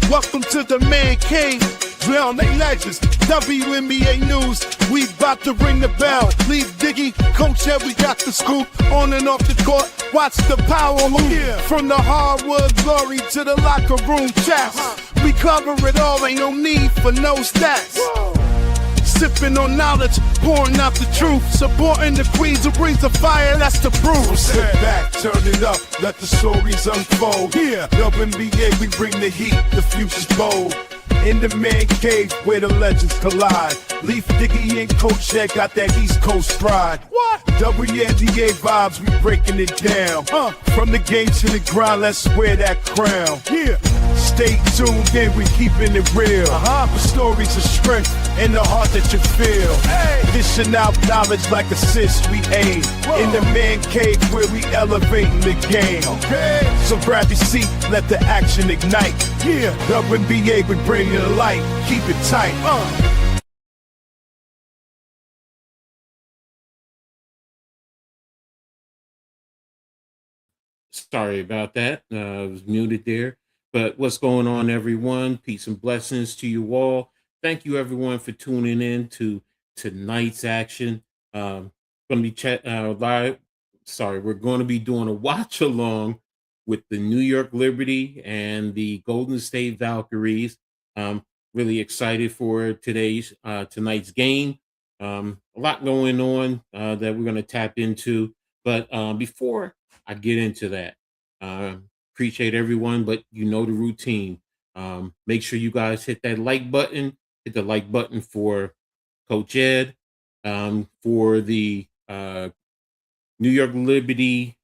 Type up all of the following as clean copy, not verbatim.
Welcome to the man cave. Drown they legends. WNBA news. We bout to ring the bell. Leave Diggy, Coach Ed, we got the scoop. On and off the court, watch the power move. Yeah. From the hardwood glory to the locker room chats. We cover it all, ain't no need for no stats. Whoa. Sipping on knowledge, pouring out the truth. Supporting the queens who brings the fire, that's the proof. So sit back, turn it up, let the stories unfold. Yeah, WNBA, we bring the heat, the future's bold. In the man cave where the legends collide. Leaf Diggy and Coach Ed got that East Coast pride. What? WNBA vibes, we breaking it down. From the game to the grind, let's wear that crown. Yeah. Stay tuned in, we keeping it real. The stories of strength and the heart that you feel. Hey. Dishing out knowledge like assists we aim. Whoa. In the man cave where we elevating the game. Okay. So grab your seat, let the action ignite. Yeah. WNBA, we bring it to light. Keep it tight. Sorry about that. I was muted there. But what's going on, everyone? Peace and blessings to you all. Thank you, everyone, for tuning in to tonight's action. Going to be live. Sorry, we're going to be doing a watch along with the New York Liberty and the Golden State Valkyries. Really excited for tonight's game. A lot going on that we're going to tap into. But before I get into that, appreciate everyone, but you know the routine. Make sure you guys hit that like button. Hit the like button for Coach Ed, for the New York Liberty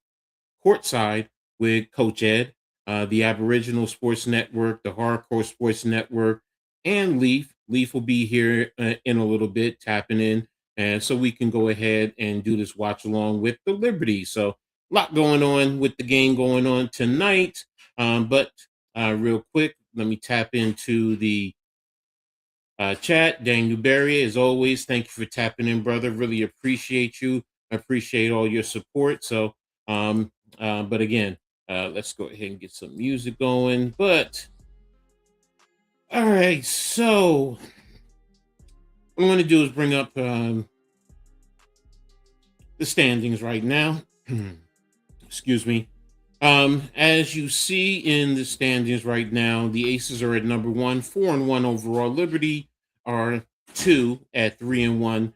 courtside with Coach Ed, the Aboriginal Sports Network, the Hardcore Sports Network, and Leaf. Leaf will be here in a little bit, tapping in, and so we can go ahead and do this watch along with the Liberty. So a lot going on with the game going on tonight. But real quick, let me tap into the chat. Dan Newberry, as always, thank you for tapping in, brother. Really appreciate you. I appreciate all your support. So, but again, let's go ahead and get some music going. But, all right, so what I'm going to do is bring up the standings right now. Excuse me. As you see in the standings right now, the Aces are at number 1, 4-1 overall. Liberty are 2 at 3-1.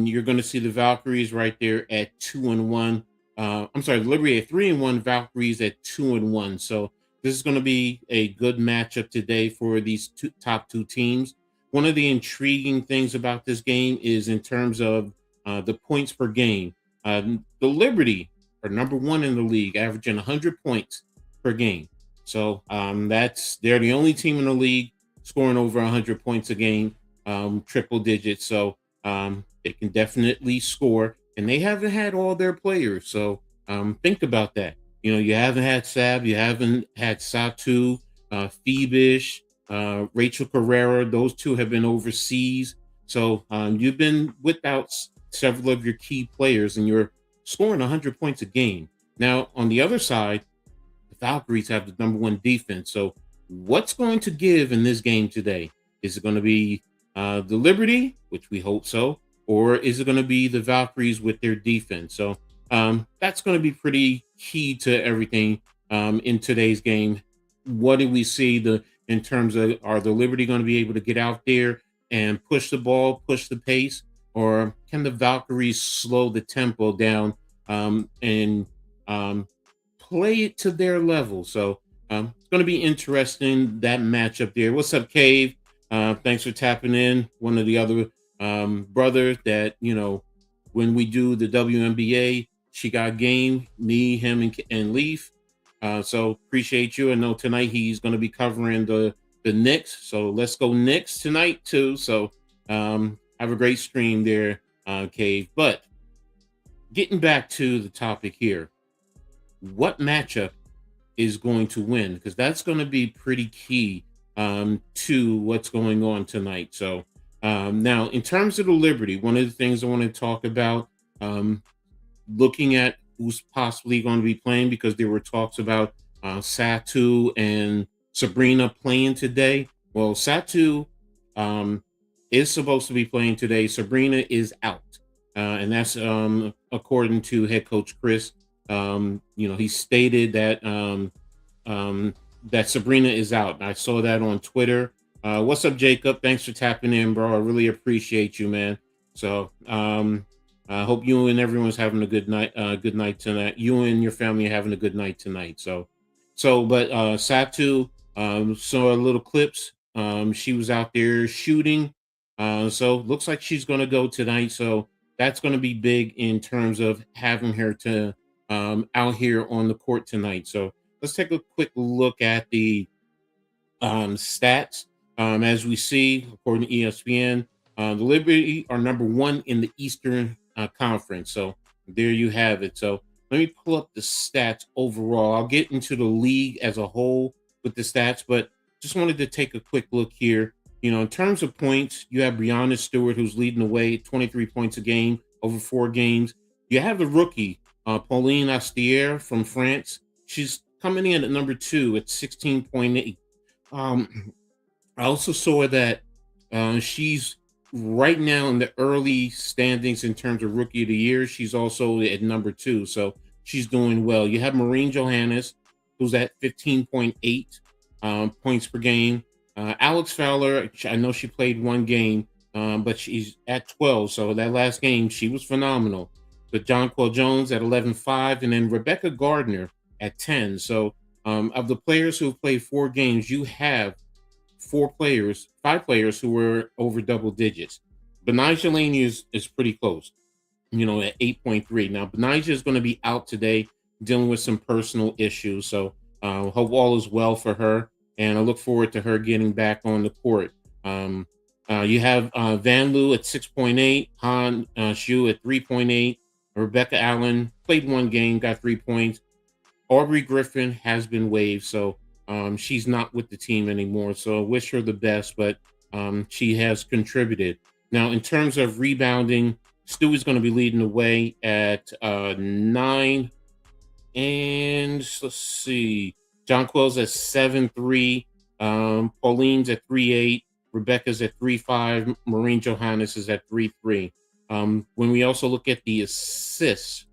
You're going to see the Valkyries right there at 2-1. I'm sorry, Liberty at 3-1, Valkyries at 2-1. So this is going to be a good matchup today for these top two teams. One of the intriguing things about this game is in terms of the points per game. The Liberty are number 1 in the league, averaging 100 points per game. So they're the only team in the league scoring over 100 points a game, triple digits. So they can definitely score, and they haven't had all their players. So think about that. You know, you haven't had Sab, you haven't had Satu, Phoebish, Rachel Carrera. Those two have been overseas. So you've been without several of your key players, and you're scoring 100 points a game. Now, on the other side, the Valkyries have the number 1 defense. So what's going to give in this game today? Is it going to be the Liberty, which we hope so, or is it going to be the Valkyries with their defense? So that's going to be pretty key to everything in today's game. What do we see in terms of, are the Liberty going to be able to get out there and push the ball, push the pace? Or can the Valkyries slow the tempo down and play it to their level? So it's going to be interesting, that matchup there. What's up, Cave? Thanks for tapping in. One of the other brothers that, you know, when we do the WNBA, she got game, me, him, and Leaf. So appreciate you. I know tonight he's going to be covering the Knicks. So let's go Knicks tonight, too. So have a great stream there, Cave. But getting back to the topic here, what matchup is going to win? Because that's going to be pretty key to what's going on tonight. So now, in terms of the Liberty, one of the things I want to talk about, looking at who's possibly going to be playing, because there were talks about Satu and Sabrina playing today? Well, Satu um, is supposed to be playing today. Sabrina is out, and that's according to head coach Chris. He stated um, that Sabrina is out. I saw that on Twitter. What's up, Jacob? Thanks for tapping in, bro. I really appreciate you, man. So I hope you and everyone's having a good night. Good night tonight. You and your family are having a good night tonight. But Satu saw little clips. She was out there shooting. So looks like she's going to go tonight. So that's going to be big in terms of having her to out here on the court tonight. So let's take a quick look at the stats. As we see, according to ESPN, the Liberty are number one in the Eastern Conference. So there you have it. So let me pull up the stats overall. I'll get into the league as a whole with the stats, but just wanted to take a quick look here. In terms of points, you have Breanna Stewart, who's leading the way, 23 points a game over 4 games. You have the rookie, Pauline Astier from France. She's coming in at number 2 at 16.8. I also saw that she's right now in the early standings in terms of rookie of the year. She's also at number 2, so she's doing well. You have Maureen Johannes, who's at 15.8 points per game. Alex Fowler, I know she played 1 game, but she's at 12. So that last game, she was phenomenal. But Jonquel Jones at 11.5, and then Rebecca Gardner at 10. So of the players who have played 4 games, you have 5 players who were over double digits. Benijah Laney is pretty close, at 8.3. Now, Benijah is going to be out today dealing with some personal issues. So hope all is well for her. And I look forward to her getting back on the court. You have Van Loo at 6.8, Han Shu at 3.8, Rebecca Allen played 1 game, got 3 points. Aubrey Griffin has been waived, so she's not with the team anymore. So wish her the best, but she has contributed. Now, in terms of rebounding, Stewie's going to be leading the way at 9. And let's see. Jonquel's at 7.3. Pauline's at 3.8. Rebecca's at 3.5. Maureen Johannes is at 3.3. When we also look at the assists,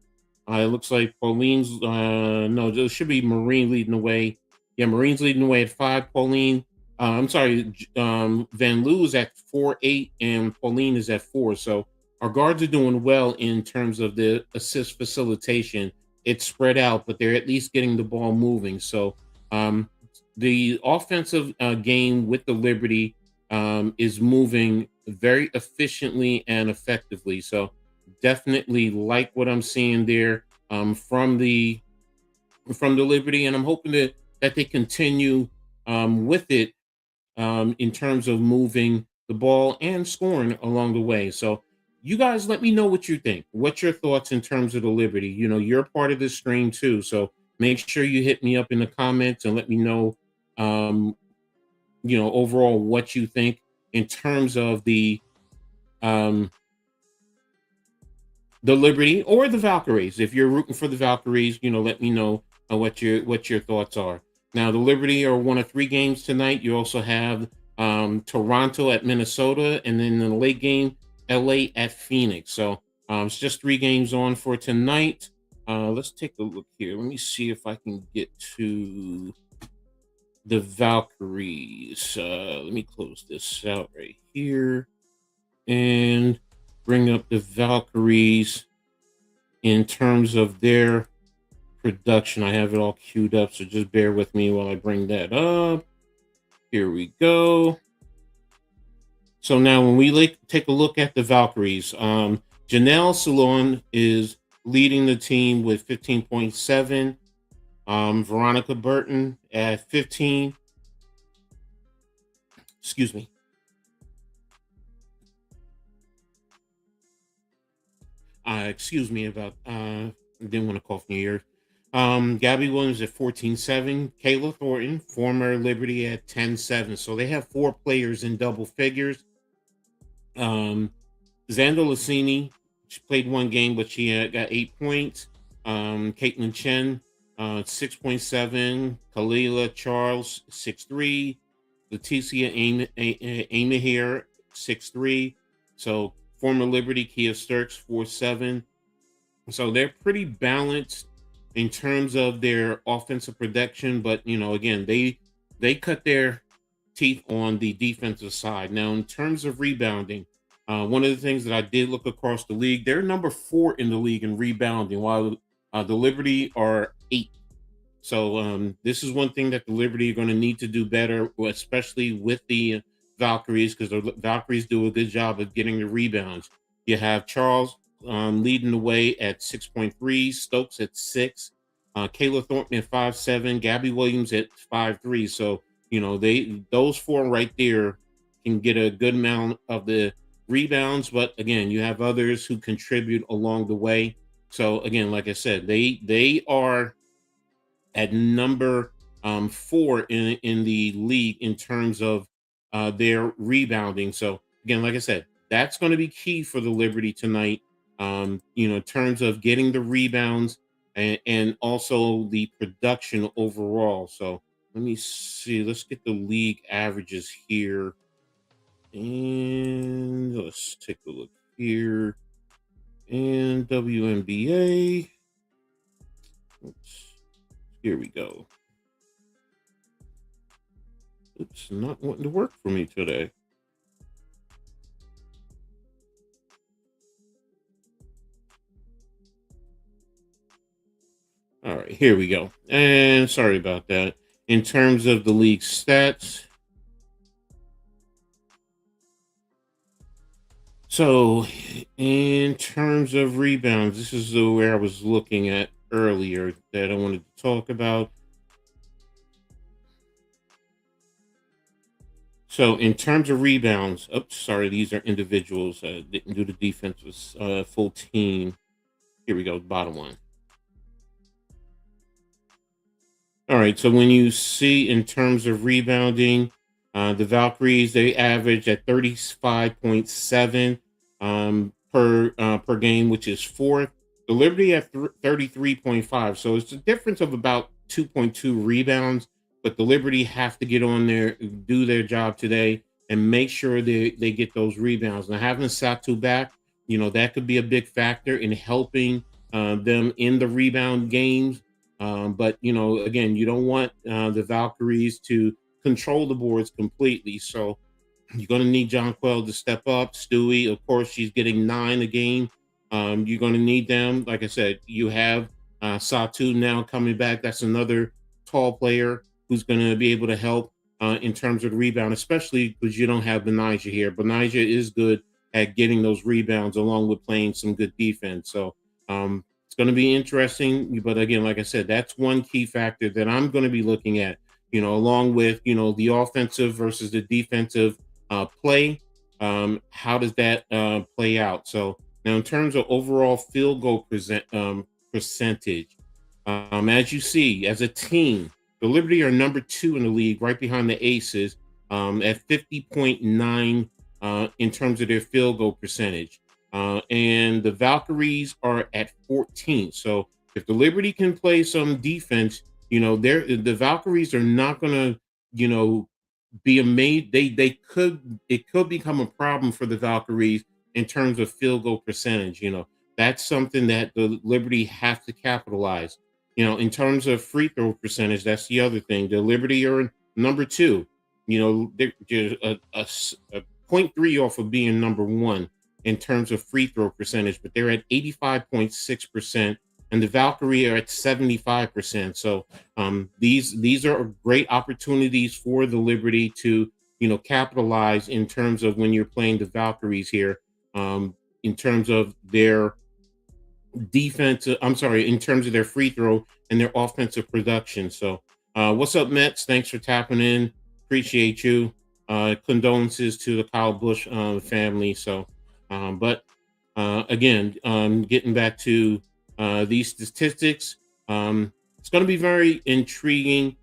it looks like Pauline's no, it should be Maureen leading the way. Yeah, Marine's leading the way at 5. Pauline, Van Loo is at 4.8, and Pauline is at 4. So our guards are doing well in terms of the assist facilitation. It's spread out, but they're at least getting the ball moving. So the offensive game with the Liberty is moving very efficiently and effectively. So definitely like what I'm seeing there from the Liberty, and I'm hoping that they continue with it in terms of moving the ball and scoring along the way. So you guys let me know what you think. What's your thoughts in terms of the Liberty? You're part of this stream too, so make sure you hit me up in the comments and let me know overall what you think in terms of the Liberty or the Valkyries. If you're rooting for the Valkyries, let me know what your thoughts are. Now, the Liberty are one of 3 games tonight. You also have Toronto at Minnesota, and then in the late game, LA at Phoenix. So it's just 3 games on for tonight. Let's take a look here. Let me see if I can get to the Valkyries. Let me close this out right here and bring up the Valkyries in terms of their production. I have it all queued up, so just bear with me while I bring that up. Here we go. So now when we take a look at the Valkyries, Janelle Salon is leading the team with 15.7. Veronica Burton at 15. Excuse me. Excuse me about didn't want to cough in your ear. Gabby Williams at 14.7. Kayla Thornton, former Liberty, at 10.7. So they have 4 players in double figures. Xander Lassini, she played 1 game, but she got 8 points. Caitlin Chen 6.7. Kalila Charles, 6'3". Leticia Amahir, 6'3". So former Liberty Kia Sturks, 4'7". So they're pretty balanced in terms of their offensive production, but again, they cut their teeth on the defensive side. Now, in terms of rebounding, one of the things that I did look across the league, they're number 4 in the league in rebounding, while the Liberty are 8. So this is one thing that the Liberty are going to need to do better, especially with the Valkyries, because the Valkyries do a good job of getting the rebounds. You have Charles leading the way at 6.3, Stokes at 6, Kayla Thornton at 5'7", Gabby Williams at 5'3". So those 4 right there can get a good amount of the rebounds, but again, you have others who contribute along the way. So again, like I said, they are at number 4 in the league in terms of their rebounding. So again, like I said, that's going to be key for the Liberty tonight. In terms of getting the rebounds and also the production overall. So let me see. Let's get the league averages here, and let's take a look here. And WNBA. Oops. Here we go. It's not wanting to work for me today. All right, here we go. And sorry about that. In terms of the league stats, so in terms of rebounds, this is where I was looking at earlier that I wanted to talk about. So in terms of rebounds, oops, sorry, these are individuals. Didn't do the defensive full team. Here we go, bottom one. All right, so when you see in terms of rebounding, the Valkyries, they average at 35.7 per game, which is 4th. The Liberty at 33.5. So it's a difference of about 2.2 rebounds, but the Liberty have to get on there, do their job today, and make sure they get those rebounds. Now, having Satu back, that could be a big factor in helping them in the rebound games. But again, you don't want the Valkyries to control the boards completely. So you're going to need Jonquel to step up. Stewie, of course, she's getting 9 a game. You're going to need them. Like I said, you have Satu now coming back. That's another tall player who's going to be able to help in terms of the rebound, especially because you don't have Benijah here. Benijah is good at getting those rebounds along with playing some good defense. So it's going to be interesting. But again, like I said, that's one key factor that I'm going to be looking at, along with, the offensive versus the defensive play. How does that play out? So now in terms of overall field goal percentage, as you see, as a team, the Liberty are number 2 in the league, right behind the Aces, at 50.9 in terms of their field goal percentage. And the Valkyries are at 14. So if the Liberty can play some defense, the Valkyries are not going to, be amazed. It could become a problem for the Valkyries in terms of field goal percentage. That's something that the Liberty have to capitalize. In terms of free throw percentage, that's the other thing. The Liberty are number 2. They're just a 0.3 off of being number 1 in terms of free throw percentage, but they're at 85.6%, and the Valkyrie are at 75%. So these are great opportunities for the Liberty to capitalize in terms of when you're playing the Valkyries here, in terms of their defense. In terms of their free throw and their offensive production. So what's up, Mets? Thanks for tapping in. Appreciate you. Condolences to the Kyle Busch family. So but again, getting back to these statistics, it's going to be very intriguing.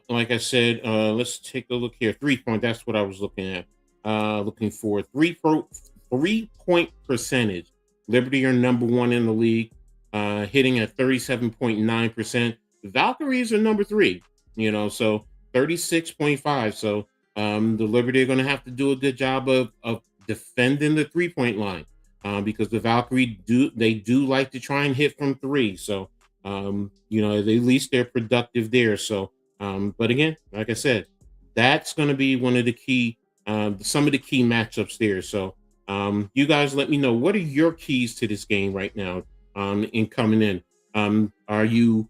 Like I said, let's take a look here. 3-point, that's what I was looking at. Looking for 3-point percentage. Liberty are number 1 in the league, hitting at 37.9%. The Valkyries are number 3, so 36.5. So the Liberty are going to have to do a good job of defending the 3-point line, because the Valkyrie do like to try and hit from 3. So at least they're productive there. So but again, like I said, that's going to be one of the key some of the key matchups there. So you guys let me know, what are your keys to this game right now in coming in. Are you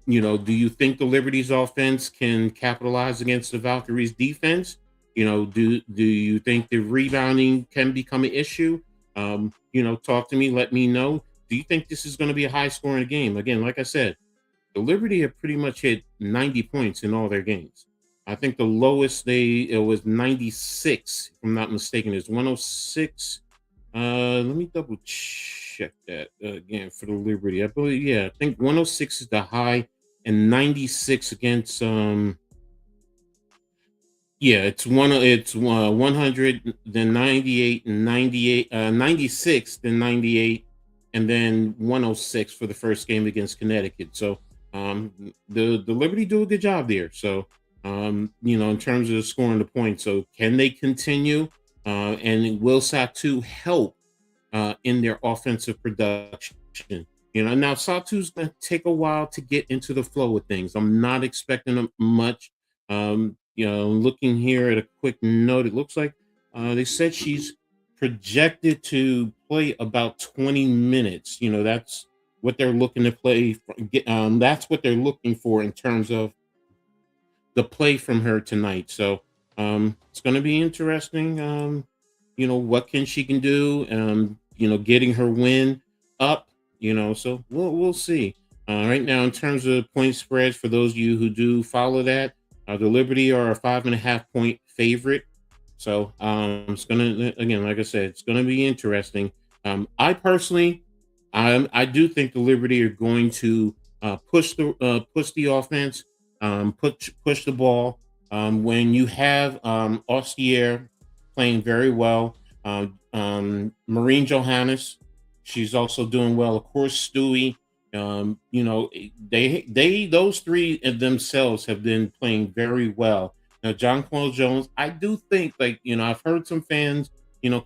do you think the Liberty's offense can capitalize against the Valkyries defense? Do you think the rebounding can become an issue? Talk to me, let me know. Do you think this is going to be a high scoring game? Again, like I said, the Liberty have pretty much hit 90 points in all their games. I think the lowest it was 96, if I'm not mistaken. It's 106. Let me double check that again for the Liberty. I believe, yeah, I think 106 is the high, and 96 against yeah, it's 100, then 98, and 98, 96, then 98, and then 106 for the first game against Connecticut. So the Liberty do a good job there. So in terms of scoring the points. So can they continue? And will Satu help in their offensive production? Now Satu's going to take a while to get into the flow of things. I'm not expecting much. Looking here at a quick note, it looks like they said she's projected to play about 20 minutes. That's what they're looking to play. That's what they're looking for in terms of the play from her tonight. So it's going to be interesting. What she can do. Getting her win up. So we'll see. Right now, in terms of point spreads, for those of you who do follow that, the Liberty are a 5.5 point favorite. So it's gonna, again, like I said, it's gonna be interesting. I personally, I do think the Liberty are going to push the offense, push the ball. When you have Ostier playing very well, Maureen Johannes, she's also doing well. Of course, Stewie. Those three of themselves have been playing very well. Now, Jonquel Jones, I do think, I've heard some fans,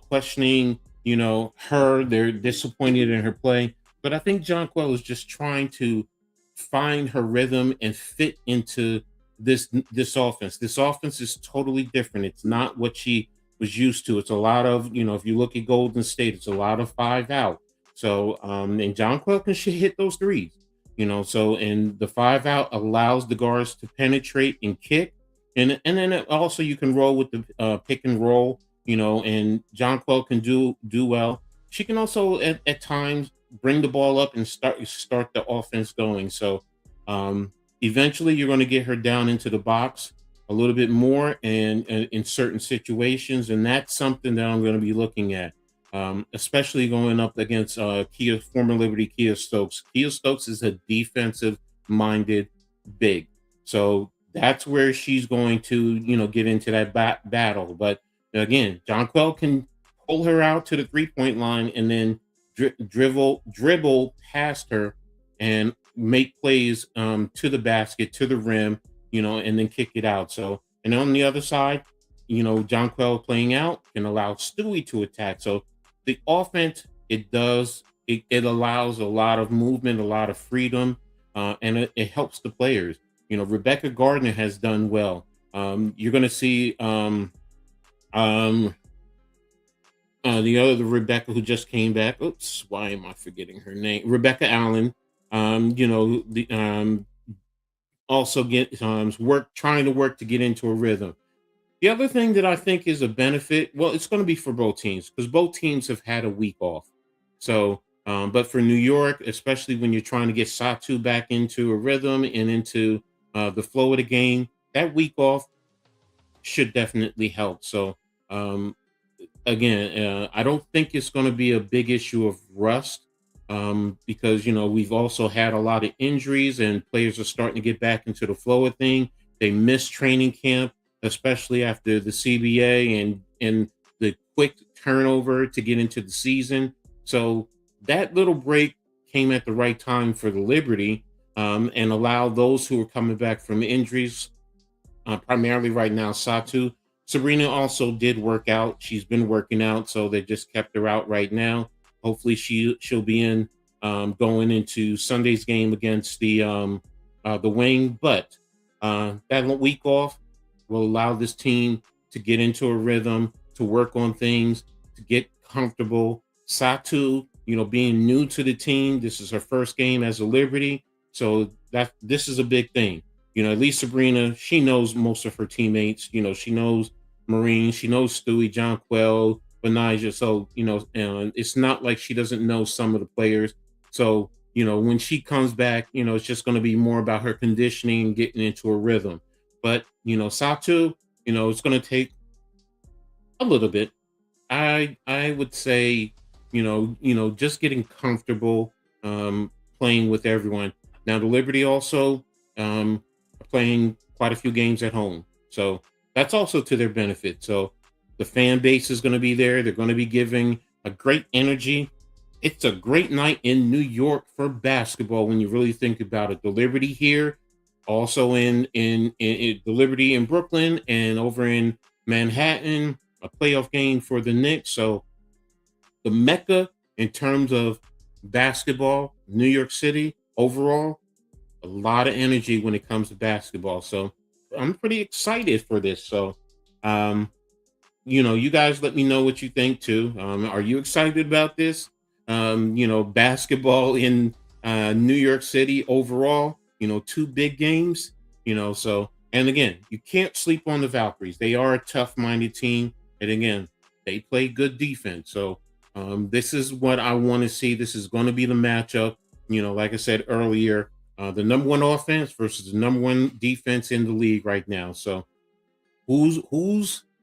questioning, her. They're disappointed in her play, but I think Jonquel is just trying to find her rhythm and fit into this offense. This offense is totally different. It's not what she was used to. It's a lot of, if you look at Golden State, it's a lot of 5 out. So, and Jonquel can hit those threes, and the 5 out allows the guards to penetrate and kick. And then also you can roll with the pick and roll, and Jonquel can do well. She can also at times bring the ball up and start the offense going. So, eventually you're going to get her down into the box a little bit more and in certain situations. And that's something that I'm going to be looking at. Especially going up against former Liberty Kia Stokes. Kia Stokes is a defensive-minded big, so that's where she's going to, get into that battle. But again, Jonquel can pull her out to the 3-point line and then dribble past her and make plays to the basket, to the rim, and then kick it out. So, and on the other side, Jonquel playing out can allow Stewie to attack. So the offense, it allows a lot of movement, a lot of freedom, and it helps the players. Rebecca Gardner has done well. You're going to see the other Rebecca who just came back. Oops, why am I forgetting her name? Rebecca Allen. Also trying to work to get into a rhythm. The other thing that I think is a benefit, well, it's going to be for both teams because both teams have had a week off. So, but for New York, especially when you're trying to get Satu back into a rhythm and into the flow of the game, that week off should definitely help. So, again, I don't think it's going to be a big issue of rust because, we've also had a lot of injuries and players are starting to get back into the flow of thing. They missed training camp, especially after the CBA and the quick turnover to get into the season. So that little break came at the right time for the Liberty and allow those who are coming back from injuries, primarily right now, Satu. Sabrina also did work out. She's been working out, so they just kept her out right now. Hopefully, she'll be in going into Sunday's game against the Wing. But that week off will allow this team to get into a rhythm, to work on things, to get comfortable. Satu, being new to the team, this is her first game as a Liberty, so this is a big thing. At least Sabrina, she knows most of her teammates. She knows Marine, she knows Stewie, John Quell, Benijah. So, and it's not like she doesn't know some of the players. So, when she comes back, it's just going to be more about her conditioning and getting into a rhythm. But, Satu, it's going to take a little bit. I would say, just getting comfortable playing with everyone. Now the Liberty also playing quite a few games at home. So that's also to their benefit. So the fan base is going to be there. They're going to be giving a great energy. It's a great night in New York for basketball when you really think about it. The Liberty here, also in the Liberty in Brooklyn and over in Manhattan, a playoff game for the Knicks. So the Mecca in terms of basketball, New York City overall, a lot of energy when it comes to basketball. So I'm pretty excited for this. So, you guys let me know what you think too. Are you excited about this? Basketball in New York City overall, two big games, so, and again, you can't sleep on the Valkyries. They are a tough-minded team. And again, they play good defense. So this is what I want to see. This is going to be the matchup. Like I said earlier, the number one offense versus the number one defense in the league right now. So who's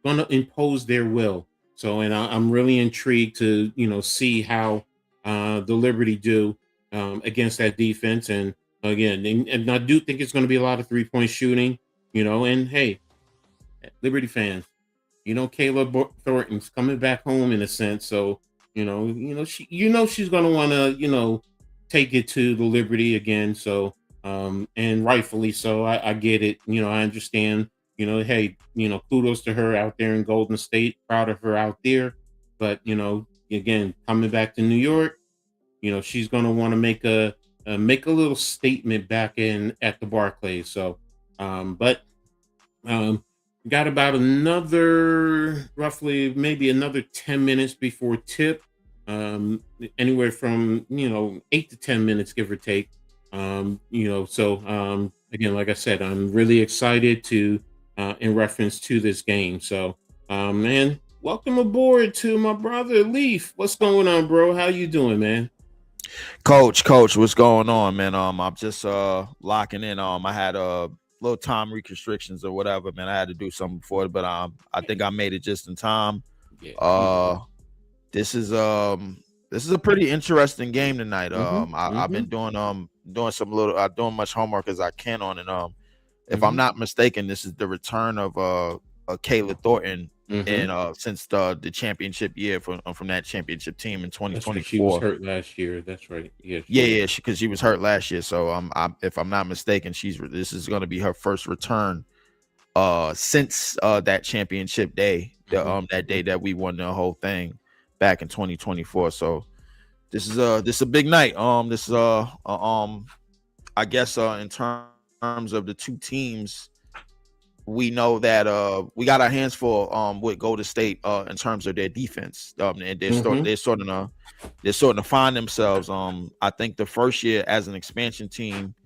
going to impose their will? So, and I'm really intrigued to, see how the Liberty do against that defense. And again, and I do think it's going to be a lot of 3-point shooting, and hey, Liberty fans, Kayla Thornton's coming back home in a sense. So, she's going to want to, take it to the Liberty again. So, and rightfully so. I get it. I understand, hey, kudos to her out there in Golden State. Proud of her out there. But, again, coming back to New York, she's going to want to make a little statement back in at the Barclays. So, got about roughly maybe another 10 minutes before tip. Anywhere from 8 to 10 minutes, give or take. So again, like I said, I'm really excited to in reference to this game. So man, welcome aboard to my brother Leaf. What's going on, bro? How you doing, man? Coach, what's going on, man? I'm just locking in. I had little time restrictions or whatever, man. I had to do something before it, but I think I made it just in time. Yeah. This is a pretty interesting game tonight. I've been doing some doing much homework as I can on it. If I'm not mistaken, this is the return of Kayla Thornton and since the championship year from that championship team in 2024. She was hurt last year. That's right. Yeah, because she was hurt last year. So if I'm not mistaken, this is going to be her first return since that championship day, that day that we won the whole thing back in 2024. So this is a big night. This is I guess in terms of the two teams, we know that we got our hands full with Golden State in terms of their defense. And they're starting to find themselves. I think the first year as an expansion team,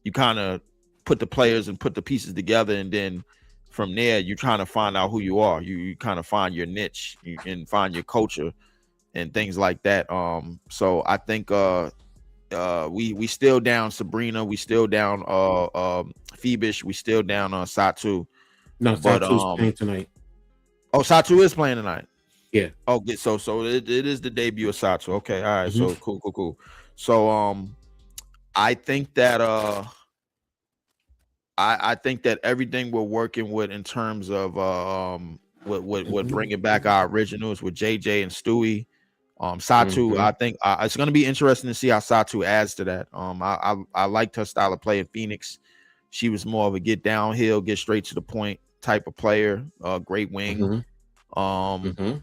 you kind of put the players and put the pieces together, and then from there you're trying to find out who you are. You kind of find your niche, you can find your culture and things like that. So I think we still down Sabrina, we still down Phoebish, we still down Satu. No, Satu's playing tonight. Oh, Satu is playing tonight. Yeah. Oh, so it is the debut of Satu. Okay, all right. So cool. So I think that I think that everything we're working with in terms of with bringing back our originals with JJ and Stewie, Satu, Mhm. I think it's going to be interesting to see how Satu adds to that. I liked her style of play in Phoenix. She was more of a get downhill, get straight to the point type of player. Great wing. Mhm. Um, Mhm.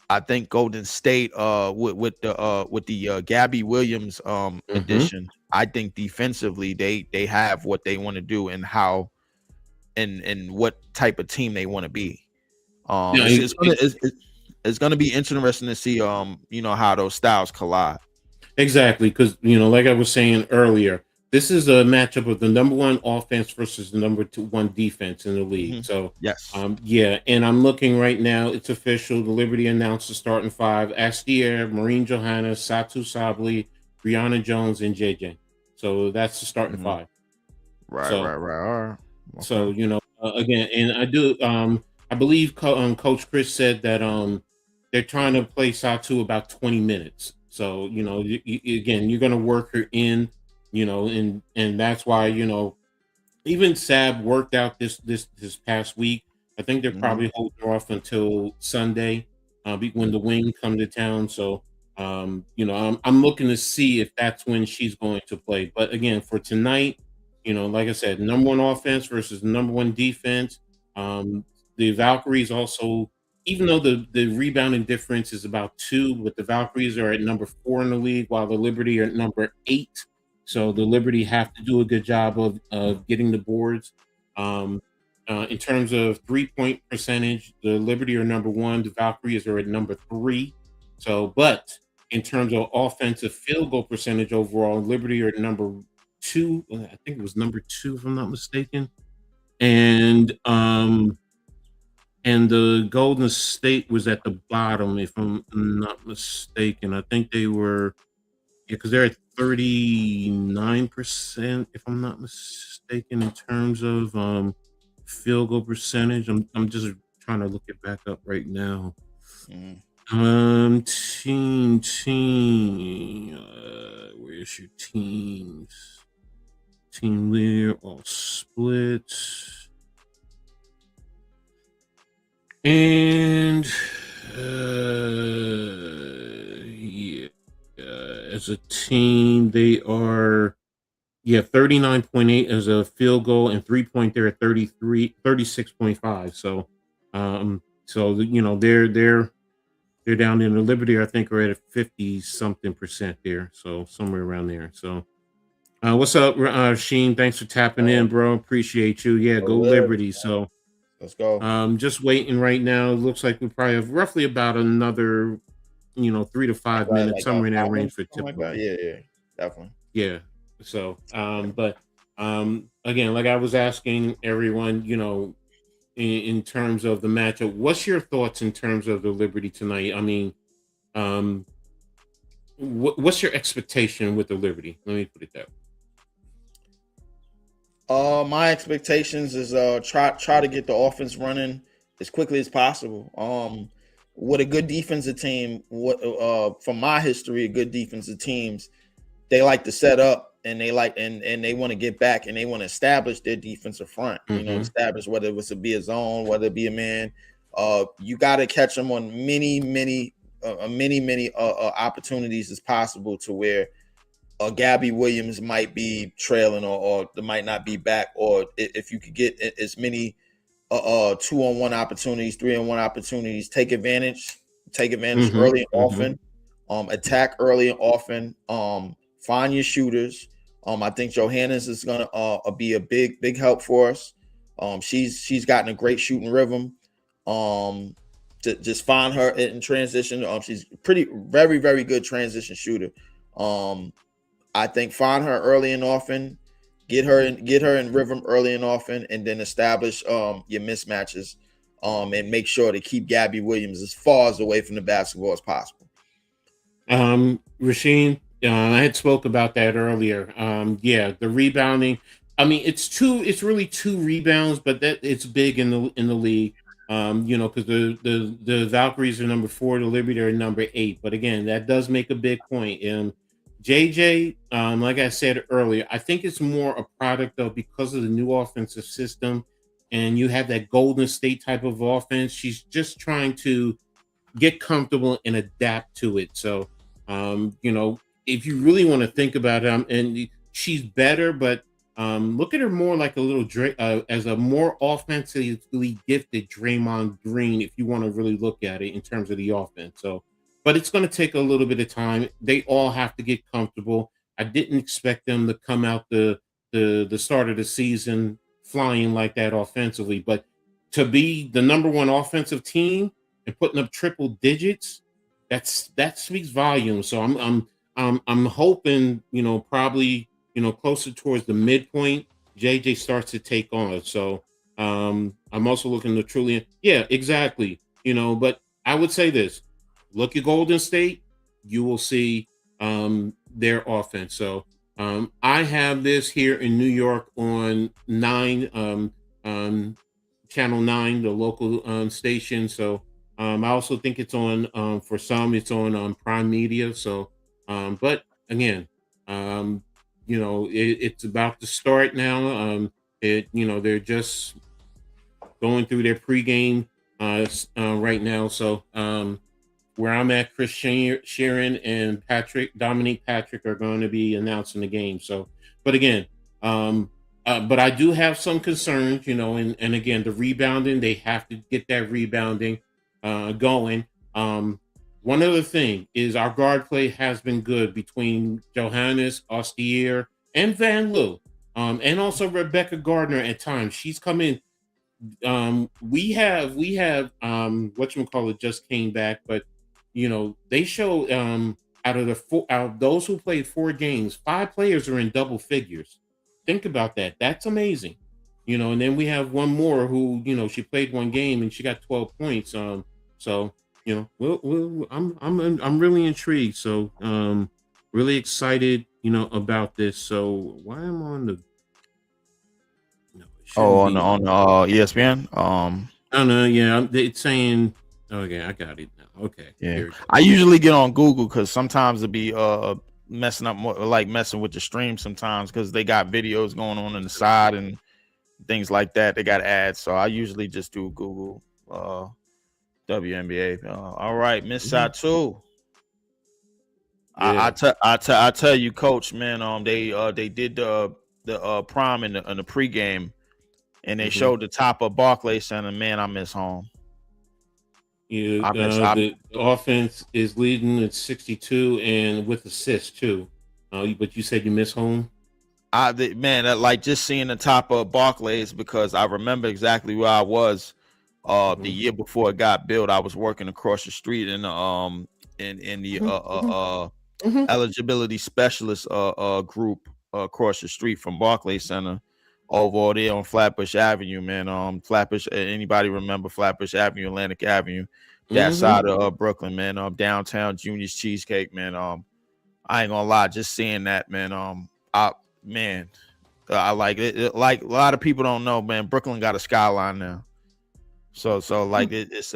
I think Golden State, with the Gabby Williams Mhm. addition, I think defensively they have what they want to do and how and what type of team they want to be. Yeah, It's gonna be interesting to see how those styles collide. exactly, because like I was saying earlier, this is a matchup of the number one offense versus the number one defense in the league. Mhm. So, Yes. yeah, and I'm looking right now. It's official. The Liberty announced the starting five: Astier, Maureen Johanna, Satu Sabli, Brianna Jones, and JJ. So that's the starting Mhm. five. Right, So, right, right. All right. so Okay. again, and I believe Coach Chris said that they're trying to play Satu about 20 minutes. So again, you're going to work her in, and that's why even Sab worked out this past week. I think they're Mhm. probably holding her off until Sunday, when the wing come to town. So I'm looking to see if that's when she's going to play. But again, for tonight, like I said, number one offense versus number one defense. Um, the Valkyries also, even though the rebounding difference is about two, but the Valkyries are at number 4 in the league, while the Liberty are at number 8. So the Liberty have to do a good job of getting the boards. Um, in terms of 3-point percentage, the Liberty are number 1, the Valkyries are at number 3. So, but in terms of offensive field goal percentage overall, Liberty are at number 2. I think it was number 2, if I'm not mistaken. And the Golden State was at the bottom, if I'm not mistaken. I think they were, yeah, because they're at 39%, if I'm not mistaken, in terms of field goal percentage. I'm just trying to look it back up right now. Mhm. Where's your teams? Team leader, all split. And yeah, as a team, they are, yeah, 39.8 as a field goal, and 3-point they're at 36.5. So they're down in the Liberty, I think, are at a 50 something percent there. So somewhere around there. So what's up, Sheen? Thanks for tapping Oh, in, bro. Appreciate you. Yeah, go oh, yeah. Liberty. So Let's go. just waiting right now. Looks like we probably have roughly about another, 3 to 5 minutes, Like about somewhere in that 5 minutes, range for something tip like off. that. Yeah, yeah, definitely. Yeah. So, but again, like I was asking everyone, in terms of the matchup, what's your thoughts in terms of the Liberty tonight? I mean, um, what's your expectation with the Liberty? Let me put it that way. My expectations is try to get the offense running as quickly as possible. With a good defensive team, what from my history, good defensive teams, they like to set up and they like and they want to get back and they want to establish their defensive front. Mm-hmm. Establish whether it was to be a zone, whether it be a man. You got to catch them on many opportunities as possible to where Gabby Williams might be trailing or they might not be back, or if you could get as many 2-on-1 opportunities, 3-on-1 opportunities, take advantage Mm-hmm. early and Mm-hmm. often, attack early and often, find your shooters. I think Johannes is gonna be a big help for us. She's gotten a great shooting rhythm. To just find her in transition. She's very good transition shooter. I think find her early and often, get her in rhythm early and often, and then establish your mismatches, and make sure to keep Gabby Williams as far as away from the basketball as possible. Rasheen, I had spoke about that earlier. Yeah, the rebounding. I mean, it's really two rebounds, but that it's big in the league. Because the Valkyries are number 4, the Liberty are number 8. But again, that does make a big point. JJ, like I said earlier, I think it's more a product of, because of the new offensive system, and you have that Golden State type of offense. She's just trying to get comfortable and adapt to it. So, if you really want to think about it, and she's better, but look at her more like a little as a more offensively gifted Draymond Green, if you want to really look at it in terms of the offense. So, but it's going to take a little bit of time. They all have to get comfortable. I didn't expect them to come out the start of the season flying like that offensively, but to be the number one offensive team and putting up triple digits, that speaks volumes. So I'm hoping, probably, closer towards the midpoint, JJ starts to take on. So I'm also looking to truly, yeah, exactly. But I would say this: look at Golden State, you will see their offense. So I have this here in New York on Channel 9, the local station. So I also think it's on, for some, it's on Prime Media. So, but again, it's about to start now. They're just going through their pregame right now. So where I'm at, Chris Sharon and Dominique Patrick are going to be announcing the game. So, but again, but I do have some concerns, and again, the rebounding, they have to get that rebounding going. One other thing is our guard play has been good between Johannes, Ostier, and Van Loo, and also Rebecca Gardner at times. She's come in. We have whatchamacallit just came back, but they show out of those who played 4 games, 5 players are in double figures. Think about that. That's amazing. And then we have one more who, she played 1 game and she got 12 points. So, I'm really intrigued. So, really excited, about this. So why am I on the on ESPN? Oh no, yeah, it's saying, okay, I got it now. Okay. Yeah. I usually get on Google because sometimes it be messing up more, like messing with the stream sometimes, because they got videos going on the side and things like that. They got ads, so I usually just do Google WNBA. All right, Miss Satu. Yeah. I tell you, Coach, man. They did the prom in the pregame, and they showed the top of Barclays Center. Man, I miss home. Yeah, the offense is leading at 62 and with assists too. But you said you miss home. Like just seeing the top of Barclays, because I remember exactly where I was the year before it got built. I was working across the street in the eligibility specialist group across the street from Barclays Center over there on Flatbush Avenue, man. Flatbush, anybody remember Flatbush Avenue, Atlantic Avenue, that side of Brooklyn, man. Downtown Junior's Cheesecake, man. I ain't gonna lie, just seeing that, man. I like it. Like a lot of people don't know, man. Brooklyn got a skyline now, so like it's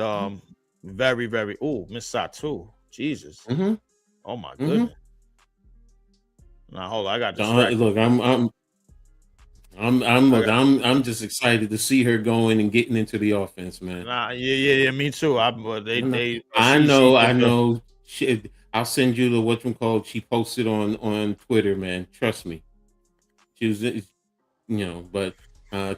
very, very. Oh, Miss Satu, Jesus. Oh my goodness. Now hold on, I got distracted. Look, I'm just excited to see her going and getting into the offense, man. Yeah, me too. I know. I'll send you the she posted on Twitter, man. Trust me. She was, but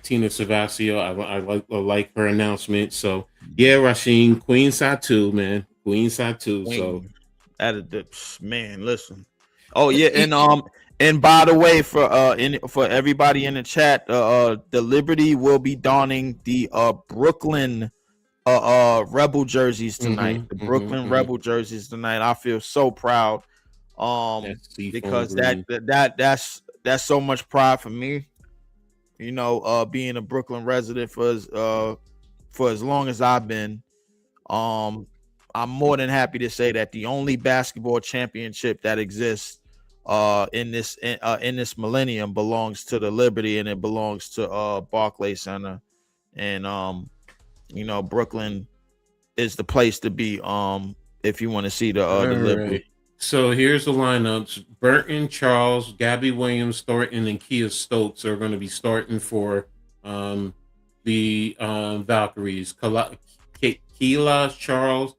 Tina Savasio, I like her announcement. So yeah, Rasheen, Queen Satu, man, Queen Satu. So man, listen. Oh yeah, and by the way, for everybody in the chat, the Liberty will be donning the Brooklyn Rebel jerseys tonight. The Brooklyn Rebel jerseys tonight. I feel so proud, because that's so much pride for me. Being a Brooklyn resident for as long as I've been. I'm more than happy to say that the only basketball championship that exists in this millennium belongs to the Liberty, and it belongs to Barclays Center, and Brooklyn is the place to be if you want to see the Liberty. Right. So here's the lineups: Burton, Charles, Gabby Williams, Thornton, and Kia Stokes are going to be starting for the Valkyries. Keila, Charles,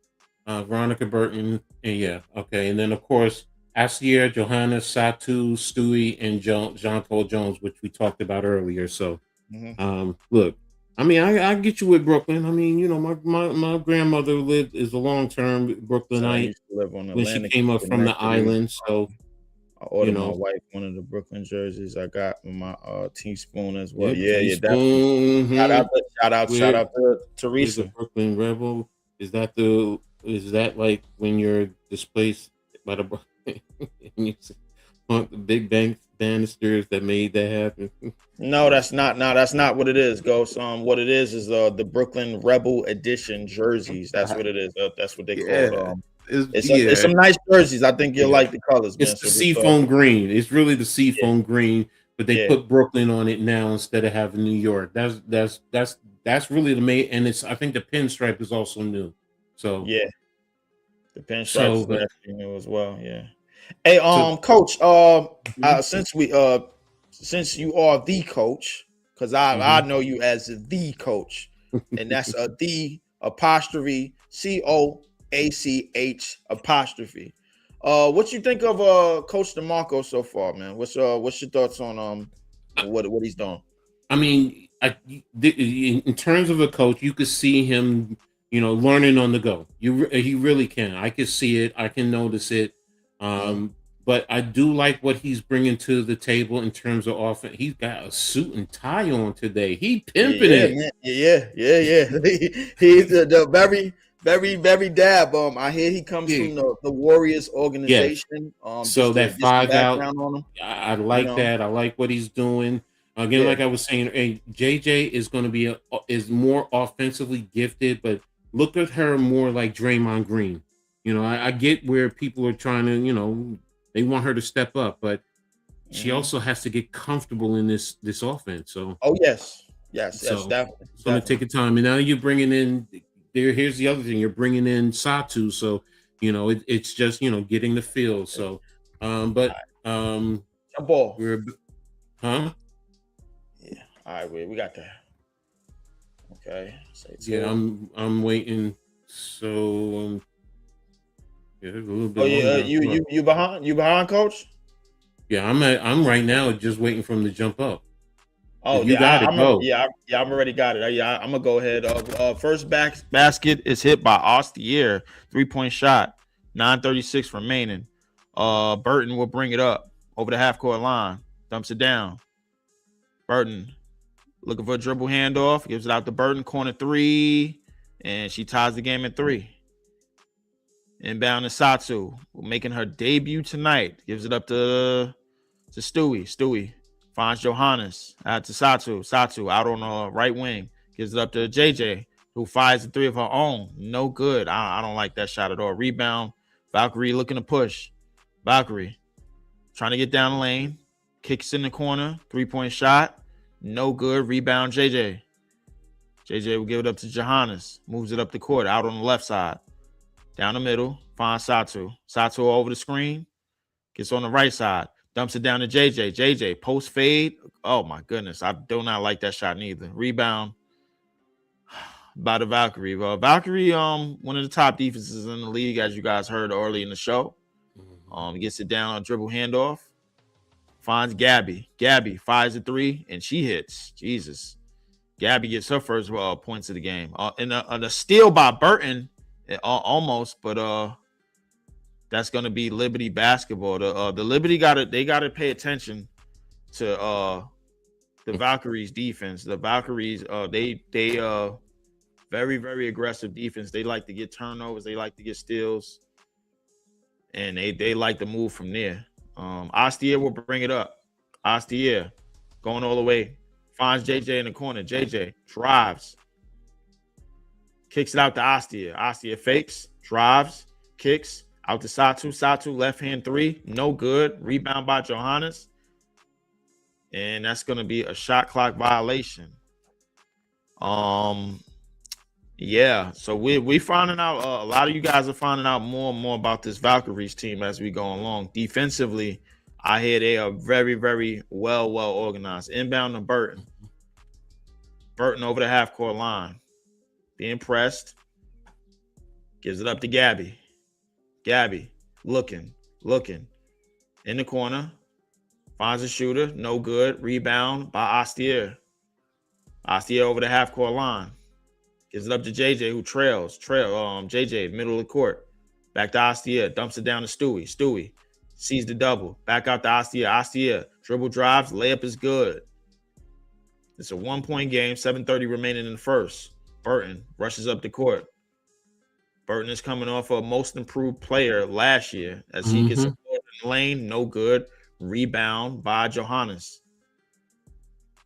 Veronica Burton, and yeah, okay, and then of course Asier, Johanna, Satu, Stewie, and Jean Paul Jones, which we talked about earlier. So, Mhm. look, I mean, I get you with Brooklyn. I mean, you know, my grandmother is a long term So I Brooklynite used to live on when she Atlantic came up from the next to these. island. So, I you ordered my know, wife one of the Brooklyn jerseys. I got my teaspoon as well. yep, Yeah, yeah, definitely. teaspoon. Shout Where out to where's the Teresa. Brooklyn Rebel? Is that like when you're displaced by the and you want the big bang banisters that made that happen? No, that's not. No, that's not what it is, Ghost. What it is the Brooklyn Rebel Edition jerseys. That's what it is. That's what they called. Yeah, It's yeah, some nice jerseys. I think you'll yeah. like the colors, man. It's the So just seafoam green. It's really the yeah, seafoam green, but they yeah, put Brooklyn on it now instead of having New York. That's really the main. And it's I think the pinstripe is also new. So yeah. The pinstripes so is but actually new as well. Yeah. Hey, so coach, mhm, since you are the coach, because I mhm. know you as the coach, and that's the apostrophe COACH apostrophe. What you think of Coach DeMarco so far, man? What's your thoughts on what he's doing? I mean, in terms of a coach, you could see him, you know, learning on the go. He really can. I can see it. I can notice it. Mhm. But I do like what he's bringing to the table in terms of offense. He's got a suit and tie on today. He pimping Yeah, it. man. Yeah. He's the very dab. I hear he comes Yeah. from the Warriors Yes. organization. So Just to that get some five out, background on him. I You like know. that. I like what he's doing. Again, Yeah. like I was saying, JJ is going to be is more offensively gifted, but look at her more like Draymond Green. You know, I get where people are trying to, you know, they want her to step up, but she Hmm. also has to get comfortable in this offense. So Oh yes, so definitely, it's going to take definitely. a time. And now you're bringing in there. Here's the other thing: you're bringing in Satu. So you know, it's just you know getting the feel. So, All but right, um, jump ball. we're huh? Yeah. All right, we got that. Okay. Say Yeah, two. I'm waiting. So yeah, there's a little Oh bit yeah, longer. you behind, coach. Yeah, I'm right now just waiting for him to jump up. Oh If you yeah, got it, go. I'm already got it. Yeah, I'm gonna go ahead. First basket is hit by Ostier, 3-point shot, 9:36 remaining. Burton will bring it up over the half court line, dumps it down. Burton looking for a dribble handoff, gives it out to Burton, corner three, and she ties the game at 3. Inbound to Satsu, making her debut tonight, gives it up to Stewie. Stewie finds Johannes out to Satu. Satu out on the right wing. Gives it up to JJ, who fires the 3 of her own. No good. I don't like that shot at all. Rebound. Valkyrie looking to push. Valkyrie trying to get down the lane. Kicks in the corner. 3-point shot. No good. Rebound JJ. JJ will give it up to Johannes. Moves it up the court. Out on the left side. Down the middle. Finds Satu. Satu over the screen. Gets on the right side. Dumps it down to JJ. JJ, post fade. Oh, my goodness. I do not like that shot neither. Rebound by the Valkyrie. Well, Valkyrie, one of the top defenses in the league, as you guys heard early in the show. Gets it down on dribble handoff. Finds Gabby. Gabby fires a 3, and she hits. Jesus. Gabby gets her first points of the game. And a steal by Burton, almost, but that's gonna be Liberty basketball. The Liberty gotta pay attention to the Valkyries defense. The Valkyries they very, very aggressive defense. They like to get turnovers, they like to get steals, and they like to move from there. Astier will bring it up. Astier going all the way, finds JJ in the corner. JJ drives, kicks it out to Astier. Astier fakes, drives, kicks out to Satu. Satu left hand 3, no good. Rebound by Johannes, and that's going to be a shot clock violation. Yeah, so we finding out. A lot of you guys are finding out more and more about this Valkyries team as we go along. Defensively, I hear they are very, very well organized. Inbound to Burton. Burton over the half court line, being pressed. Gives it up to Gabby. Gabby looking in the corner. Finds a shooter. No good. Rebound by Astier. Astier over the half-court line. Gives it up to JJ, who trails. JJ, middle of the court. Back to Astier. Dumps it down to Stewie. Stewie sees the double. Back out to Astier. Astier. Dribble drives. Layup is good. It's a 1-point game. 7:30 remaining in the first. Burton rushes up the court. Burton is coming off a most improved player last year as he gets a ball in the lane. No good. Rebound by Johannes.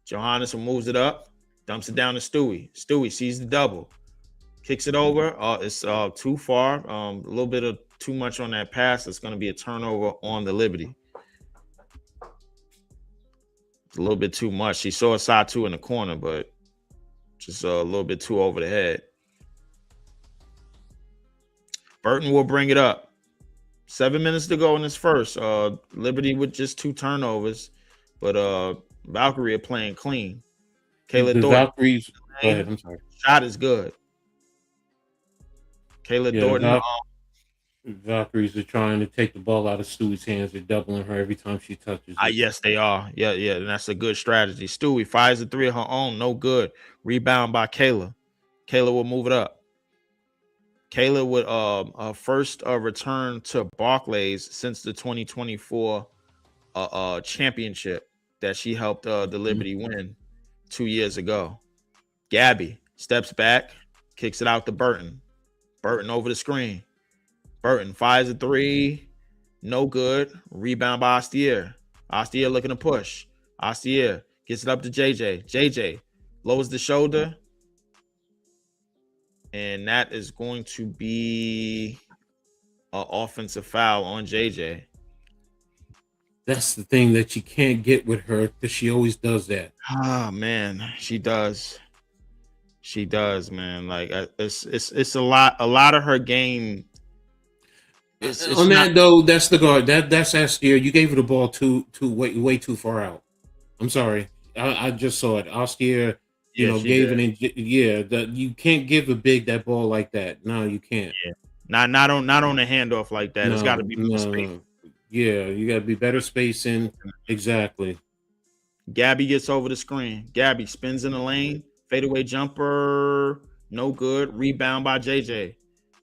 Johannes moves it up. Dumps it down to Stewie. Stewie sees the double. Kicks it over. It's too far. A little bit of too much on that pass. It's going to be a turnover on the Liberty. It's a little bit too much. She saw a side two in the corner, but just a little bit too over the head. Burton will bring it up. 7 minutes to go in this first. Liberty with just 2 turnovers, but Valkyrie are playing clean. Kayla The Thornton. Valkyries. Go ahead. I'm sorry. Shot is good. Kayla Thornton. Valkyries are trying to take the ball out of Stewie's hands. They're doubling her every time she touches it. Yes, they are. Yeah, and that's a good strategy. Stewie fires a 3 of her own. No good. Rebound by Kayla. Kayla will move it up. Kayla would first return to Barclays since the 2024 championship that she helped the Liberty win 2 years ago. Gabby steps back, kicks it out to Burton. Burton over the screen. Burton fires a 3. No good. Rebound by Astier. Astier looking to push. Astier gets it up to JJ. JJ lowers the shoulder. And that is going to be an offensive foul on JJ. That's the thing that you can't get with her because she always does that. Oh man, she does. She does, man. Like it's a lot of her game. It's on not, that though, that's the guard. That's Astier. You gave her the ball way too far out. I'm sorry. I just saw it. Astier, gave it. You can't give a big that ball like that. No, you can't. Yeah. Not on a handoff like that. It's got to be more space. Yeah, you got to be better spacing. Exactly. Gabby gets over the screen. Gabby spins in the lane. Fadeaway jumper. No good. Rebound by JJ.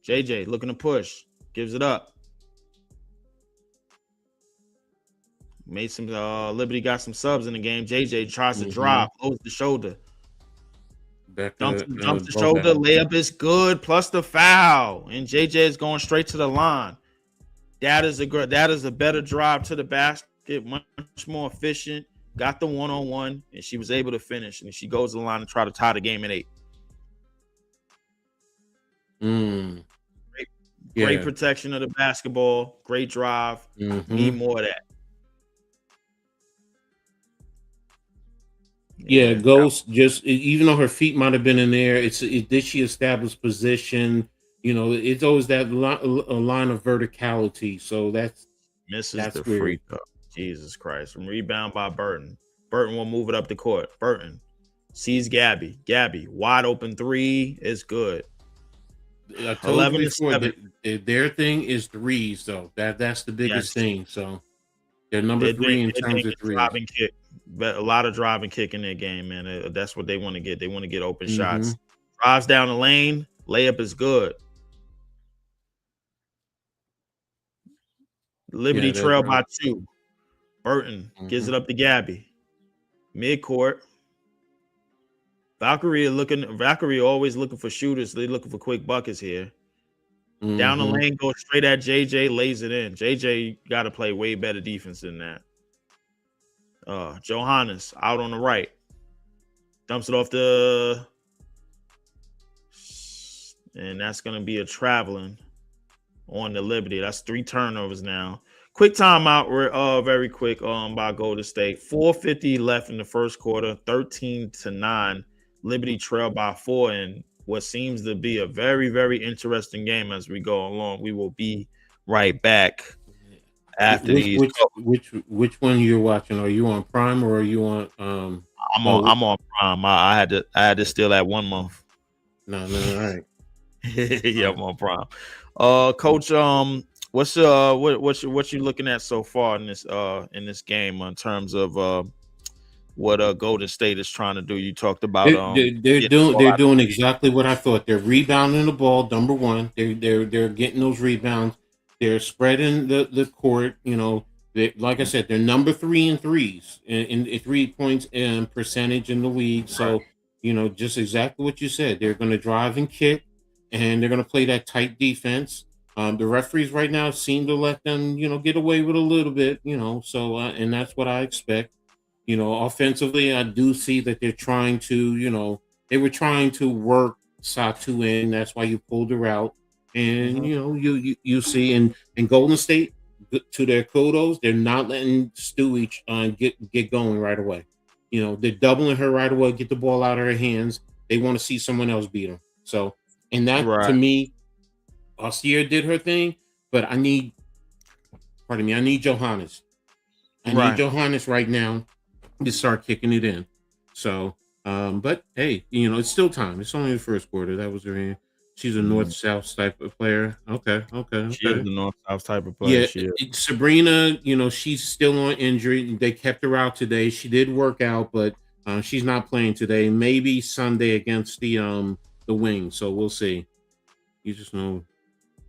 JJ looking to push. Gives it up. Made some Liberty got some subs in the game. JJ tries to drive, close the shoulder. Dumps the shoulder. Layup is good, plus the foul. And JJ is going straight to the line. That is a better drive to the basket, much more efficient. Got the 1-on-1, and she was able to finish. And she goes to the line and try to tie the game at 8. Great protection of the basketball. Great drive. Need more of that. Yeah, Ghost just even though her feet might have been in there, did she establish position? It's always that line of verticality. So that's the free throw. Jesus Christ! Rebound by Burton. Burton will move it up the court. Burton sees Gabby. Gabby wide open 3 is good. I told you before, their thing is threes, though. That's the biggest thing. So they're number 3 in terms of threes. Kick. But a lot of drive and kick in their game, man. That's what they want to get. They want to get open shots. Drives down the lane. Layup is good. Liberty trail by 2. Burton gives it up to Gabby. Midcourt. Valkyrie always looking for shooters. They're looking for quick buckets here. Down the lane, goes straight at JJ, lays it in. JJ got to play way better defense than that. Johannes out on the right. Dumps it off and that's going to be a traveling on the Liberty. That's 3 turnovers now. Quick timeout, very quick by Golden State. 4:50 left in the first quarter, 13-9. Liberty trail by 4 in what seems to be a very, very interesting game as we go along. We will be right back after these. Which one you're watching? Are you on Prime or are you on? I'm on Prime. I had to steal that 1 month. No, all right. Yeah, I'm on prime. Coach, what's what you looking at so far in this game in terms of what Golden State is trying to do? You talked about getting the ball They're out of doing the paint. exactly what I thought. They're rebounding the ball. Number one, they're getting those rebounds. They're spreading the court. Like I said, they're number three in threes in 3 points and percentage in the league. Right. So just exactly what you said. They're going to drive and kick, and they're going to play that tight defense. The referees right now seem to let them get away with a little bit. So and that's what I expect. Offensively, I do see that they're trying to, they were trying to work Satu in. That's why you pulled her out. And, Mhm. you see, and Golden State, to their kudos, they're not letting Stewie get going right away. They're doubling her right away, get the ball out of her hands. They want to see someone else beat her. So, and that to Right. me, Austin did her thing, but I need Johannes. I need Right. Johannes right now to start kicking it in. So, but hey, it's still time. It's only the first quarter. That was her. She's a Mhm. north-south type of player. Okay, okay, She is okay. the North South type of player. Yeah, She is. Sabrina, she's still on injury. They kept her out today. She did work out, but she's not playing today. Maybe Sunday against the Wings. So we'll see. You just know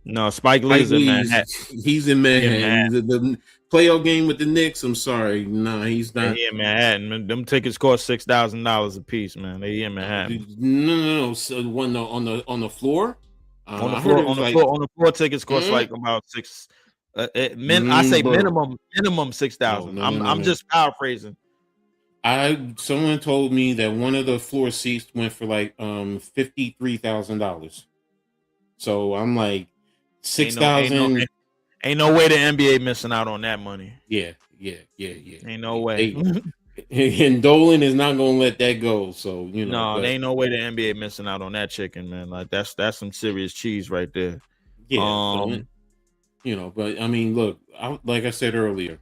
No, Spike Mike Lee's in Lee's Manhattan. he's in He in Manhattan. Manhattan. The playoff game with the Knicks. I'm sorry, no, he's Yeah, not. he in Manhattan. Man, them tickets cost $6,000 a piece, man. They in Manhattan. No. So when on the floor, On the I heard floor, it was like, on the floor, tickets cost mm, like about six. I say bro. minimum six No, thousand. no, no, no, I'm no. just paraphrasing. Someone told me that one of the floor seats went for like $53,000. So I'm like Ain't six no ain't no thousand. ain't no way the NBA missing out on that money. Yeah, yeah. Ain't no way. And Dolan is not gonna let that go. So No, there but ain't no way the NBA missing out on that chicken, man. Like that's some serious cheese right there. yeah. So Um, but I mean, look, like I said earlier,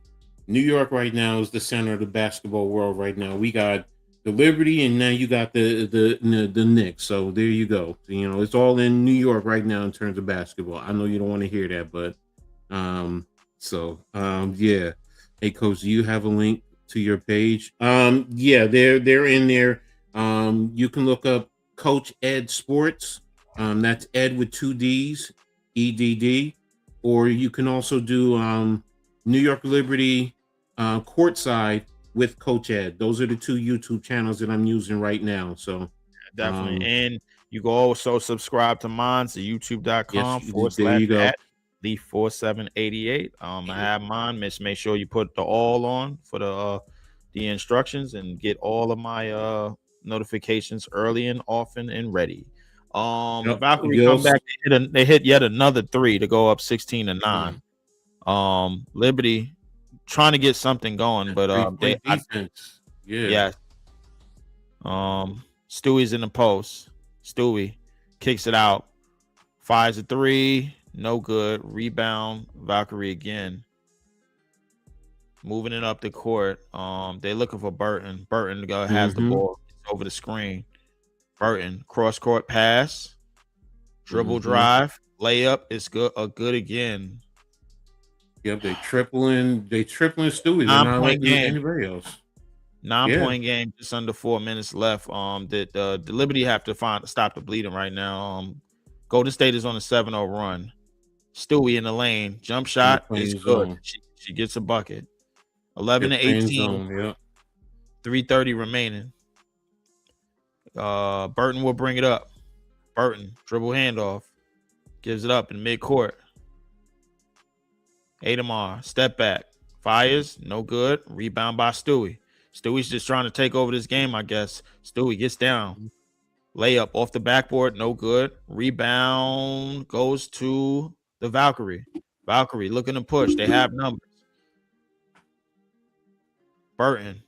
New York right now is the center of the basketball world right now. We got the Liberty, and now you got the Knicks. So there you go. It's all in New York right now in terms of basketball. I know you don't want to hear that, but yeah. Hey, Coach, do you have a link to your page? Yeah, they're in there. You can look up Coach Ed Sports. That's Ed with two D's, EDD, or you can also do New York Liberty courtside with Coach Ed. Those are the two YouTube channels that I'm using right now. So definitely. And you can also subscribe to mine to yes, youtube.com there you go. / the 4788. I have mine. Make sure you put the all on for the instructions and get all of my notifications early and often and ready. The Yep. Valkyrie come back. They hit yet another three to go up 16-9. Liberty trying to get something going, but 3-point defense. Yeah. yeah. Stewie's in the post. Stewie kicks it out, fires a three, no good. Rebound, Valkyrie again. Moving it up the court. They're looking for Burton. Burton has the ball. It's over the screen. Burton, cross court pass, dribble drive, layup. It's good. Good again. Yep, they tripling Stewie. They're not 9-point letting game. anybody else. 9-point game, just under 4 minutes left. The Liberty have to stop the bleeding right now. Golden State is on a 7-0 run. Stewie in the lane, jump shot is good. She gets a bucket. 11-18. Yep. 3:30 remaining. Burton will bring it up. Burton dribble handoff, gives it up in midcourt. Adamar step back, fires, no good. Rebound by Stewie. Stewie's just trying to take over this game, I guess. Stewie gets down. Layup off the backboard, no good. Rebound goes to the Valkyrie. Valkyrie looking to push. They have numbers. Burton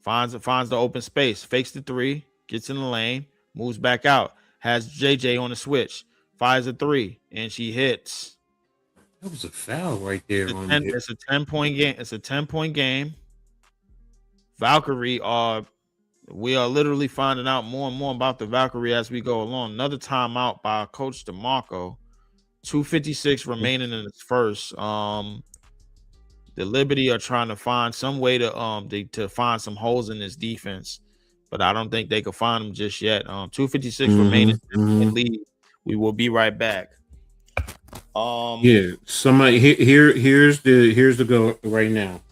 finds the open space, fakes the three, gets in the lane, moves back out, has JJ on the switch, fires a three, and she hits. That was a foul right there. It's a 10-point game. It's a 10-point game. Valkyrie are We are literally finding out more and more about the Valkyrie as we go along. Another timeout by Coach DeMarco. 2:56 remaining in its first. The Liberty are trying to find some way to find some holes in this defense, but I don't think they could find them just yet. 2:56 remaining in lead. We will be right back. Yeah, somebody here's the go right now.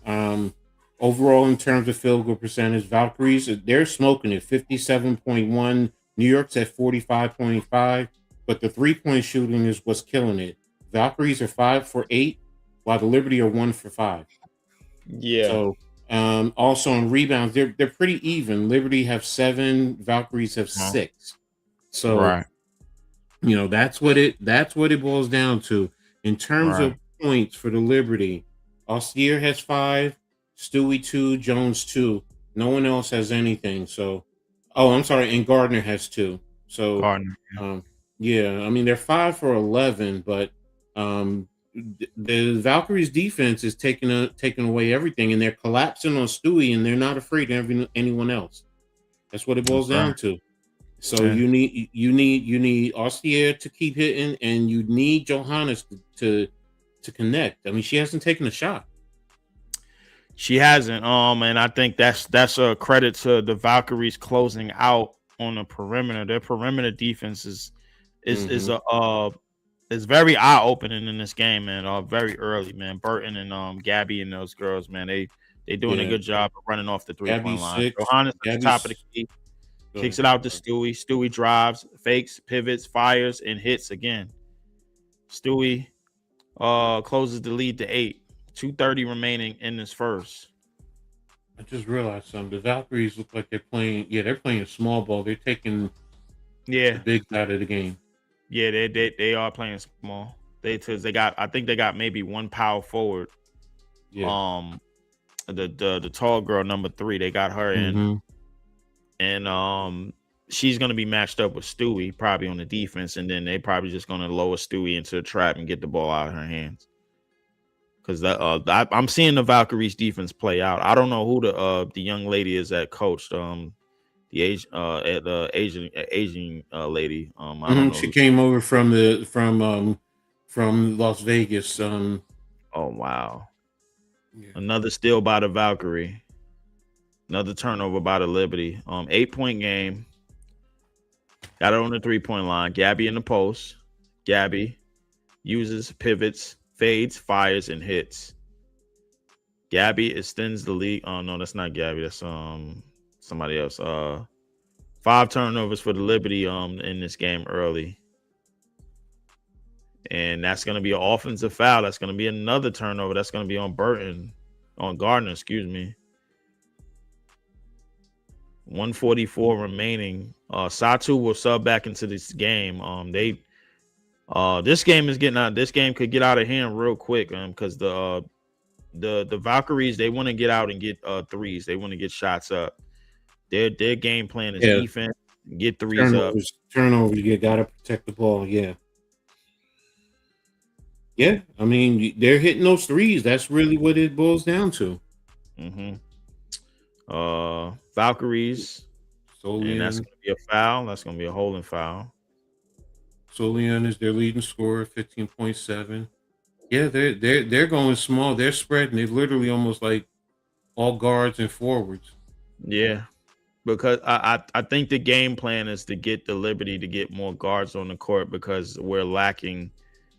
Overall, in terms of field goal percentage, Valkyries they're smoking it 57.1. New York's at 45.5, but the 3-point shooting is what's killing it. Valkyries are 5 for 8, while the Liberty are 1 for 5. Yeah. So, also on rebounds, they're pretty even. Liberty have 7, Valkyries have 6. So, right. you know, that's what it boils down to. In terms of points for the Liberty, Austere has 5, Stewie 2, Jones 2. No one else has anything. So, I'm sorry, and Gardner has 2. So, Gardner. yeah, I mean they're 5 for 11, but the Valkyries defense is taking away everything, and they're collapsing on Stewie, and they're not afraid of anyone else. That's what it boils down to. So you need Austere to keep hitting, and you need Johannes to connect. I mean, she hasn't taken a shot. She hasn't. And I think that's a credit to the Valkyries closing out on the perimeter. Their perimeter defense is very eye opening in this game, man. Very early, man. Burton and Gabby and those girls, man. They doing a good job of running off the 3-point line. Johannes at the top of the key. Kicks it out to Stewie. Stewie drives, fakes, pivots, fires, and hits again. Stewie closes the lead to 8. 2:30 remaining in this first. I just realized something. The Valkyries look like they're playing. Yeah, they're playing small ball. They're taking the big out of the game. Yeah, they are playing small. I think they got maybe one power forward. Yeah. The tall girl number 3, they got her in. And she's gonna be matched up with Stewie probably on the defense, and then they probably just gonna lower Stewie into the trap and get the ball out of her hands. Because I'm seeing the Valkyries defense play out. I don't know who the young lady is that coached the Asian lady. I don't know. She came over from Las Vegas. Oh wow! Yeah. Another steal by the Valkyrie. Another turnover by the Liberty. 8-point game. Got it on the 3-point line. Gabby in the post. Gabby uses pivots, fades, fires, and hits. Gabby extends the lead. Oh no, that's not Gabby. That's somebody else. 5 turnovers for the Liberty in this game early. And that's gonna be an offensive foul. That's gonna be another turnover. That's gonna be on Gardner, excuse me. 1:44 remaining. Satu will sub back into this game. This game is getting out. This game could get out of hand real quick. Because the Valkyries, they want to get out and get threes. They want to get shots up. Their game plan is defense, get threes up. Turnovers. You gotta protect the ball. Yeah. Yeah, I mean they're hitting those threes. That's really what it boils down to. Valkyries. Solian. And that's gonna be a foul. That's gonna be a holding foul. Solian is their leading scorer, 15.7. Yeah, they're going small. They're spreading. They're literally almost like all guards and forwards. Yeah, because I think the game plan is to get the Liberty to get more guards on the court because we're lacking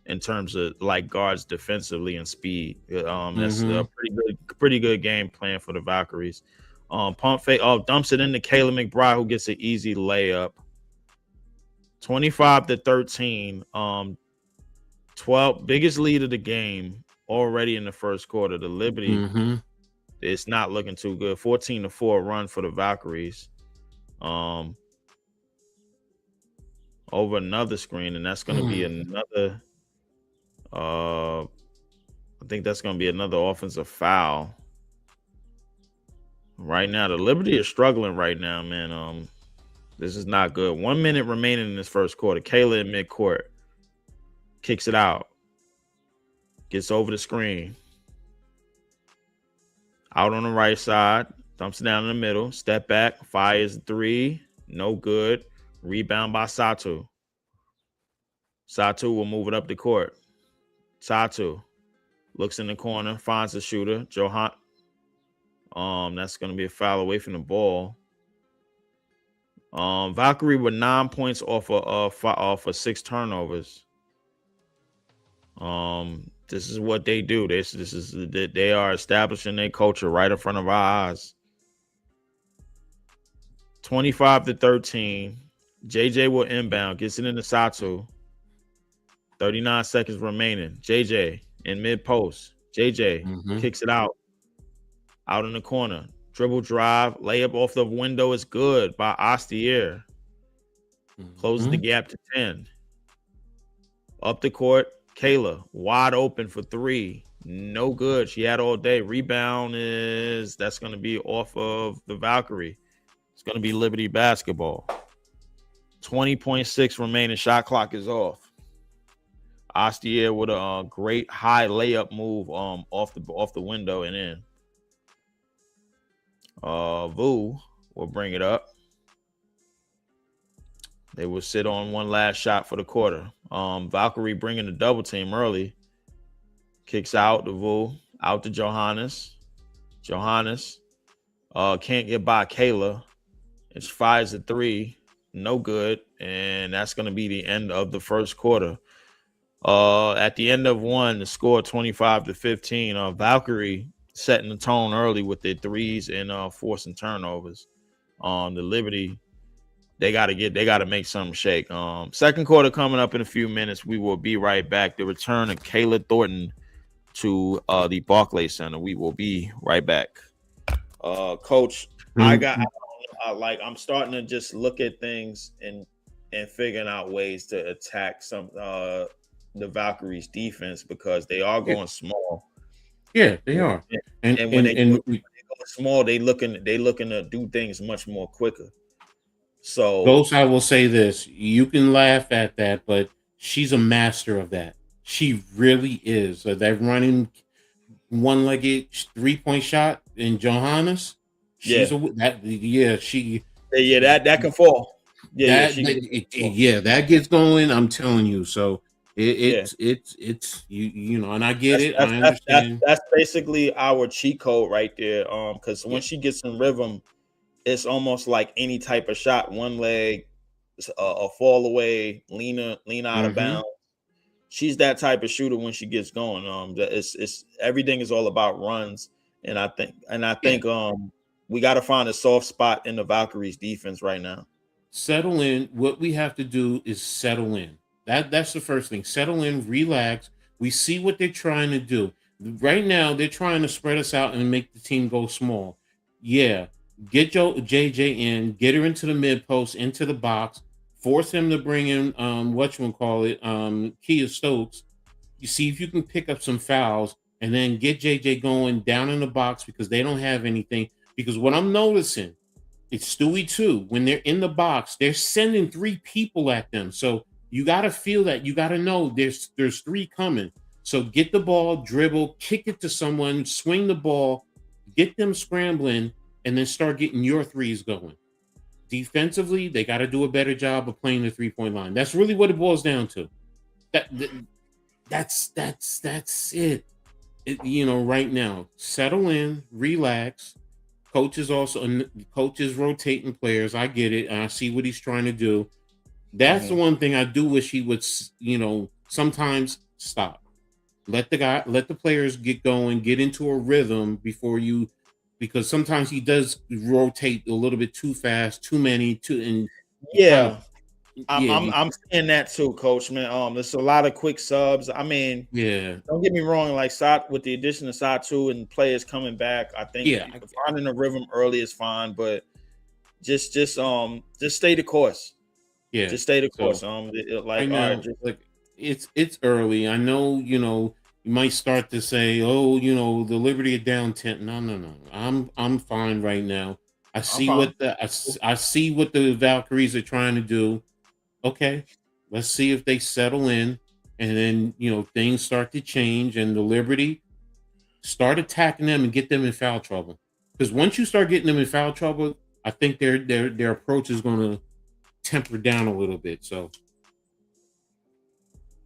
in terms of like guards defensively and speed. That's a pretty good game plan for the Valkyries. Pump fake. Dumps it into Kayla McBride, who gets an easy layup. 25-13. 12 biggest lead of the game already in the first quarter. The Liberty, it's not looking too good. 14-4 run for the Valkyries. Over another screen, and that's going to be another. I think that's going to be another offensive foul. Right now, the Liberty is struggling right now, man. This is not good. 1 minute remaining in this first quarter. Kayla in midcourt. Kicks it out. Gets over the screen. Out on the right side. Dumps it down in the middle. Step back. Fires 3. No good. Rebound by Sato. Sato will move it up the court. Sato looks in the corner. Finds the shooter. Johan. That's going to be a foul away from the ball. Valkyrie with 9 points off of 6 turnovers. This is what they do. They are establishing their culture right in front of our eyes. 25-13. JJ will inbound, gets it into Sato. 39 seconds remaining. JJ in mid post. JJ kicks it out in the corner. Dribble drive, layup off the window is good by Astier. Closes the gap to 10. Up the court, Kayla wide open for 3. No good. She had all day. Rebound that's going to be off of the Valkyrie. It's going to be Liberty basketball. 20.6 remaining. Shot clock is off. Astier with a great high layup move off the window and in. Vu will bring it up. They will sit on one last shot for the quarter. Valkyrie bringing the double team early. Kicks out to Vu. Out to Johannes. Johannes can't get by Kayla. It fires a 3. No good. And that's going to be the end of the first quarter. At the end of one, the score 25-15. Valkyrie setting the tone early with their threes and forcing turnovers. The Liberty, they got to make something shake. Second quarter coming up in a few minutes. We will be right back. The return of Kayla Thornton to the Barclays Center. We will be right back. Coach, I'm starting to just look at things and figuring out ways to attack some the Valkyries defense because they are going small. Yeah, they are. And when they go small, they looking to do things much more quicker. So Ghost, I will say this. You can laugh at that, but she's a master of that. She really is. That running one-legged 3-point shot in Johannes. That can fall. That gets going. I'm telling you. So it's you know, and I get it. I understand. That's basically our cheat code right there. Because when she gets in rhythm, it's almost like any type of shot, one leg, a fall away, lean out of bounds. She's that type of shooter when she gets going. It's everything is all about runs, and I think we got to find a soft spot in the Valkyries defense right now. Settle in. What we have to do is settle in. That's the first thing. Settle in, relax. We see what they're trying to do. Right now, they're trying to spread us out and make the team go small. Yeah. Get JJ in, get her into the mid post, into the box, force him to bring in Kia Stokes. You see if you can pick up some fouls and then get JJ going down in the box because they don't have anything. Because what I'm noticing, it's Stewie too. When they're in the box, they're sending 3 people at them. So you got to feel that. You got to know there's 3 coming. So get the ball, dribble, kick it to someone, swing the ball, get them scrambling, and then start getting your threes going. Defensively, they got to do a better job of playing the 3-point line. That's really what it boils down to. That's it. Right now, settle in, relax. Coach is rotating players. I get it. I see what he's trying to do. That's the one thing I do wish he would, sometimes stop. Let the players get going, get into a rhythm because sometimes he does rotate a little bit too fast, too many, I'm seeing that too, Coach. Man, there's a lot of quick subs. I mean, don't get me wrong. Like with the addition of Satu and players coming back, I think finding a rhythm early is fine, but just stay the course. Yeah, just stay the course. It's early. I know. You might start to say, the Liberty are down 10. No. I'm fine right now. I see what the Valkyries are trying to do. Okay, let's see if they settle in, and then things start to change, and the Liberty start attacking them and get them in foul trouble. Because once you start getting them in foul trouble, I think their approach is going to temper down a little bit. So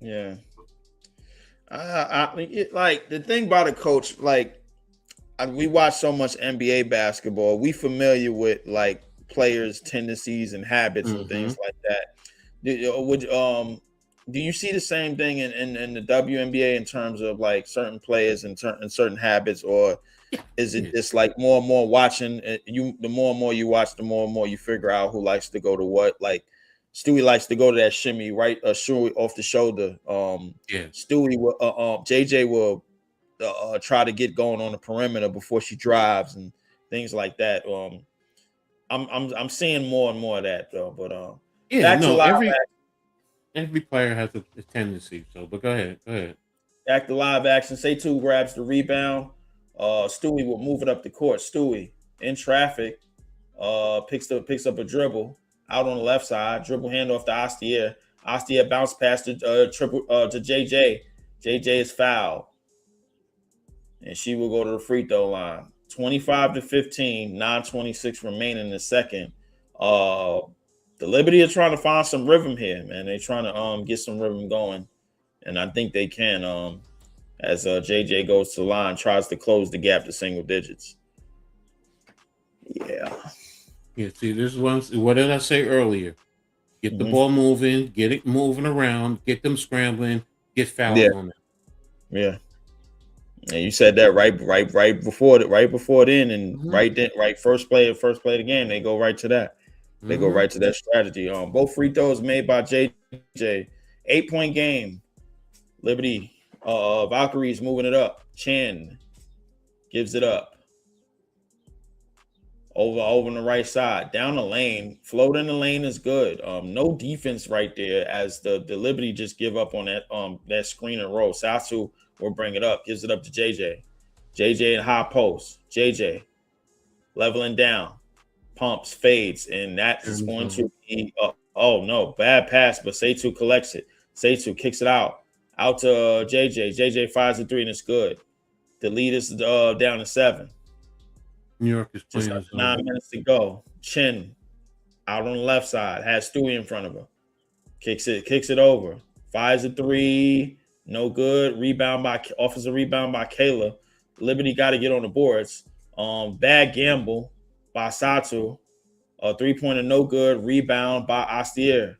Yeah. Like the thing about a coach, like we watch so much NBA basketball, we familiar with like players' tendencies and habits and things like that. Do you see the same thing in the WNBA in terms of like certain players and certain habits, or is it just like more and more watching? The more and more you watch, the more and more you figure out who likes to go to what. Like Stewie likes to go to that shimmy right, shimmy off the shoulder. Stewie will, JJ will try to get going on the perimeter before she drives and things like that. I'm seeing more and more of that though. But back to live every player has a tendency. So, but go ahead. Back to live action. Say2 grabs the rebound. Stewie will move it up the court. Stewie in traffic, picks up a dribble out on the left side. Dribble handoff to Astier. Astier bounce pass to JJ. JJ is fouled, and she will go to the free throw line. 25-15, 9:26 remaining in the second. The Liberty are trying to find some rhythm here, man. They're trying to get some rhythm going, and I think they can. As JJ goes to the line, tries to close the gap to single digits. Yeah. See, this is what did I say earlier? Get the ball moving, get it moving around, get them scrambling, get fouls on them. Yeah. And you said that right before then, and right first play of the game, they go right to that. They go right to that strategy. Both free throws made by JJ. 8-point game. Liberty Valkyries moving it up. Chen gives it up. Over on the right side. Down the lane. Float in the lane is good. No defense right there as the Liberty just give up on that screen and roll. Sasu will bring it up. Gives it up to JJ. JJ in high post. JJ leveling down. Pumps, fades, and that is going to be bad pass, but Say2 collects it. Say2 kicks it out to JJ. JJ fires a three, and it's good. The lead is down to 7. New York is playing. Just 9 minutes to go. Chin out on the left side, has Stewie in front of her. Kicks it over. Fires a three, no good. Offensive rebound by Kayla. Liberty got to get on the boards. Bad gamble by Sato. A 3-pointer, no good. Rebound by Astier.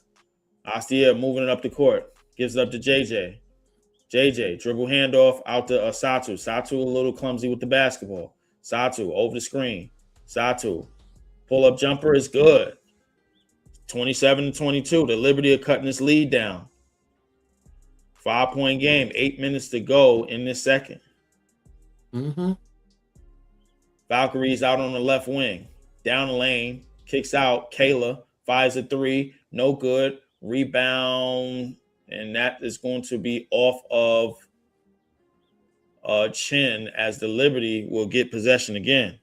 Astier moving it up the court. Gives it up to JJ. JJ, dribble handoff out to Sato. Sato a little clumsy with the basketball. Sato over the screen. Sato. Pull-up jumper is good. 27-22. The Liberty are cutting this lead down. 5-point game. 8 minutes to go in this second. Valkyries out on the left wing. Down the lane. Kicks out. Kayla fires a three. No good. Rebound. And that is going to be off of Chin as the Liberty will get possession again.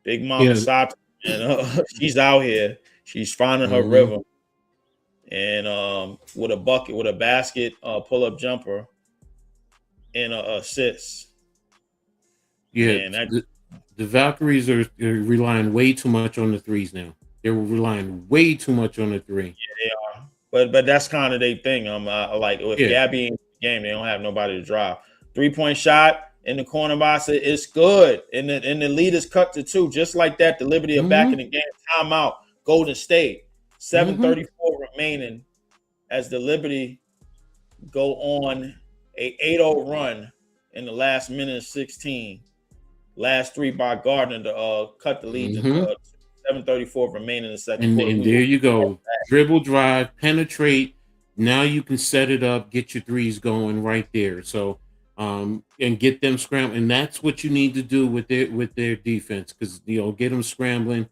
Big Mama Sato. And she's out here. She's finding her rhythm. And with a basket, pull-up jumper, and an assist. Yeah, the Valkyries are relying way too much on the threes now. They're relying way too much on the three. Yeah, they are. But that's kind of their thing. Like with Gabby in the game, they don't have nobody to drive. 3-point shot in the corner box, it's good. And the lead is cut to 2. Just like that, the Liberty are back in the game. Timeout. Golden State. 7:34 remaining as the Liberty go on a 8-0 run in the last minute of 16. Last 3 by Gardner to cut the lead to 7:34 remaining in the second quarter. And there you go. Dribble, drive, penetrate. Now you can set it up, get your threes going right there. So and get them scrambling. And that's what you need to do with their defense, because get them scrambling.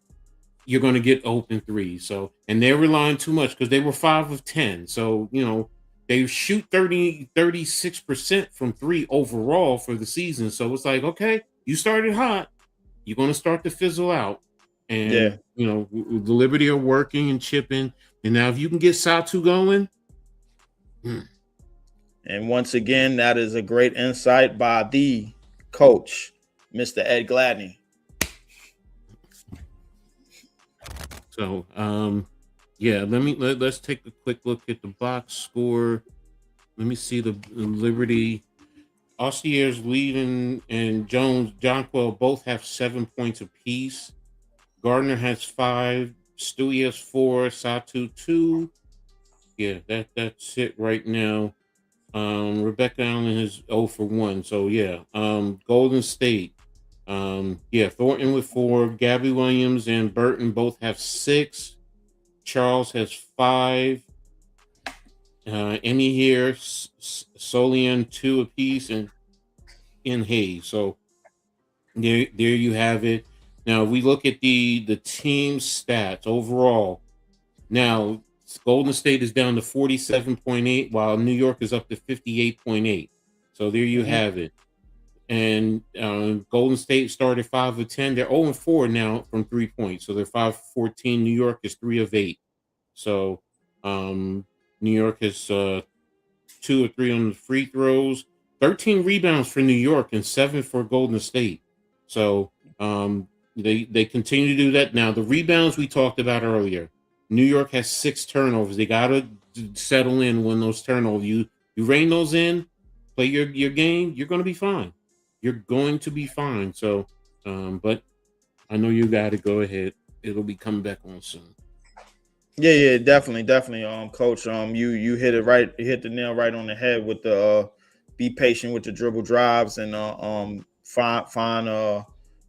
You're going to get open threes. So, and they're relying too much because they were 5 of 10. So, they shoot 36% from 3 overall for the season. So it's like, okay, you started hot. You're going to start to fizzle out. And, the Liberty are working and chipping. And now if you can get Satu going. And once again, that is a great insight by the coach, Mr. Ed Gladney. So, yeah, let's take a quick look at the box score. Let me see the Liberty. Ostier's leading, and Jones, Jonquil both have 7 points apiece. Gardner has 5, Stewie has 4, Satu 2. Yeah, that's it right now. Rebecca Allen is 0 for 1. So yeah, Golden State. Yeah, Thornton with 4, Gabby Williams and Burton both have 6. Charles has 5. Emmy here, Solian 2 apiece, and in Hayes. So there you have it. Now we look at the team stats overall. Now Golden State is down to 47.8, while New York is up to 58.8. So there you have it. And Golden State started 5 of 10. They're 0 4 now from 3 points. So they're 5 of 14. New York is 3 of 8. So New York is 2 of 3 on the free throws. 13 rebounds for New York and 7 for Golden State. So they continue to do that. Now the rebounds we talked about earlier. New York has 6 turnovers. They gotta settle in when those turnovers. You rein those in, play your game. You're gonna be fine. You're going to be fine. So, but I know you got to go ahead. It'll be coming back on soon. Yeah, definitely. Coach, you hit it right. You hit the nail right on the head with the be patient with the dribble drives and find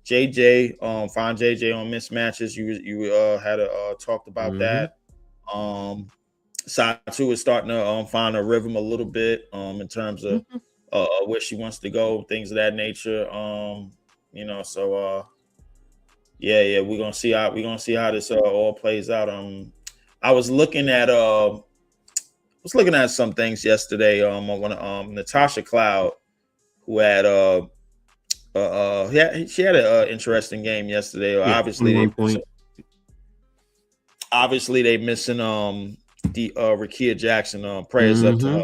JJ find JJ on mismatches. You had talked about that. Satu is starting to find a rhythm a little bit in terms of where she wants to go, things of that nature. So we're gonna see how this all plays out. I was looking at some things yesterday. When Natasha Cloud, who had she had an interesting game yesterday. Yeah, obviously they missing Rakia Jackson. Prayers up to her.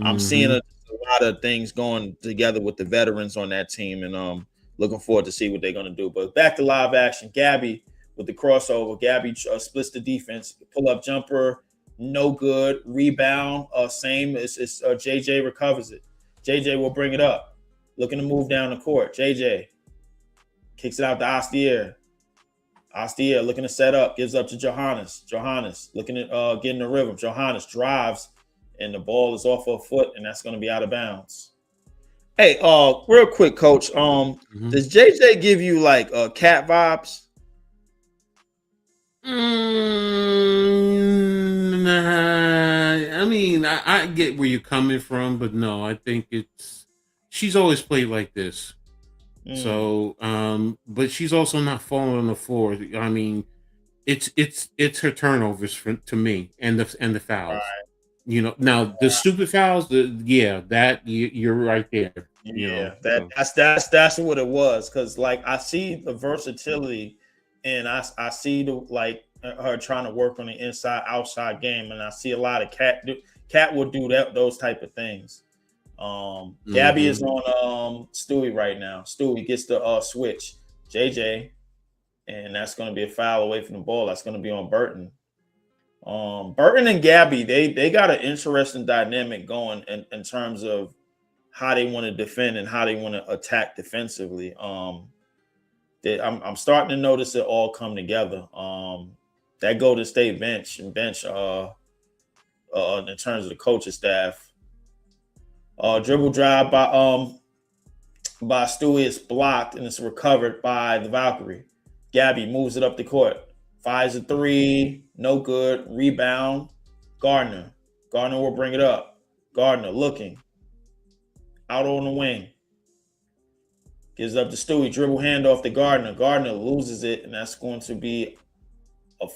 I'm seeing a lot of things going together with the veterans on that team, and looking forward to see what they're going to do. But back to live action. Gabby with the crossover. Gabby splits the defense. Pull up jumper, no good. Rebound, same. It's JJ recovers it. JJ will bring it up. Looking to move down the court. JJ kicks it out to Ostier. Ostier looking to set up. Gives up to Johannes. Johannes looking at getting the rhythm. Johannes drives, and the ball is off her foot, and that's going to be out of bounds. Hey, real quick, Coach. Does JJ give you like cat vibes? I mean, I get where you're coming from, but no, I think she's always played like this. So, but she's also not falling on the floor. I mean, it's her turnovers to me and the fouls. Right. Now the stupid fouls. You're right there. That's what it was. Because like I see the versatility, and I see her trying to work on the inside outside game, and I see a lot of Cat will do those type of things. Gabby is on Stewie right now. Stewie gets the switch. JJ, and that's going to be a foul away from the ball. That's going to be on Burton. Burton and Gabby, they got an interesting dynamic going in terms of how they want to defend and how they want to attack defensively. I'm starting to notice it all come together. That Golden State bench in terms of the coaching staff. Dribble drive by Stewie is blocked and it's recovered by the Valkyrie. Gabby moves it up the court. Fires a 3, no good. Rebound, Gardner. Gardner will bring it up. Gardner looking. Out on the wing. Gives up to Stewie. Dribble handoff to Gardner. Gardner loses it, and that's going to be a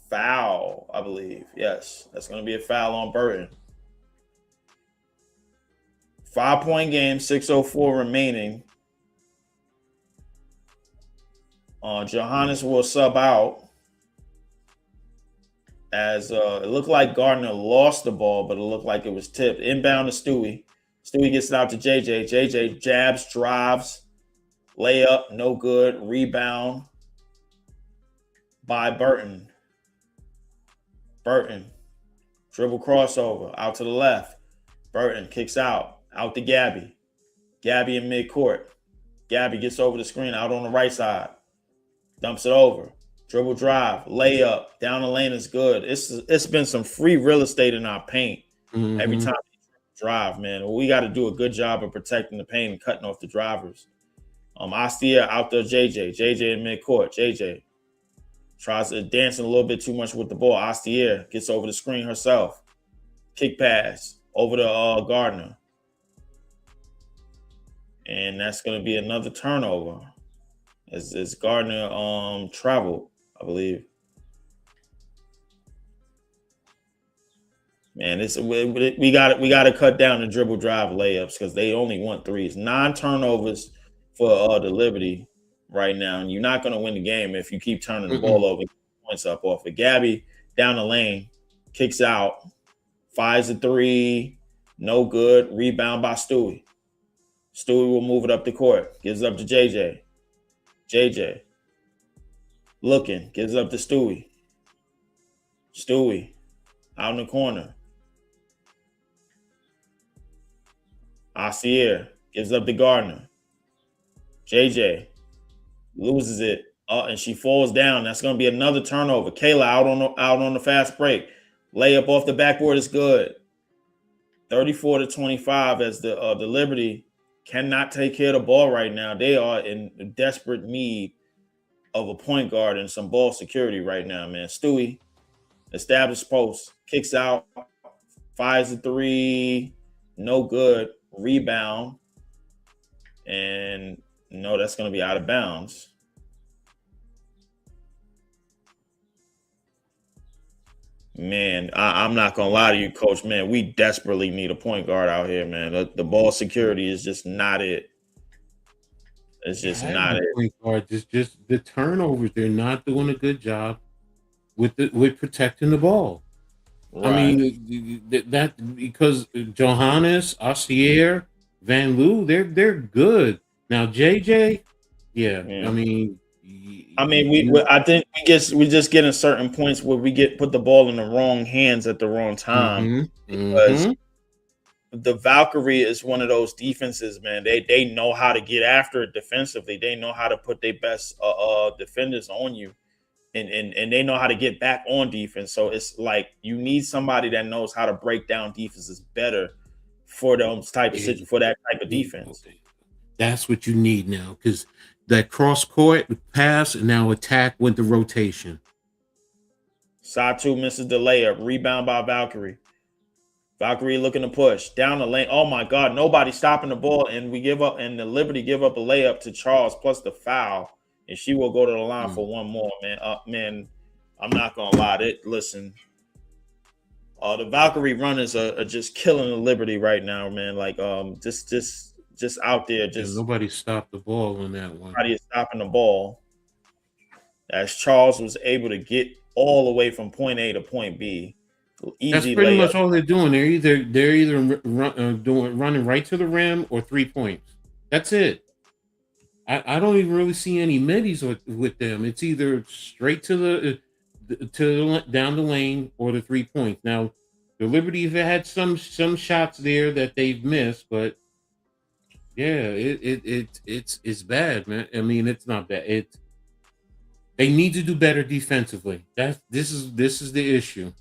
foul, I believe. Yes, that's going to be a foul on Burton. 5-point game, 6:04 remaining. Johannes will sub out as it looked like Gardner lost the ball, but it looked like it was tipped. Inbound to Stewie. Stewie gets it out to JJ. JJ jabs, drives, layup, no good. Rebound. by Burton. Burton, dribble crossover, out to the left. Burton kicks out to Gabby. Gabby in midcourt. Gabby gets over the screen, out on the right side. Dumps it over. Dribble drive, layup, down the lane is good. It's been some free real estate in our paint every time we drive, man. We got to do a good job of protecting the paint and cutting off the drivers. Astia out there, JJ in midcourt. JJ tries to dance a little bit too much with the ball. Astia gets over the screen herself. Kick pass over to Gardner. And that's going to be another turnover. As Gardner traveled, I believe. Man, we got to cut down the dribble drive layups because they only want threes. 9 turnovers for the Liberty right now, and you're not going to win the game if you keep turning the ball over, points up off it. Gabby down the lane, kicks out, fires a 3, no good. Rebound by Stewie. Stewie will move it up the court, gives it up to JJ. JJ looking, gives up to Stewie. Stewie out in the corner. Asier gives up to Gardner. JJ loses it, and she falls down. That's going to be another turnover. Kayla out on the fast break. Layup off the backboard is good. 34-25 as the Liberty cannot take care of the ball right now. They are in desperate need of a point guard and some ball security right now, man. Stewie, established post, kicks out, fires a 3, no good. Rebound, and no, that's going to be out of bounds. Man, I'm not going to lie to you, Coach. Man, we desperately need a point guard out here, man. The ball security is just not it. It's just not it. Point guard, just the turnovers. They're not doing a good job with protecting the ball. Right. I mean, that because Johannes, Asier, Van Loo, they're good. Now JJ, yeah. I mean, I think we just getting certain points where we put the ball in the wrong hands at the wrong time because the Valkyrie is one of those defenses, man. They know how to get after it defensively. They know how to put their best defenders on you. And they know how to get back on defense. So it's like you need somebody that knows how to break down defenses better for those type of for that type of defense. That's what you need now, because that cross court pass and now attack with the rotation. Satu misses the layup. Rebound by Valkyrie. Valkyrie looking to push down the lane. Oh my God, nobody stopping the ball, and we give up, and the Liberty give up a layup to Charles plus the foul. And she will go to the line for one more, man. Man, I'm not gonna lie. Listen, the Valkyrie runners are just killing the Liberty right now, man. Like, just out there, nobody stopped the ball on that one. Nobody is stopping the ball. As Charles was able to get all the way from point A to point B. That's pretty much all they're doing. They're either running right to the rim or 3 points. That's it. I don't even really see any middies with them. It's either straight to the down the lane or the 3 points. Now, the Liberty have had some shots there that they've missed, but yeah, it's bad, man. I mean, it's not bad. They need to do better defensively. This is the issue.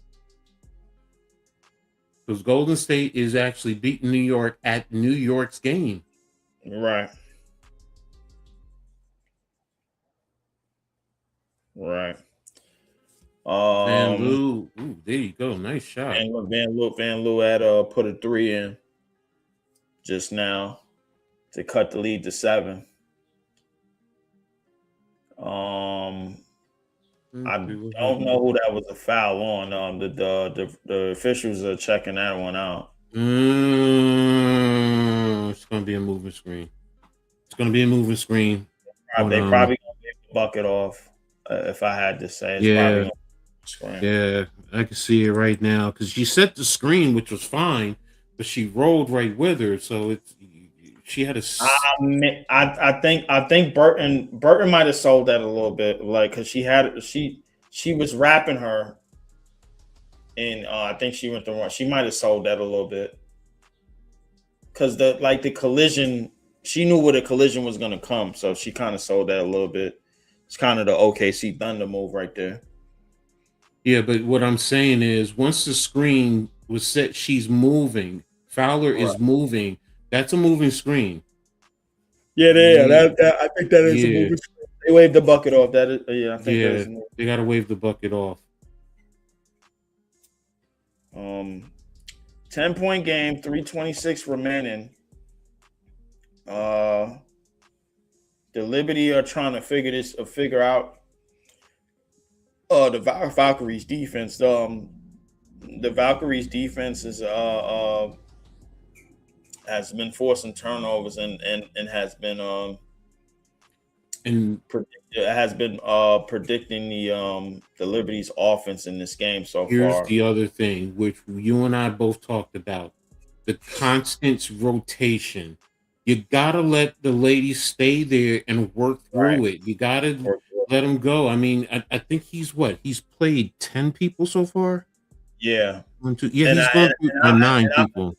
Because Golden State is actually beating New York at New York's game. Right. Right. Van Loo. Ooh, there you go. Nice shot. Van Loo had put a 3 in just now to cut the lead to 7. I don't know who that was a foul on. The officials are checking that one out. It's going to be a moving screen. They probably going to get the bucket off. If I had to say, yeah, I can see it right now because she set the screen, which was fine, but she rolled right with her, so she had a. I think Burton might have sold that a little bit, like because she she was rapping her, and I think she went the wrong. She might have sold that a little bit because the collision. She knew where the collision was gonna come, so she kind of sold that a little bit. It's kind of the OKC Thunder move right there. Yeah, but what I'm saying is, once the screen was set, she's moving. Fowler is moving. That's a moving screen. Yeah, I think that is a Yeah. moving screen. They waved the bucket off. That is, I think that is. They got to wave the bucket off. 10-point game, 3:26 remaining. The Liberty are trying to figure out the Valkyries defense. The Valkyries defense is has been forcing turnovers and has been predicting the Liberty's offense in this game so far. Here's the other thing, which you and I both talked about: the constant rotation. You gotta let the ladies stay there and work through it. You gotta let them go. I mean, I think he's played 10 people so far. Yeah, he's gone through 9 people.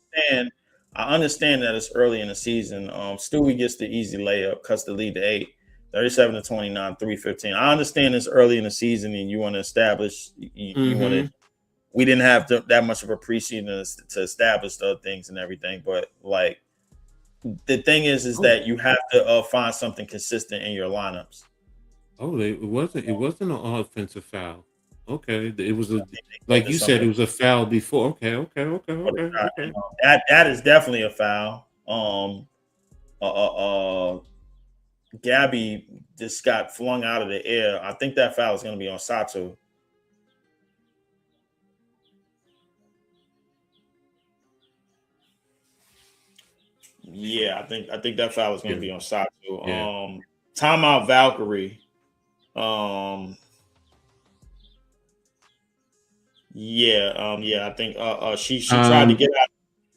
I understand that it's early in the season. Stewie gets the easy layup, cuts the lead to 8, 37-29, 3:15. I understand it's early in the season and you want to establish. You want to. We didn't have that much of a preseason to establish the things and everything, but like. The thing is that you have to find something consistent in your lineups. Oh, it wasn't an offensive foul. Okay, it was like you said, it was a foul before. Okay. That is definitely a foul. Gabby just got flung out of the air. I think that foul is going to be on Sato. Yeah, I think that foul is going to be on Sato. Yeah. Timeout Valkyrie. I think she tried to get out.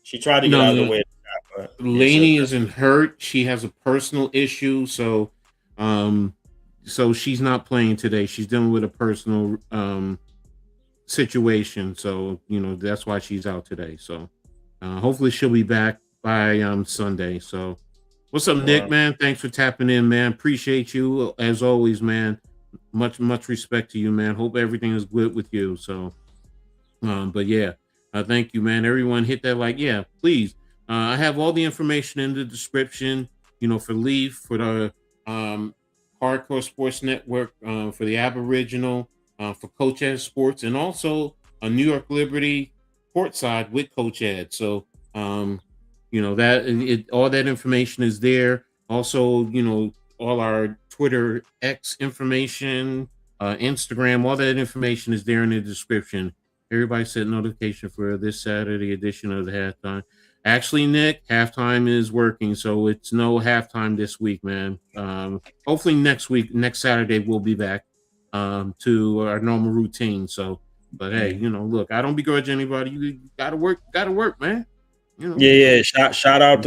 She tried to get out of the way. Lainey isn't hurt. She has a personal issue, so she's not playing today. She's dealing with a personal situation, so that's why she's out today. So hopefully she'll be back by Sunday. So what's up, Nick, man? Thanks for tapping in, man. Appreciate you as always, man. Much respect to you, man. Hope everything is good with you. So but yeah, thank you, man. Everyone hit that like, yeah, please. I have all the information in the description, for Leaf, for the Hardcore Sports Network, for the Aboriginal, for Coach Ed Sports, and also a New York Liberty courtside with Coach Ed. So that all that information is there. Also, all our Twitter X information, Instagram, all that information is there in the description. Everybody set notification for this Saturday edition of the halftime. Actually, Nick, halftime is working, so it's no halftime this week, man. Hopefully next Saturday, we'll be back to our normal routine. So, but hey, look, I don't begrudge anybody. You gotta work, man. Yeah. Shout out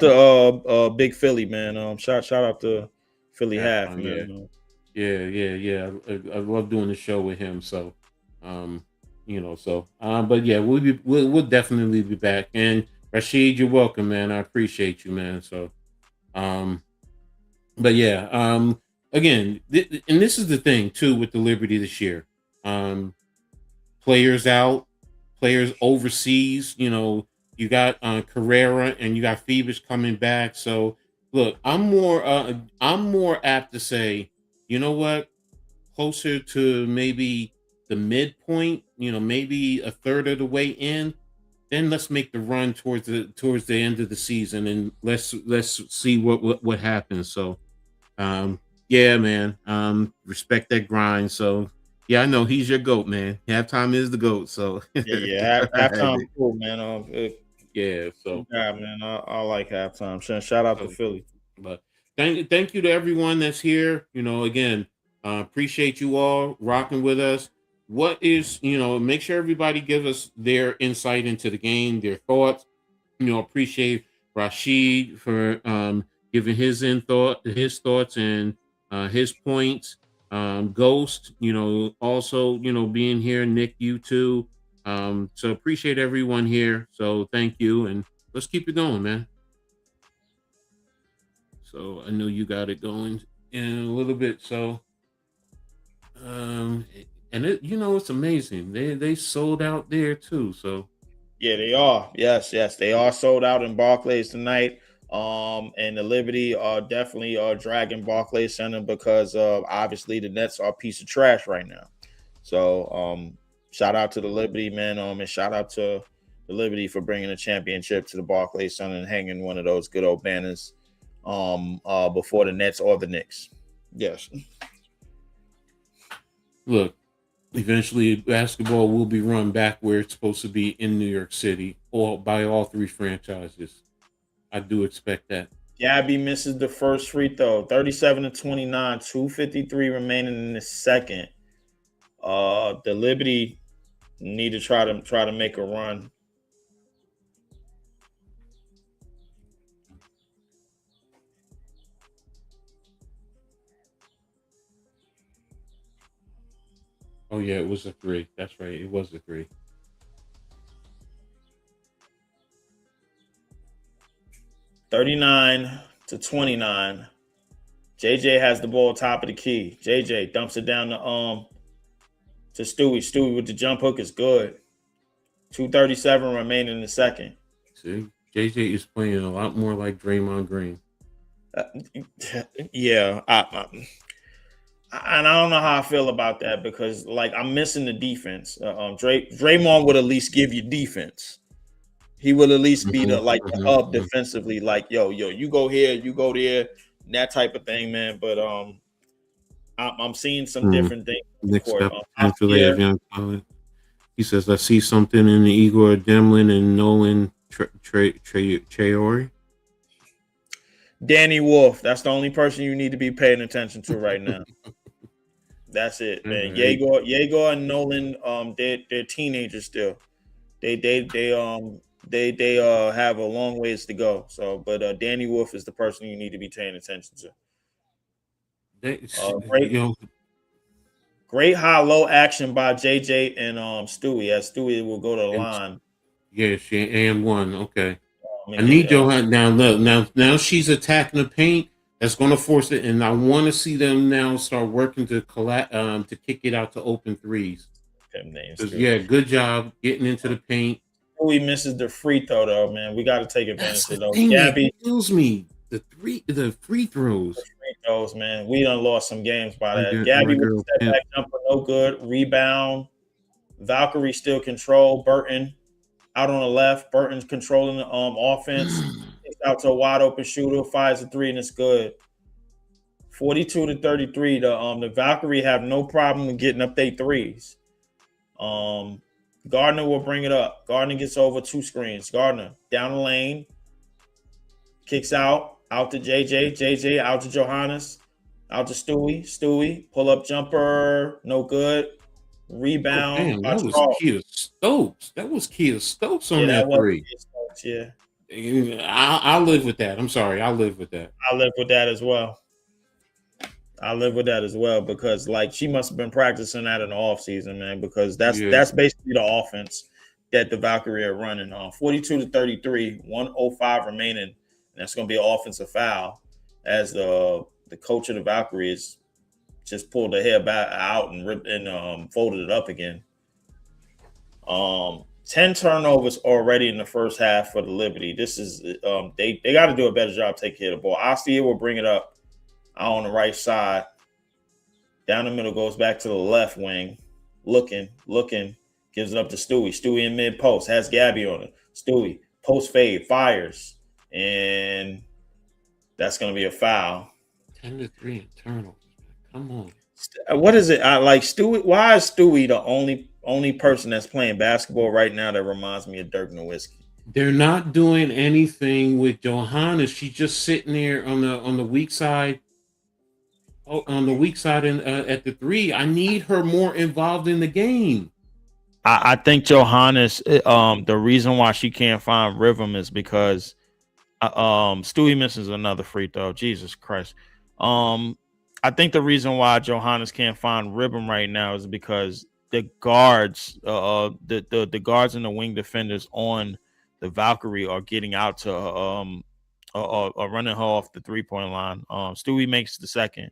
to Big Philly, man. Shout out to Philly half, man. Yeah. I love doing the show with him. So, but yeah, we'll definitely be back. And Rashid, you're welcome, man. I appreciate you, man. So, but yeah, again, and this is the thing too with the Liberty this year. Players out, players overseas. You got Carrera and you got Phoebus coming back. So look, I'm more apt to say, you know what, closer to maybe the midpoint, maybe a third of the way in, then let's make the run towards the end of the season and let's see what happens. So yeah, man. Respect that grind. So yeah, I know he's your GOAT, man. Halftime is the GOAT. So yeah, halftime cool, man. Yeah, so yeah, man, I like halftime. Shout out to Philly. But thank you to everyone that's here. Again, appreciate you all rocking with us. What is, make sure everybody gives us their insight into the game, their thoughts. Appreciate Rashid for giving his thoughts and his points. Ghost, also, being here. Nick, you too. So appreciate everyone here. So thank you, and let's keep it going, man. So I know you got it going in a little bit. So, um, and it's amazing. They sold out there too. So Yeah, they are. Yes, they are sold out in Barclays tonight. And the Liberty are definitely dragging Barclays Center because obviously the Nets are a piece of trash right now. So shout out to the Liberty, man. And shout out to the Liberty for bringing a championship to the Barclays Center and hanging one of those good old banners before the Nets or the Knicks. Yes. look, eventually basketball will be run back where it's supposed to be in New York City, or by all three franchises. I do expect that. Gabby misses the first free throw, 37-29, 2:53 remaining in the second. The Liberty need to try to make a run. Oh yeah, it was a three. That's right. It was a three. 39-29. JJ has the ball top of the key. JJ dumps it down to Stewie. Stewie with the jump hook is good. 2:37 remaining in the second. See, JJ is playing a lot more like Draymond Green. Yeah, and I don't know how I feel about that because like I'm missing the defense. Draymond would at least give you defense. He will at least be the hub defensively. Like yo, you go here, you go there, that type of thing, man. But I'm seeing some different things. Next up, young talent. He says, "I see something in the Igor Demlin and Nolan Traore." Danny Wolf. That's the only person you need to be paying attention to right now. That's it, man. Right. Jaeger and Nolan, they're teenagers still. They have a long ways to go. So, but Danny Wolf is the person you need to be paying attention to. Great high-low action by JJ and Stewie. As Stewie will go to the line. Yeah, she and one. Okay. I need Johan now. Look, now she's attacking the paint. That's going to force it, and I want to see them now start working to kick it out to open threes. Yeah, good job getting into the paint. Stewie misses the free throw though, man. We got to take advantage of those. Gabby kills me. The free throws. The free throws, man. We done lost some games by that. Gabby with the step back jumper, no good. Rebound. Valkyrie still control. Burton out on the left. Burton's controlling the offense. It's out to a wide open shooter. Fires a three and it's good. 42-33. The Valkyrie have no problem with getting up their threes. Gardner will bring it up. Gardner gets over two screens. Gardner down the lane. Kicks out to JJ. JJ out to Johannes. Out to Stewie. Stewie. Pull up jumper. No good. Rebound. That was Kia Stokes. That was Kia Stokes on that three. Stokes, yeah. I'll live with that. I'm sorry. I'll live with that. I live with that as well. Because like she must have been practicing that in the off season, man, because that's basically the offense that the Valkyrie are running on. 42-33, 1:05 remaining. And that's going to be an offensive foul as the coach of the Valkyries just pulled the hair back out and ripped and folded it up again. 10 turnovers already in the first half for the Liberty. This is they got to do a better job taking care of the ball. Ostia will bring it up on the right side. Down the middle, goes back to the left wing. Looking, gives it up to Stewie. Stewie in mid post, has Gabby on it. Stewie, post fade, fires. And that's going to be a foul. 10-3 in turnovers. Come on. What is it? I like Stewie. Why is Stewie the only person that's playing basketball right now that reminds me of Dirk Nowitzki? They're not doing anything with Johannes. She's just sitting there on the weak side. On the weak side and at the three. I need her more involved in the game. I think Johannes, the reason why she can't find rhythm is because Stewie misses another free throw. Jesus Christ. I think the reason why Johannes can't find rhythm right now is because the guards, the guards and the wing defenders on the Valkyrie are getting out to running her off the 3-point line. Stewie makes the second.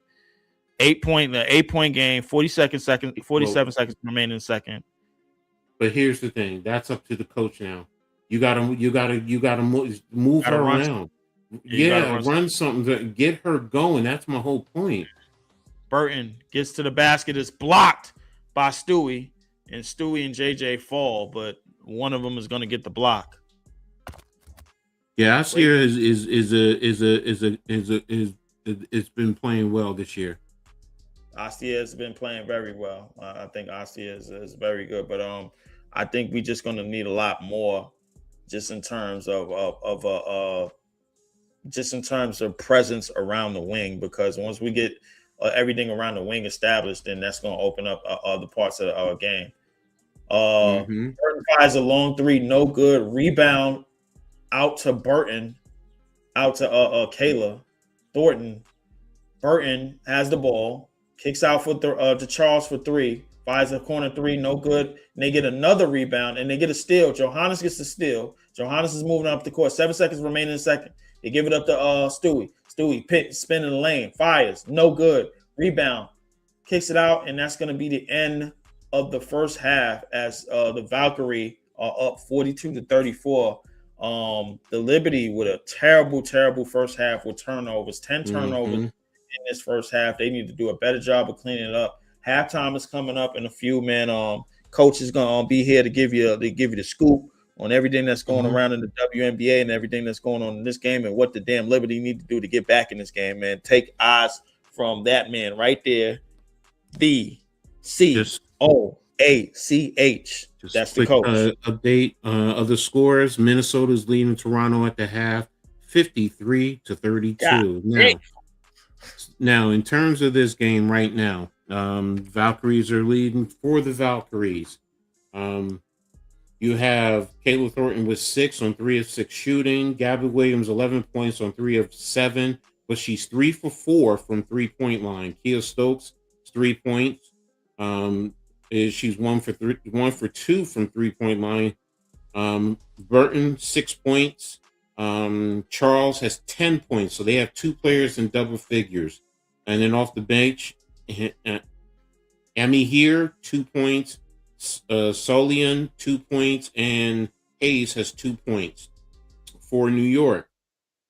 8-point game, 47 seconds remaining in the second. But here's the thing: that's up to the coach now. You gotta move her around. Yeah, run something to get her going. That's my whole point. Burton gets to the basket, is blocked by Stewie, and Stewie and JJ fall, but one of them is going to get the block. Yeah, Astia it's been playing well this year. Astia has been playing very well. I think Astia is very good, but I think we're just going to need a lot more, just in terms of presence around the wing, because once we get everything around the wing established, then that's going to open up other parts of our game. Burton fires a long three, no good. Rebound out to Burton, out to Kayla Thornton. Burton has the ball, kicks out to Charles for three, fires a corner three, no good. And they get another rebound and they get a steal. Johannes gets the steal. Johannes is moving up the court. 7 seconds remaining in the second. They give it up to Stewie. Stewie spinning the lane, fires, no good. Rebound, kicks it out, and that's going to be the end of the first half as the Valkyrie are up 42-34. The Liberty with a terrible first half with turnovers, 10 turnovers in this first half. They need to do a better job of cleaning it up. Halftime is coming up in a few, man. Coach is gonna be here to give you the scoop on everything that's going around in the WNBA and everything that's going on in this game and what the damn Liberty need to do to get back in this game, man. Take eyes from that man right there, the COACH. That's the coach. Update of the scores. Minnesota's leading Toronto at the half, 53-32. Now, in terms of this game right now, Valkyries are leading for the Valkyries. You have Kayla Thornton with 6 on 3 of 6 shooting. Gabby Williams, 11 points on 3 of 7, but she's 3 for 4 from 3-point line. Kia Stokes, 3 points. She's 1 for 2 from 3-point line. Burton, 6 points. Charles has 10 points, so they have 2 players in double figures. And then off the bench, Emmy here, 2 points. Solian, 2 points, and Hayes has 2 points. For New York,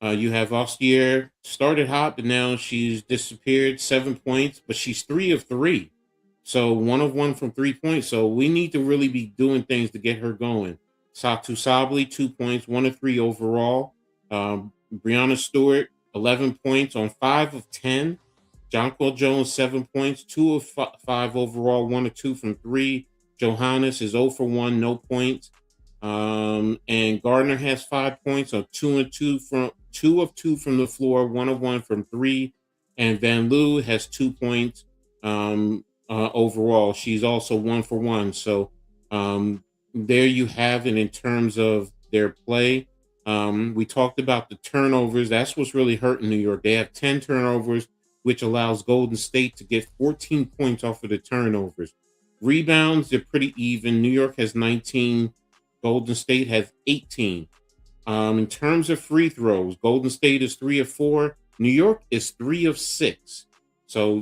you have Ostier, started hot, but now she's disappeared, 7 points, but she's 3 of 3. So 1 of 1 from 3 points. So we need to really be doing things to get her going. Satu Sabli, 2 points, 1 of 3 overall. Breanna Stewart, 11 points on 5 of 10. Jonquil Jones, 7 points, 2 of 5 overall, 1 of 2 from 3. Johannes is 0 for 1, no points. And Gardner has 5 points on 2 of 2 from the floor, 1 of 1 from 3. And Van Loo has 2 points overall. She's also 1 for 1. So there you have it in terms of their play. We talked about the turnovers. That's what's really hurting New York. They have 10 turnovers, which allows Golden State to get 14 points off of the turnovers. Rebounds, they're pretty even. New York has 19. Golden State has 18. In terms of free throws, Golden State is 3 of 4. New York is 3 of 6. So,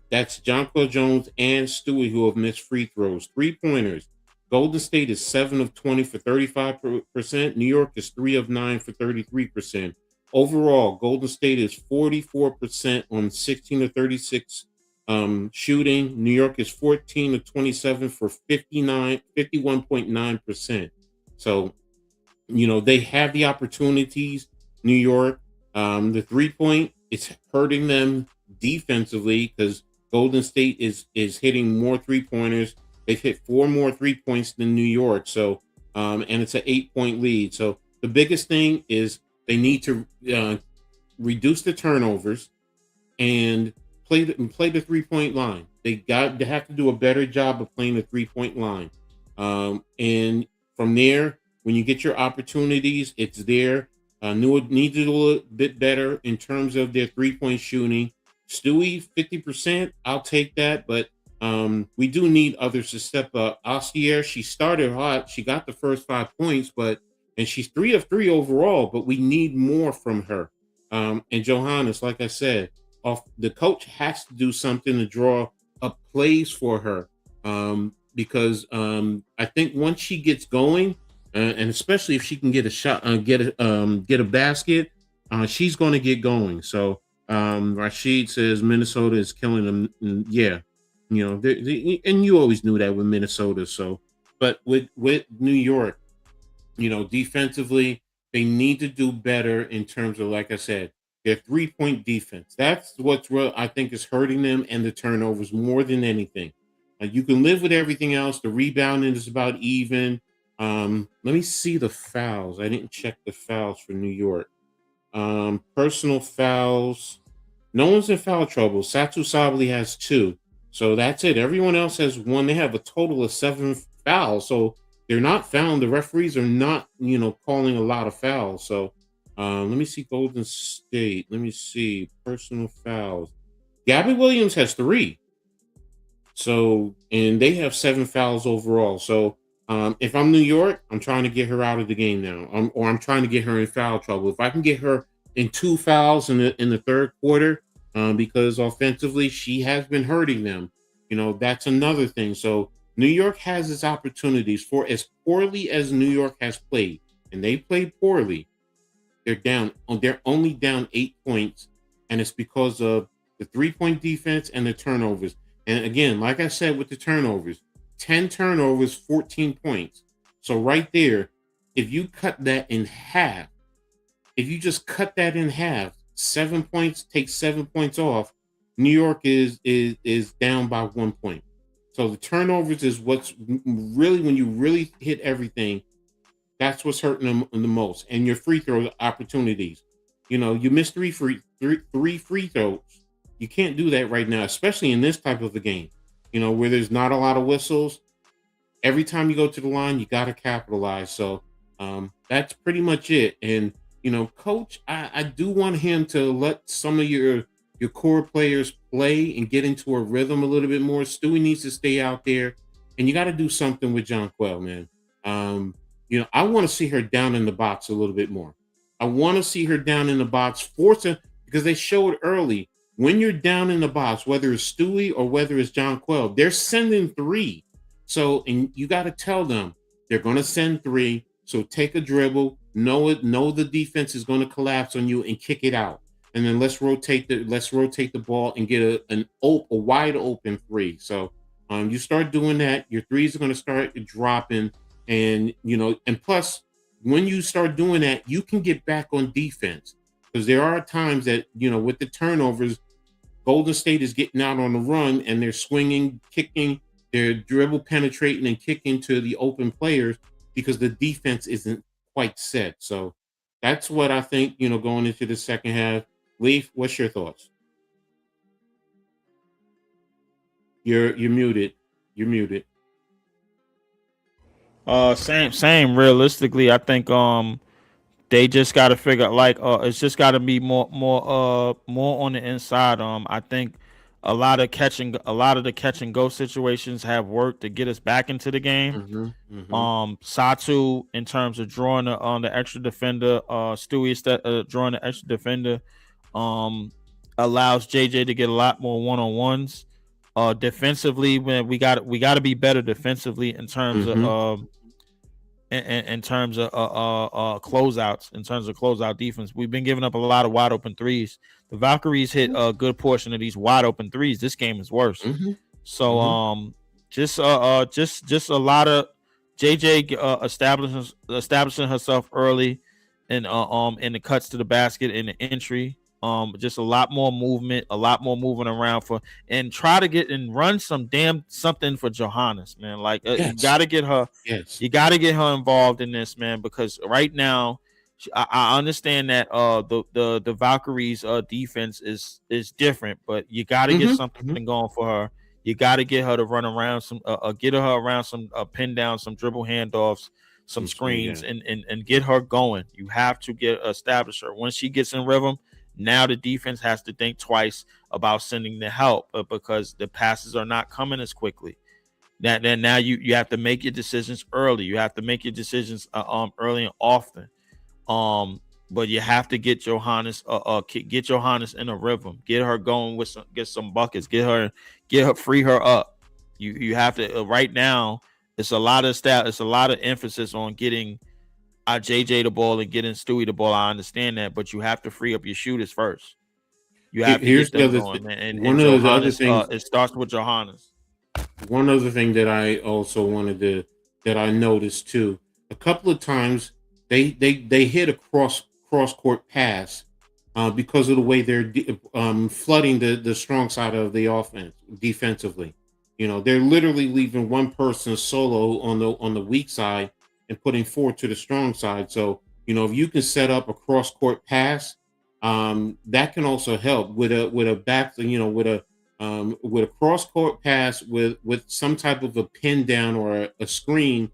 that's Jonquil Jones and Stewie who have missed free throws. 3-pointers. Golden State is 7 of 20 for 35%. New York is 3 of 9 for 33%. Overall, Golden State is 44% on 16 of 36 shooting. New York is 14 of 27 for 51.9%. So, they have the opportunities. New York, the 3-point, it's hurting them defensively because Golden State is hitting more 3-pointers. They've hit 4 more 3 points than New York. So, and it's an 8-point lead. So the biggest thing is they need to reduce the turnovers and play the 3-point line. They have to do a better job of playing the 3-point line. And from there, when you get your opportunities, it's there. Newark needs to do a little bit better in terms of their 3-point shooting Stewie 50%, I'll take that, but we do need others to step up. Ostier, she started hot. She got the first 5 points, and she's 3 of 3 overall, but we need more from her. And Johannes, like I said, the coach has to do something to draw up plays for her. Because I think once she gets going, and especially if she can get a shot, get a basket, she's going to get going. So Rashid says Minnesota is killing them. Yeah, and you always knew that with Minnesota. So, but with New York, defensively, they need to do better in terms of, like I said, their 3-point defense. That's what's real, I think, is hurting them, and the turnovers more than anything. You can live with everything else. The rebounding is about even. Let me see the fouls. I didn't check the fouls for New York. Personal fouls. No one's in foul trouble. Satu Sabali has 2. So that's it. Everyone else has 1. They have a total of 7 fouls. So they're not fouling. The referees are not, calling a lot of fouls. So let me see Golden State. Let me see personal fouls. Gabby Williams has 3. So, and they have 7 fouls overall. So if I'm New York, I'm trying to get her out of the game now, or I'm trying to get her in foul trouble. If I can get her in 2 fouls in the third quarter, because offensively she has been hurting them, that's another thing. So New York has its opportunities. For as poorly as New York has played, and they played poorly, they're down. They're only down 8 points, and it's because of the 3-point defense and the turnovers. And again, like I said, with the turnovers, 10 turnovers, 14 points. So right there, if you cut that in half, if you just cut that in half, 7 points, take 7 points off, New York is down by 1 point. So the turnovers is what's really, when you really hit everything, that's what's hurting them the most. And your free throw opportunities. You missed three free throws. You can't do that right now, especially in this type of a game, where there's not a lot of whistles. Every time you go to the line, you got to capitalize. So that's pretty much it. And, coach, I do want him to let some of your core players play and get into a rhythm a little bit more. Stewie needs to stay out there, and you got to do something with Jonquel, man. I want to see her down in the box a little bit more. I want to see her down in the box, forcing, because they showed early, when you're down in the box, whether it's Stewie or whether it's Jonquel, they're sending 3. So, and you got to tell them they're going to send 3. So take a dribble, know the defense is going to collapse on you, and kick it out. And then let's rotate the ball and get a wide open 3. So you start doing that, your 3s are going to start dropping, and and plus, when you start doing that, you can get back on defense, because there are times that with the turnovers, Golden State is getting out on the run and they're swinging, kicking, they're dribble penetrating and kicking to the open players because the defense isn't quite set. So that's what I think, going into the second half. Leaf, what's your thoughts? You're muted. You're muted. Same. Realistically, I think they just got to figure, like, it's just got to be more on the inside. I think a lot of the catch and go situations have worked to get us back into the game. Satu, in terms of drawing the extra defender, Stewie drawing the extra defender, allows JJ to get a lot more one-on-ones. Defensively, when we got to be better defensively in terms of in terms of closeouts, in terms of closeout defense. We've been giving up a lot of wide open 3s. The Valkyries hit a good portion of these wide open 3s. This game is worse. So just a lot of JJ establishing herself early and in the cuts to the basket, in the entry. Just a lot more movement, a lot more moving around and try to get and run something for Johannes, man. Like you got to get her, you got to get her involved in this, man, because right now I understand that the Valkyries defense is different, but you got to get something going for her. You got to get her to run around some, get her around some pin down, some dribble handoffs, some screens, and get her going. You have to establish her. Once she gets in rhythm Now the defense has to think twice about sending the help because the passes are not coming as quickly. Then now you have to make your decisions early. You have to make your decisions early and often. But you have to get Johannes in a rhythm. Get her going with some buckets. Free her up. You have to right now. It's a lot of emphasis on getting JJ the ball and getting Stewie the ball. I understand that, but you have to free up your shooters first. You have to Here's get them the going. And one of the other Johannes, things. It starts with Johannes. One other thing that I also that I noticed too, a couple of times they hit a cross court pass because of the way they're flooding the strong side of the offense defensively. They're literally leaving one person solo on the weak side and putting 4 to the strong side. So if you can set up a cross court pass, that can also help with a back, with a cross court pass with some type of a pin down or a screen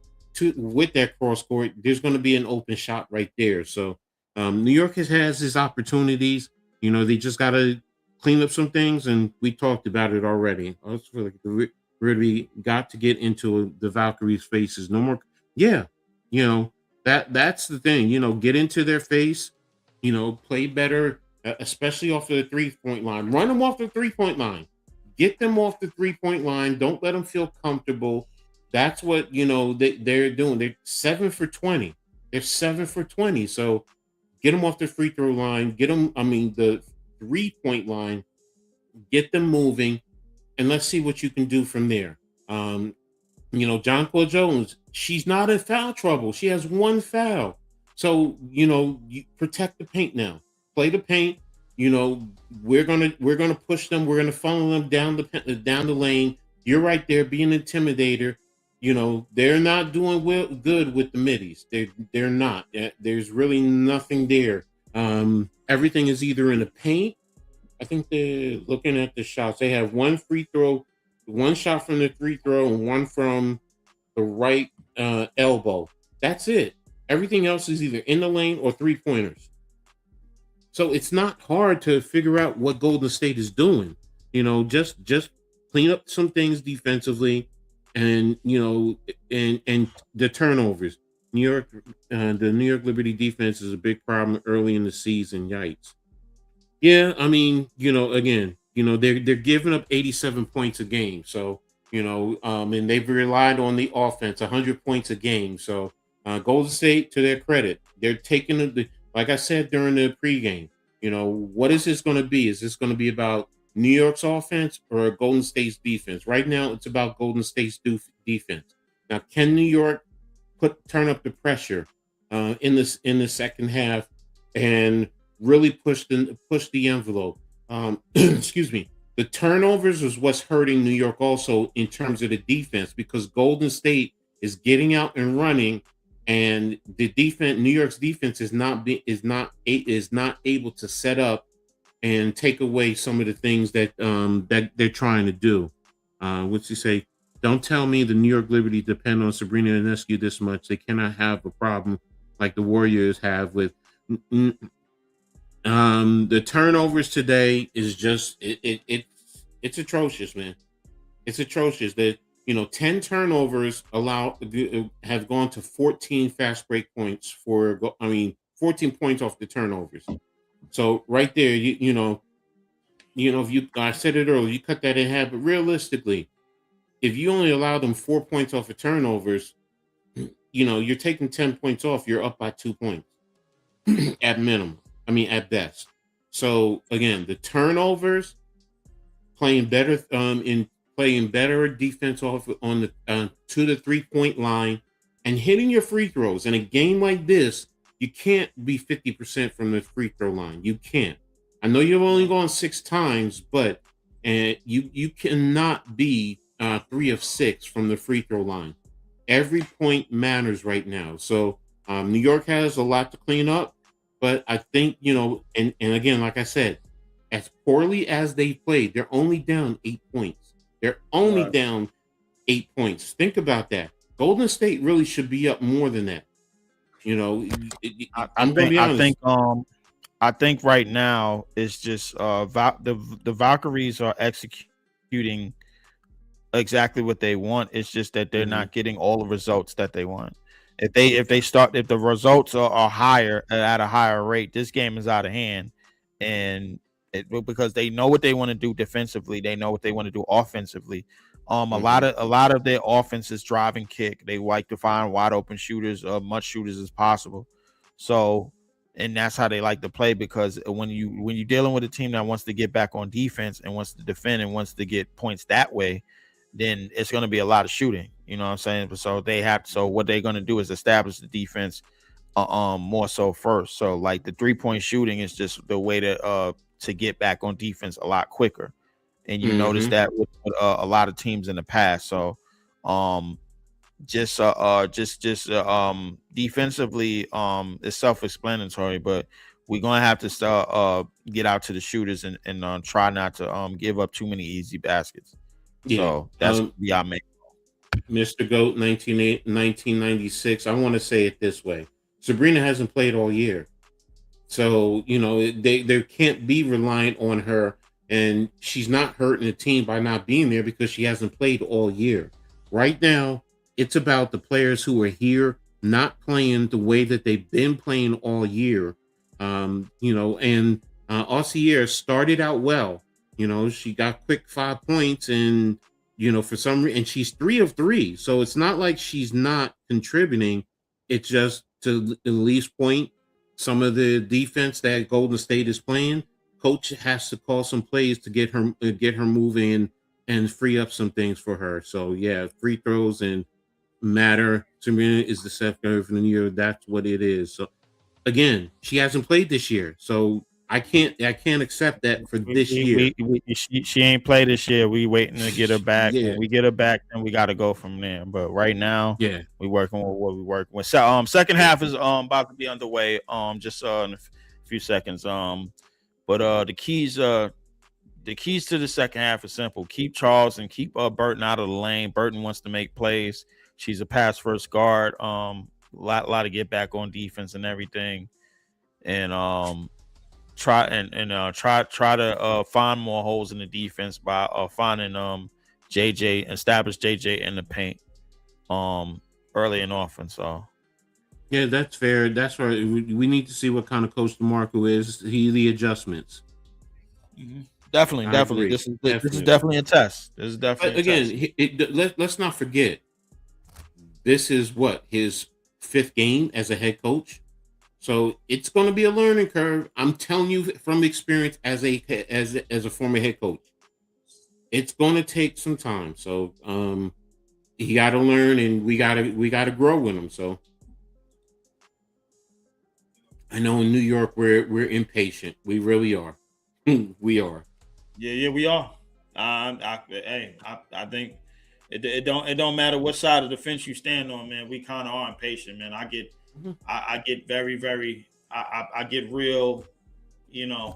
with that cross court. There's going to be an open shot right there. So New York has his opportunities. They just got to clean up some things, and we talked about it already. I feel like really got to get into the Valkyries' faces. No more. Yeah, that's the thing. Get into their face. Play better, especially off of the 3-point line. Run them off the 3-point line. Get them off the 3-point line. Don't let them feel comfortable. That's what they're doing. They're 7 for 20. They're 7 for 20. So get them off the free throw line. Get them. The 3-point line. Get them moving, and let's see what you can do from there. Jonquil Jones. She's not in foul trouble. She has 1 foul. So you protect the paint now. Play the paint. We're gonna push them. We're gonna funnel them down the lane. You're right there, be an intimidator. They're not doing good with the middies. They're not. There's really nothing there. Everything is either in the paint. I think they're looking at the shots. They have 1 free throw, 1 shot from the free throw, and 1 from the right elbow. That's it. Everything else is either in the lane or 3-pointers. So it's not hard to figure out what Golden State is doing. Just clean up some things defensively, and and the turnovers. The New York Liberty defense is a big problem early in the season. Yikes. Yeah, again, they're giving up 87 points a game. So and they've relied on the offense 100 points a game. So Golden State, to their credit, they're taking like I said during the pregame. What is this going to be? Is this going to be about New York's offense or Golden State's defense? Right now, it's about Golden State's defense. Now, can New York turn up the pressure in the second half and really push the envelope? Excuse me. The turnovers is what's hurting New York also in terms of the defense, because Golden State is getting out and running. And the defense, New York's defense, is not able to set up and take away some of the things that they're trying to do. What's he say? Don't tell me the New York Liberty depend on Sabrina Ionescu this much. They cannot have a problem like the Warriors have with. The turnovers today is just it's atrocious, man. It's atrocious that 10 turnovers have gone to 14 fast break points 14 points off the turnovers. So right there, if I said it earlier, you cut that in half, but realistically, if you only allow them 4 points off of turnovers, you're taking 10 points off, you're up by 2 points at minimum. At best. So again, the turnovers, playing better defense off on the to the 3-point line, and hitting your free throws. In a game like this, you can't be 50% from the free throw line. You can't. I know you've only gone 6 times, but you cannot be 3 of 6 from the free throw line. Every point matters right now. So New York has a lot to clean up. But I think, and again, like I said, as poorly as they played, they're only down 8 points. They're only down 8 points. Think about that. Golden State really should be up more than that. I'm going to be honest. I think right now it's just the Valkyries are executing exactly what they want. It's just that they're Mhm. not getting all the results that they want. If the results are higher at a higher rate, this game is out of hand, and because they know what they want to do defensively, they know what they want to do offensively. Mhm. A lot of their offense is drive and kick. They like to find wide open shooters, much shooters as possible. So, and that's how they like to play, because when you're dealing with a team that wants to get back on defense and wants to defend and wants to get points that way, then it's going to be a lot of shooting. You know what I'm saying? So what they're going to do is establish the defense more so first. So like the 3-point shooting is just the way to get back on defense a lot quicker. And you notice Mhm. that with a lot of teams in the past. So um defensively it's self-explanatory, but we're gonna have to start get out to the shooters and try not to give up too many easy baskets. Yeah. So that's gonna be our main. Mr. Goat 1996. I want to say it this way. Sabrina hasn't played all year. So, they can't be reliant on her, and she's not hurting the team by not being there because she hasn't played all year. Right now, it's about the players who are here not playing the way that they've been playing all year. And Ossier started out well. She got quick 5 points, and for some reason, and she's 3 of 3. So it's not like she's not contributing. It's just to at least point some of the defense that Golden State is playing. Coach has to call some plays to get her moving and free up some things for her. So yeah, free throws and matter. Sabrina is the Seth Curry from the year. That's what it is. So again, she hasn't played this year, so I can't accept that for this year. She ain't played this year. We waiting to get her back. Yeah, When we get her back, then we got to go from there. But right now, yeah, we working with what we working with. So second half is about to be underway. Just in a few seconds. But the keys to the second half are simple. Keep Charles and keep Burton out of the lane. Burton wants to make plays. She's a pass first guard. Lot to get back on defense and everything. And try to find more holes in the defense by finding establish JJ in the paint early and often. So yeah. That's fair. That's right. We need to see what kind of coach DeMarco is. The adjustments. I definitely agree. this is Definitely. definitely a test. This is But definitely a again, test. let's not forget, this is what his 5th game as a head coach. So it's going to be a learning curve. I'm telling you from experience as a former head coach, it's going to take some time. So he got to learn, and we got to grow with him. So I know in New York we're impatient. We really are. We are. Yeah, we are. I think it don't matter what side of the fence you stand on, man. We kind of are impatient, man. Mhm. I get very I get real, you know,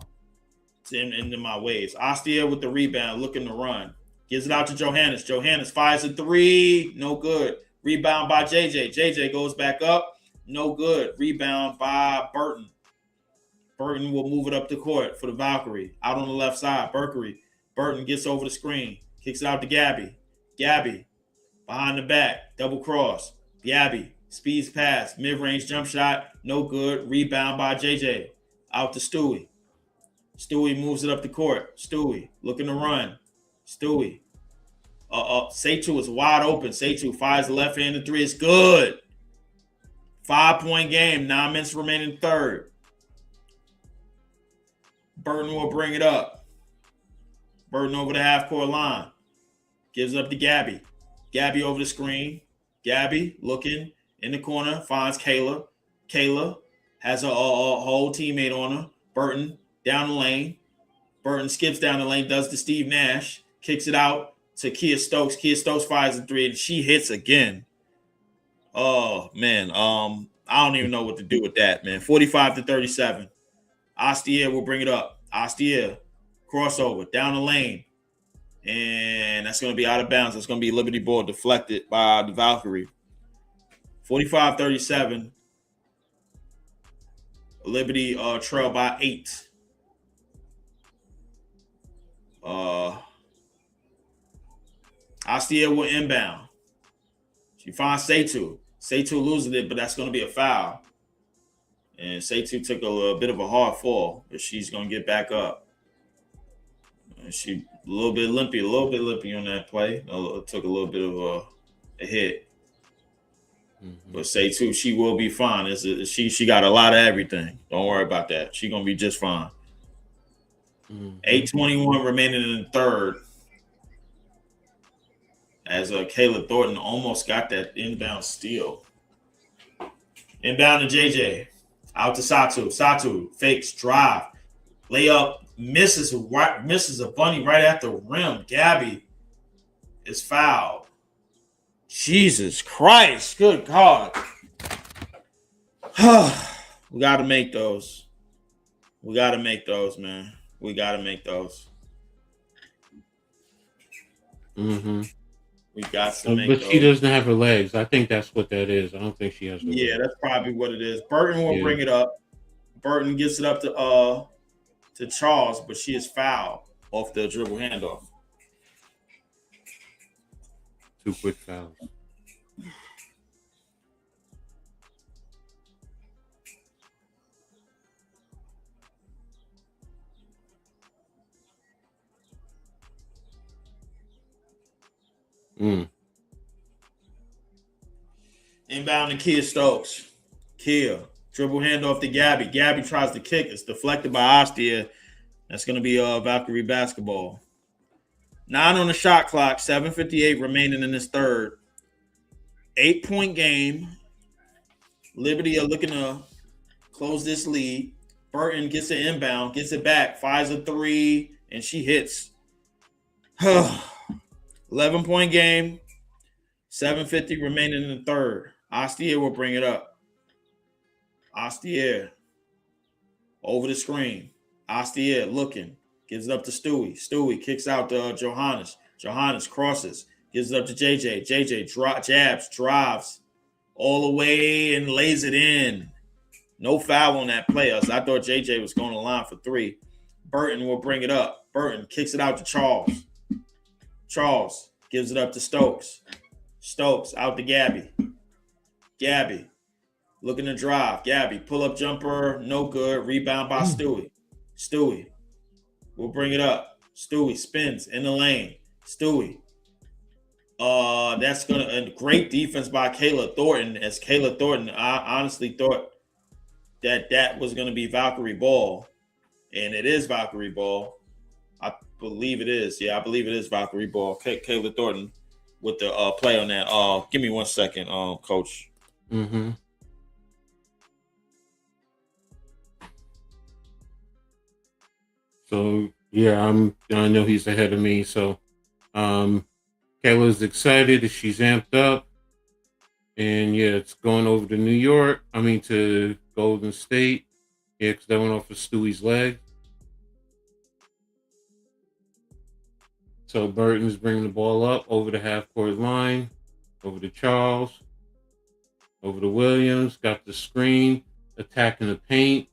into my ways. Ostia with the rebound, looking to run, gives it out to Johannes. Johannes fires a 3, no good. Rebound by JJ. JJ goes back up, no good. Rebound by Burton. Burton will move it up the court for the Valkyrie. Out on the left side, Burton gets over the screen, kicks it out to Gabby. Gabby, behind the back, double cross. Gabby, speeds pass, mid-range jump shot, no good. Rebound by JJ. Out to Stewie. Stewie moves it up the court. Stewie looking to run. Stewie. Seitu is wide open. Seitu fires the left-handed 3. It's good. 5-point game. 9 minutes remaining third. Burton will bring it up. Burton over the half-court line. Gives it up to Gabby. Gabby over the screen. Gabby looking in the corner. Finds Kayla. Kayla has a whole teammate on her. Burton down the lane. Burton skips down the lane, does to Steve Nash. Kicks it out to Kia Stokes. Kia Stokes fires a 3, and she hits again. Oh, man. I don't even know what to do with that, man. 45-37. Ostier will bring it up. Ostier, crossover, down the lane. And that's going to be out of bounds. That's going to be Liberty ball deflected by the Valkyrie. 45-37. Liberty trail by 8. Astia will inbound. She finds Seitu. Seitu loses it, but that's going to be a foul. And Seitu took a little bit of a hard fall, but she's going to get back up. And she a little bit limpy on that play. Took a little bit of a hit. Mm-hmm. But Seitu, she will be fine. She got a lot of everything. Don't worry about that. She's going to be just fine. Mm-hmm. 8:21 remaining in the third. As Kayla Thornton almost got that inbound steal. Inbound to JJ. Out to Satu. Satu fakes, drive. Layup, misses a bunny right at the rim. Gabby is fouled. Jesus Christ. Good God. We got to make those. We got to make those, man. We got to make those. Mm-hmm. We got to make but those. She doesn't have her legs. I think that's what that is. I don't think she has her legs. That's probably what it is. Burton will bring it up. Burton gets it up to Charles, but she is fouled off the dribble handoff. 2 quick fouls. Inbound to Kia Stokes. Kia. Dribble handoff to Gabby. Gabby tries to kick. It's deflected by Astia. That's going to be Valkyrie basketball. 9 on the shot clock. 7:58 remaining in this third. 8-point game. Liberty are looking to close this lead. Burton gets an inbound, gets it back, fires a 3, and she hits. 11-point game. 7:50 remaining in the third. Astia will bring it up. Astia over the screen. Astia looking. Gives it up to Stewie. Stewie kicks out to Johannes. Johannes crosses. Gives it up to JJ. JJ jabs, drives all the way and lays it in. No foul on that play. I thought JJ was going to line for 3. Burton will bring it up. Burton kicks it out to Charles. Charles gives it up to Stokes. Stokes out to Gabby. Gabby looking to drive. Gabby pull-up jumper, no good. Rebound by Stewie. Stewie will bring it up. Stewie spins in the lane. Stewie. That's gonna a great defense by Kayla Thornton. As Kayla Thornton, I honestly thought that was gonna be Valkyrie ball, and it is Valkyrie ball. I believe it is. Yeah, I believe it is Valkyrie ball. Kayla Thornton with the play on that. Give me 1 second, Coach. Mm-hmm. So yeah, I know he's ahead of me. So Kayla's excited. She's amped up. And yeah, it's going over to New York. To Golden State. Yeah, because that went off of Stewie's leg. So Burton's bringing the ball up over the half-court line. Over to Charles. Over to Williams. Got the screen. Attacking the paint.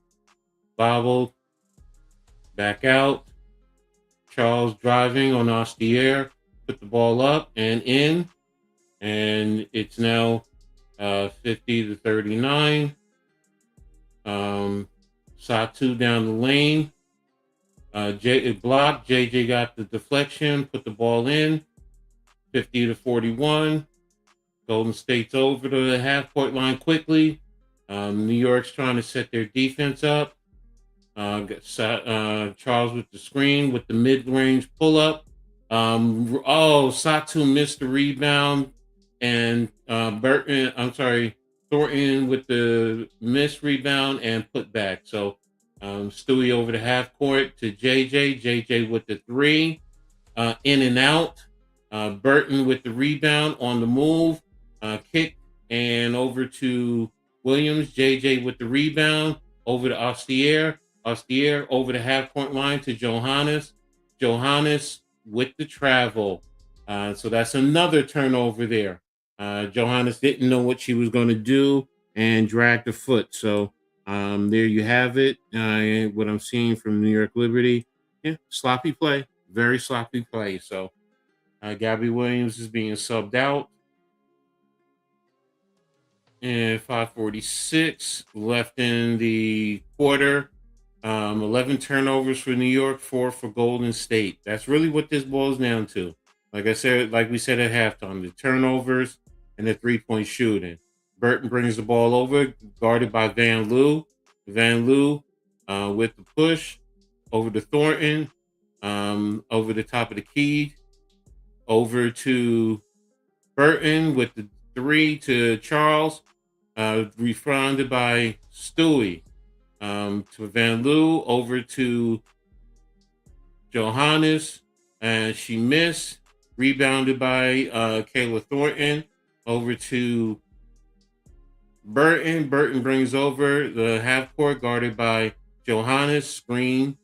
Bobbled. Back out. Charles driving on Astier. Put the ball up and in. And it's now 50-39. Satu down the lane. Blocked. JJ got the deflection. Put the ball in. 50-41. Golden State's over to the half-court line quickly. New York's trying to set their defense up. Charles with the screen with the mid-range pull-up. Satu missed the rebound, and Thornton with the missed rebound and put back. So Stewie over the half court to JJ. JJ with the 3, in and out. Burton with the rebound on the move, kick and over to Williams. JJ with the rebound over to Astier. Astier over the half-point line to Johannes. Johannes with the travel. So that's another turnover there. Johannes didn't know what she was going to do and dragged the foot. So There you have it. What I'm seeing from New York Liberty, yeah, sloppy play, very sloppy play. So Gabby Williams is being subbed out. And 5:46 left in the quarter. 11 turnovers for New York, 4 for Golden State. That's really what this boils down to. Like I said, like we said at halftime, the turnovers and the 3-point shooting. Burton brings the ball over, guarded by Van Loo. Van Loo with the push over to Thornton, over the top of the key, over to Burton with the 3 to Charles, responded by Stewie. To Van Loo, over to Johannes, and she missed. Rebounded by Kayla Thornton, over to Burton. Burton brings over the half court, guarded by Johannes, screen,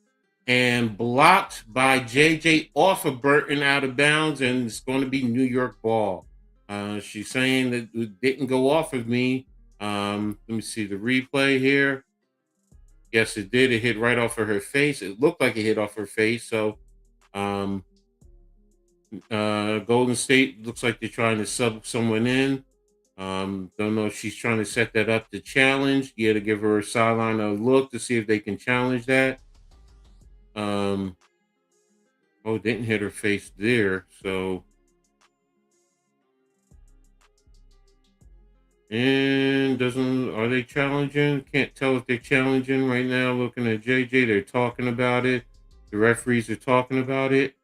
and blocked by JJ off of Burton out of bounds, and it's going to be New York ball. She's saying that it didn't go off of me. Let me see the replay here. Yes, it did. It hit right off of her face. It looked like it hit off her face. So Golden State looks like they're trying to sub someone in. Don't know if she's trying to set that up to challenge. Yeah, to give her a sideline a look to see if they can challenge that. Oh, it didn't hit her face there. So and are they challenging? Can't tell if they're challenging right now. Looking at JJ, they're talking about it. The referees are talking about it.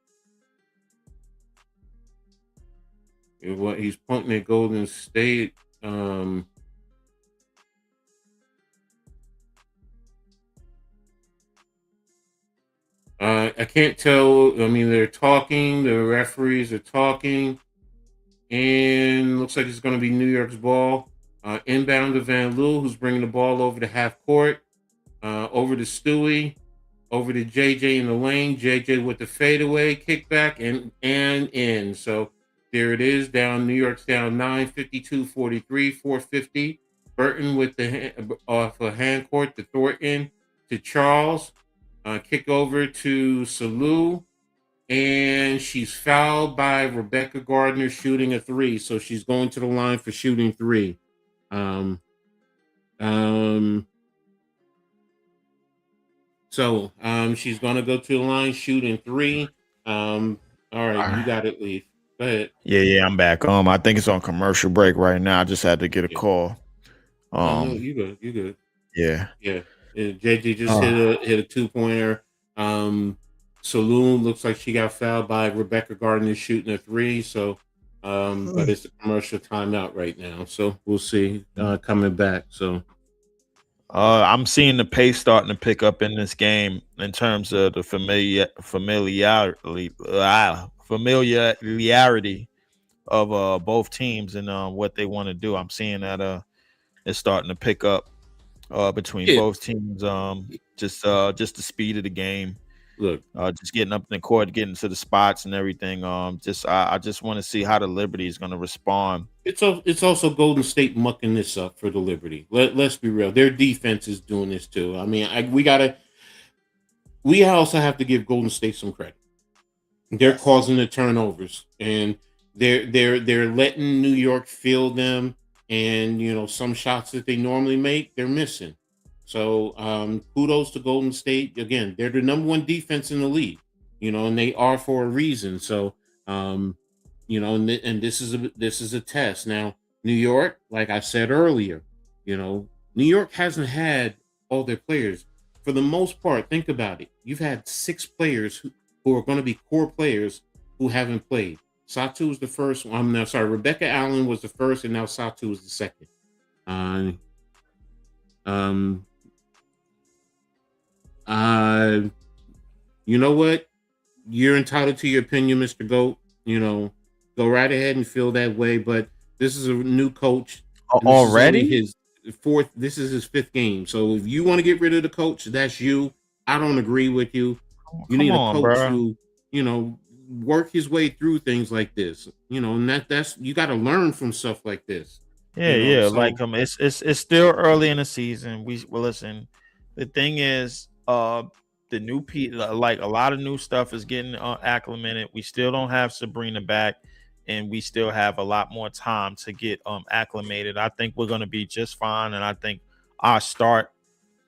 What he's pointing at Golden State. I can't tell. I mean, they're talking. The referees are talking, and looks like it's going to be New York's ball. Inbound to Van Loo, who's bringing the ball over to half court. Over to Stewie. Over to JJ in the lane. JJ with the fadeaway kickback and in. So there it is. Down. New York's down 9, 52-43, 4:50. Burton with the off a hand court to Thornton to Charles. Kick over to Salou. And she's fouled by Rebecca Gardner shooting a 3. So she's going to the line for shooting 3. So she's gonna go to the line shooting 3. All right, you got it, Leaf. Go ahead. Yeah, I'm back. I think it's on commercial break right now. I just had to get a call. No, you good. Yeah. JJ just hit a 2-pointer. Saloon looks like she got fouled by Rebecca Gardner shooting a 3. So but it's a commercial timeout right now. So we'll see coming back. So I'm seeing the pace starting to pick up in this game in terms of the familiarity of both teams and what they want to do. I'm seeing that it's starting to pick up between both teams. Just the speed of the game. Look, just getting up in the court, getting to the spots and everything. I just want to see how the Liberty is going to respond. It's also Golden State mucking this up for the Liberty. Let's be real. Their defense is doing this too. I mean, we also have to give Golden State some credit. They're causing the turnovers, and they're letting New York field them, and some shots that they normally make, they're missing. So kudos to Golden State. Again, they're the number 1 defense in the league, and they are for a reason. So, and this is a test. Now, New York, like I said earlier, New York hasn't had all their players. For the most part, think about it. You've had 6 players who are going to be core players who haven't played. Satu was the first. Rebecca Allen was the first, and now Satu is the second. You know what? You're entitled to your opinion, Mr. GOAT. Go right ahead and feel that way. But this is a new coach. Already? This is his 5th game. So if you want to get rid of the coach, that's you. I don't agree with you. You need a coach who, work his way through things like this. And that's you got to learn from stuff like this. Yeah, You know, yeah. so Like it's still early in the season. Well listen. The thing is, the new like a lot of new stuff is getting acclimated. We still don't have Sabrina back, and we still have a lot more time to get acclimated. I think we're gonna be just fine, and I think our start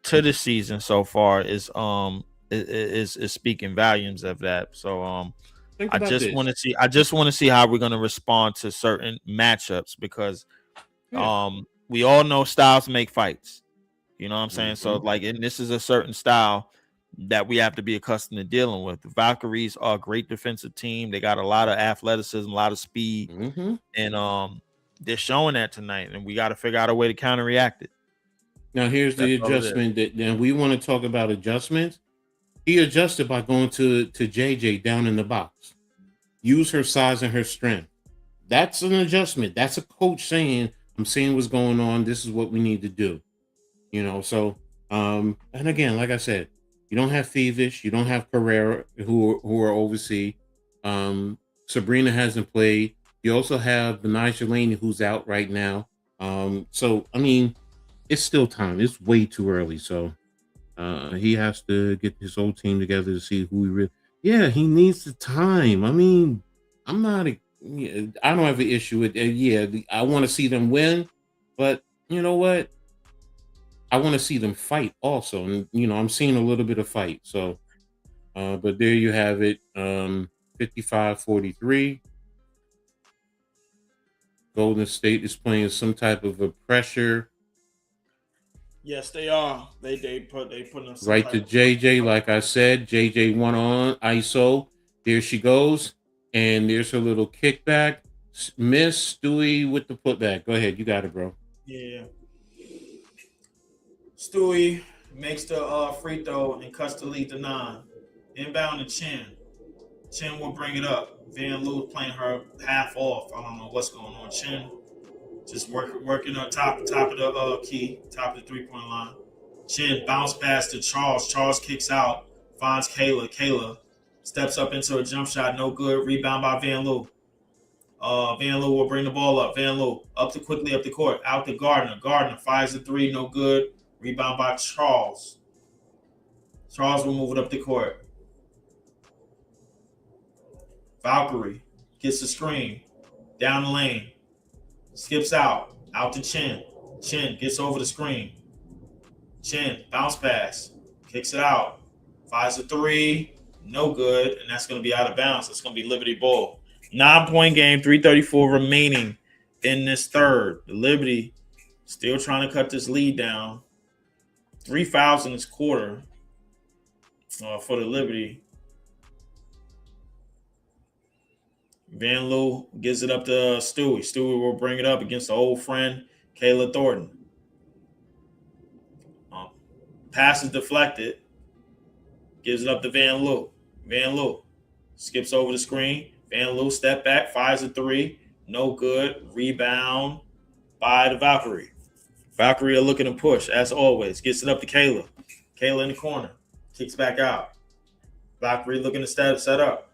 to the season so far is speaking volumes of that. So think I about just want this. to see how we're gonna respond to certain matchups because Yeah. we all know styles make fights. You know what I'm saying? So Mhm. like, and this is a certain style that we have to be accustomed to dealing with. The Valkyries are a great defensive team. They got a lot of athleticism, a lot of speed, Mhm. and they're showing that tonight. And we got to figure out a way to counteract it. Now here's That's the all it is. adjustment that then we want to talk about adjustments. He adjusted by going to JJ down in the box. Use her size and her strength. That's an adjustment. That's a coach saying, I'm seeing what's going on. This is what we need to do. You know, so and again, like I said, you don't have Thievish, you don't have Carrera who are overseas. Sabrina hasn't played. You also have Benija Laney who's out right now. So I mean, it's still time. It's way too early. So he has to get his whole team together to see who he really. Yeah, he needs the time. I mean, I'm not. Yeah, I don't have an issue with. Yeah, I want to see them win, but you know what? I want to see them fight also, and you know, I'm seeing a little bit of fight. So, but there you have it. 55-43. Golden State is playing some type of a pressure. Yes, they are. They putting them some Right type to of JJ, like I said, JJ one on ISO. There she goes, and there's her little kickback. Miss Stewie with the putback. Go ahead, you got it, bro. yeah. Stewie makes the free throw and cuts the lead to 9. Inbound to Chin. Chin will bring it up. Van Loo playing her half off. I don't know what's going on. Chin just working on top of the key, top of the 3-point line. Chin bounce pass to Charles. Charles kicks out, finds Kayla. Kayla steps up into a jump shot, no good. Rebound by Van Loo. Van Loo will bring the ball up. Van Loo up the court, out to Gardner. Gardner fires the 3, no good. Rebound by Charles. Charles will move it up the court. Valkyrie gets the screen down the lane, skips out to Chin. Chin gets over the screen. Chin bounce pass, kicks it out, fires a 3, no good, and that's going to be out of bounds. It's going to be Liberty ball. 9-point game, 3:34 remaining in this third. The Liberty still trying to cut this lead down. 3 fouls in this quarter for the Liberty. Van Loo gives it up to Stewie. Stewie will bring it up against the old friend, Kayla Thornton. Pass is deflected. Gives it up to Van Loo. Van Loo skips over the screen. Van Loo step back, fires a 3. No good. Rebound by the Valkyrie. Valkyrie are looking to push, as always. Gets it up to Kayla. Kayla in the corner. Kicks back out. Valkyrie looking to set up.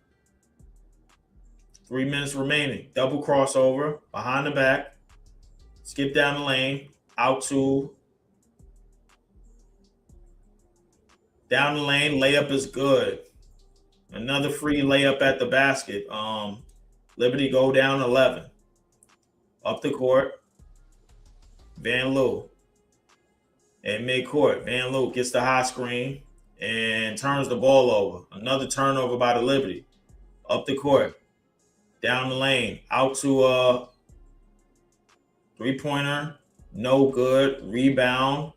3 minutes remaining. Double crossover. Behind the back. Skip down the lane. Out to. Down the lane. Layup is good. Another free layup at the basket. Liberty go down 11. Up the court. Van Loo. At midcourt. Van Loo gets the high screen and turns the ball over. Another turnover by the Liberty. Up the court. Down the lane. Out to a 3-pointer. No good. Rebound.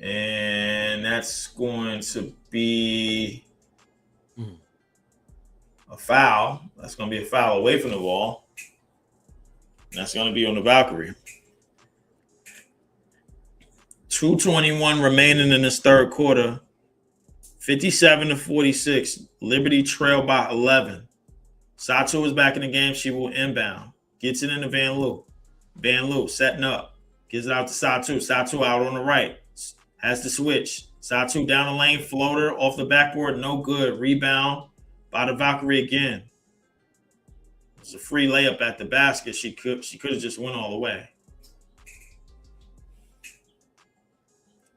And that's going to be a foul. That's going to be a foul away from the ball. That's going to be on the Valkyrie. 2:21 remaining in this third quarter. 57-46. Liberty trail by 11. Sato is back in the game. She will inbound. Gets it into Van Loo. Van Loo setting up. Gives it out to Sato. Sato out on the right. Has the switch. Sato down the lane. Floater off the backboard. No good. Rebound by the Valkyrie again. It's a free layup at the basket. She could have just went all the way.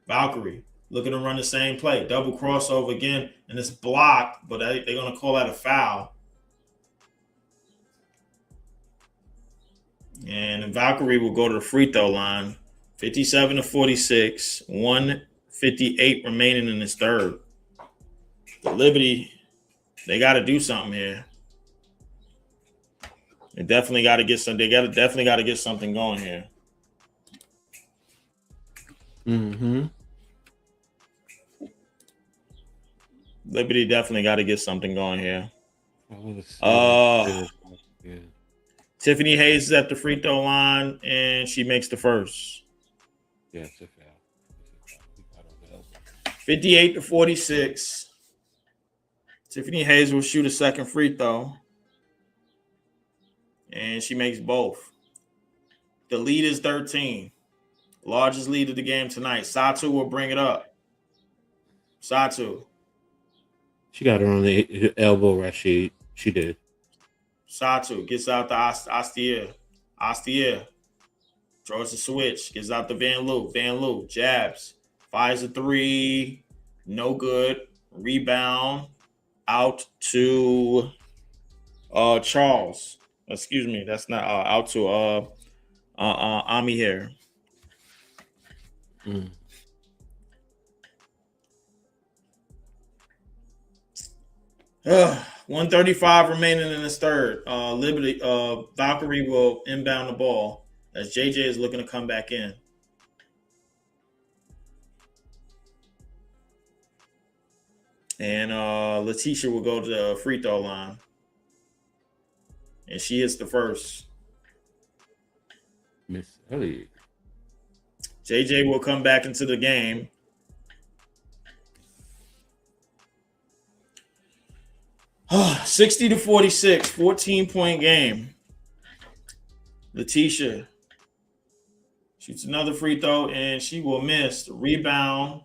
Valkyrie looking to run the same play. Double crossover again, and it's blocked, but they're going to call that a foul. And Valkyrie will go to the free throw line. 57-46, 1:58 remaining in this third. The Liberty, they got to do something here. They definitely got to get some. They definitely got to get something going here. Mm-hmm. Liberty definitely got to get something going here. Tiffany Hayes is at the free throw line, and she makes the first. Yeah, it's a foul. 58-46. Tiffany Hayes will shoot a second free throw, and she makes both. The lead is 13. Largest lead of the game tonight. Satu will bring it up. Satu. She got her on the elbow, Rashid. She did. Satu gets out the Astier. Astier draws the switch. Gets out the Van Loo. Van Loo jabs. Fires a three. No good. Rebound. Out to Charles. Excuse me. That's not out to Ami here. 1:35 remaining in this third. Valkyrie will inbound the ball as JJ is looking to come back in. And Letitia will go to the free throw line. And she hits the first. Miss Elliott. JJ will come back into the game. Oh, 60-46, 14-point game. Letitia shoots another free throw, and she will miss. The rebound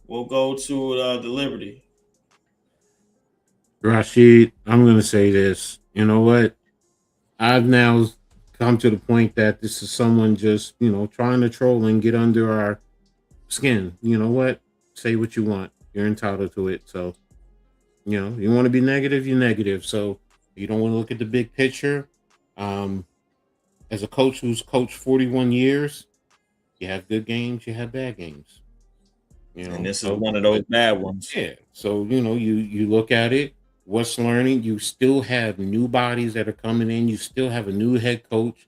will go to the Liberty. Rashid, I'm going to say this. You know what? I've now come to the point that this is someone just, trying to troll and get under our skin. You know what? Say what you want. You're entitled to it. So, you want to be negative, you're negative. So you don't want to look at the big picture. As a coach who's coached 41 years, you have good games, you have bad games. And this is one of those bad ones. Yeah. So, you look at it, what's learning, you still have new bodies that are coming in. You still have a new head coach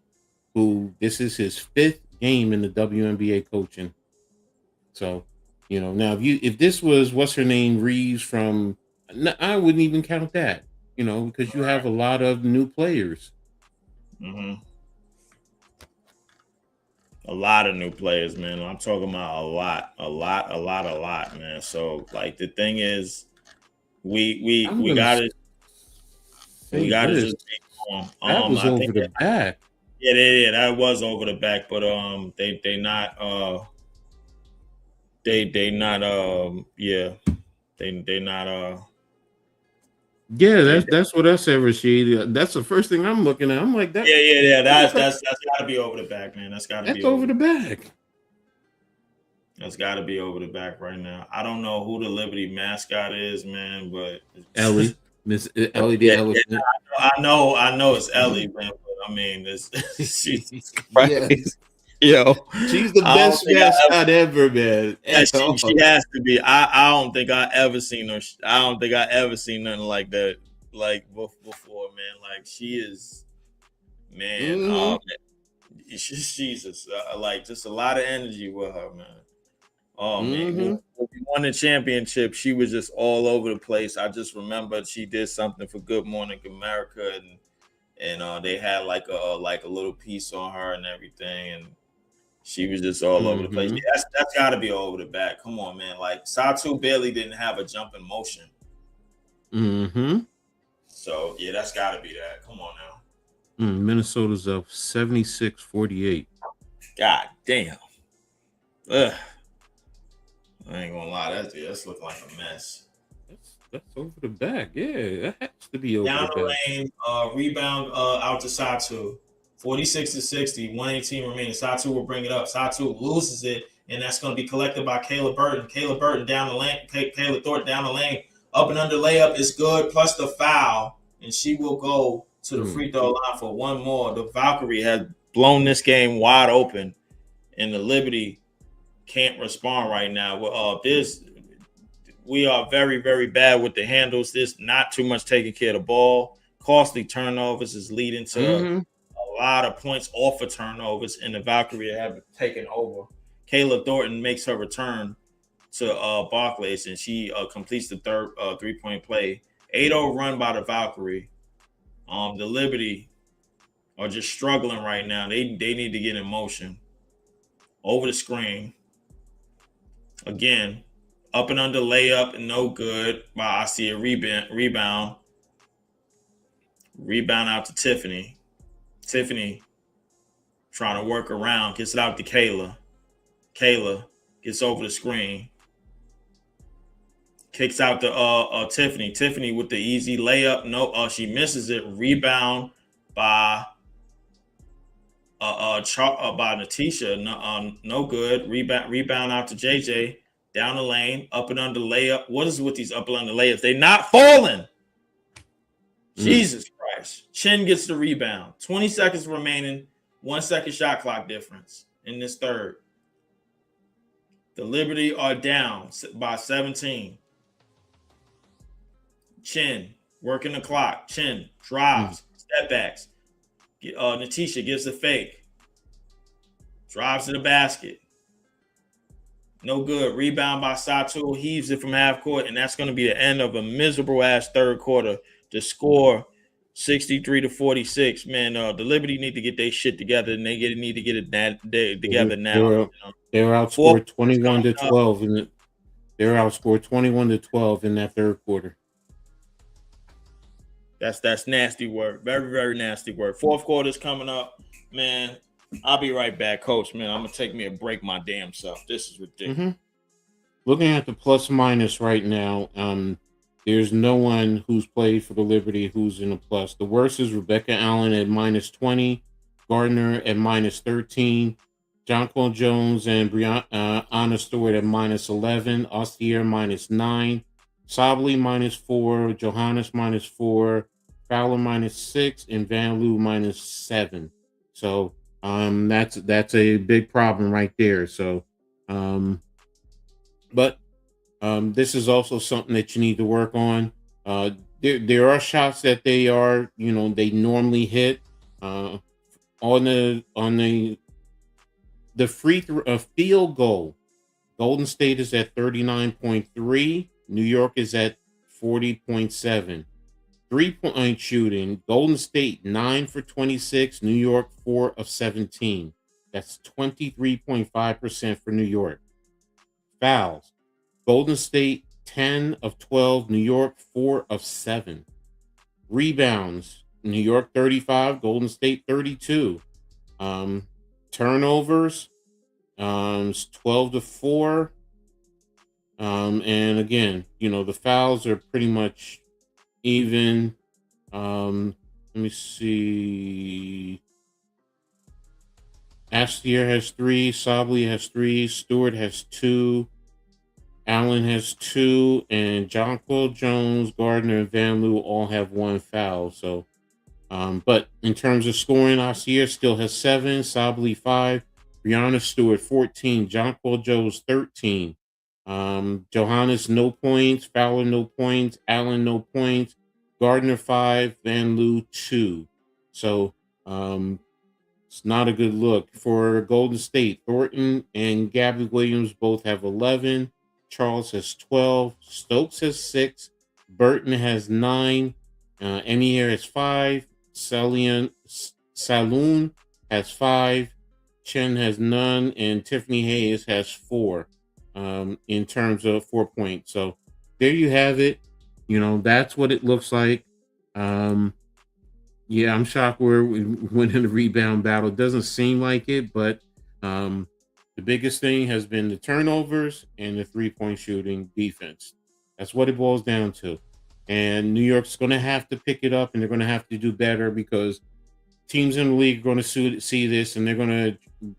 who this is his 5th game in the WNBA coaching. So, now if this was what's her name, Reeves from, I wouldn't even count that, because you have a lot of new players. Mm-hmm. A lot of new players, man. I'm talking about a lot, man. So, like, the thing is, we gotta just be calm. That was over the back. Yeah, that was over the back, but they not Yeah, that's what I said, Rashid. That's the first thing I'm looking at. I'm like that. Yeah. That's gotta be over the back, man. That's over the back. That's gotta be over the back right now. I don't know who the Liberty mascot is, man, but Ellie, Miss Ellie the elephant. Yeah, I know it's Ellie, man. But I mean, she's Right. Yo, she's the best mascot ever, man. Yeah, she has to be. I don't think I ever seen her. I don't think I ever seen nothing like that, like before, man. Like she is, man. Man. Jesus, like just a lot of energy with her, man. Oh man, when we won the championship, she was just all over the place. I just remember she did something for Good Morning America, and they had like a little piece on her and everything, and she was just all over the place. Yeah, that's got to be over the back. Come on, man. Like Satu Bailey didn't have a jump in motion. So yeah, that's got to be that. Come on now. Minnesota's up 76-48. God damn. Ugh. I ain't gonna lie, that's looking like a mess. That's over the back. Yeah, that has to be over Down the the back. lane, rebound out to Satu. 46-60, 118 remaining. Satu will bring it up. Satu loses it, and that's going to be collected by Kayla Burton. Kayla Burton down the lane. Kayla Thornton down the lane. Up and under layup is good, plus the foul, and she will go to the free throw line for one more. The Valkyrie has blown this game wide open, and the Liberty can't respond right now. We are very, very bad with the handles. There's not too much taking care of the ball. Costly turnovers is leading to a lot of points off of turnovers, and the Valkyrie have taken over. Kayla Thornton makes her return to Barclays, and she completes the third 3-point play. 8-0 run by the Valkyrie. The Liberty are just struggling right now. They need to get in motion. Over the screen. Again, up and under layup and no good. Wow, I see a rebound. Rebound out to Tiffany. Tiffany trying to work around. Gets it out to Kayla. Kayla gets over the screen. Kicks out to Tiffany. Tiffany with the easy layup. No, she misses it. Rebound by Natisha. No good. Rebound out to JJ. Down the lane, up and under layup. What is with these up and under layups? They're not falling. Jesus Christ. Chin gets the rebound. 20 seconds remaining. 1 second shot clock difference in this third. The Liberty are down by 17. Chin working the clock. Chin drives, step backs. Natisha gives the fake. Drives to the basket. No good. Rebound by Satu. Heaves it from half court, and that's going to be the end of a miserable ass third quarter. The score 63-46. Man, the Liberty need to get their shit together, and they need to get it together now. They were outscored 21-12 they were outscored 21-12 in that third quarter. That's nasty work. Very, very nasty work. Fourth quarter's coming up, man. I'll be right back, Coach. Man, I'm gonna take me a break my damn self. This is ridiculous. Looking at the plus minus right now, there's no one who's played for the Liberty who's in a plus. The worst is Rebecca Allen at -20, Gardner at -13, Jonquil Jones and Breanna Stewart at -11, Ostier -9, Sabley -4, Johannes -4, Fowler -6, and Van Loo -7. So that's a big problem right there. So but this is also something that you need to work on. There are shots that they are, they normally hit on the free throw field goal. Golden State is at 39.3. New York is at 40.7. 3-point shooting, Golden State 9 for 26, New York 4 of 17. That's 23.5% for New York. Fouls, Golden State 10 of 12, New York 4 of 7. Rebounds, New York 35, Golden State 32. Turnovers, 12-4. And again, the fouls are pretty much even. Let me see. Astier has 3, Sabley has 3, Stewart has 2, Allen has 2, and Jonquil Jones, Gardner, and Van Loo all have 1 foul. So, but in terms of scoring, Astier still has 7, Sabley 5, Breanna Stewart 14, Jonquil Jones 13. Johannes no points, Fowler no points, Allen no points, Gardner 5, Van Loo 2. So it's not a good look for Golden State. Thornton and Gabby Williams both have 11. Charles has 12. Stokes has 6. Burton has 9. Emier has 5. Saloon has 5. Chen has none, and Tiffany Hayes has 4. In terms of 4 points. So there you have it. That's what it looks like. Yeah, I'm shocked we're winning the rebound battle. It doesn't seem like it, but the biggest thing has been the turnovers and the 3-point shooting defense. That's what it boils down to. And New York's going to have to pick it up, and they're going to have to do better because teams in the league are going to see this, and they're going to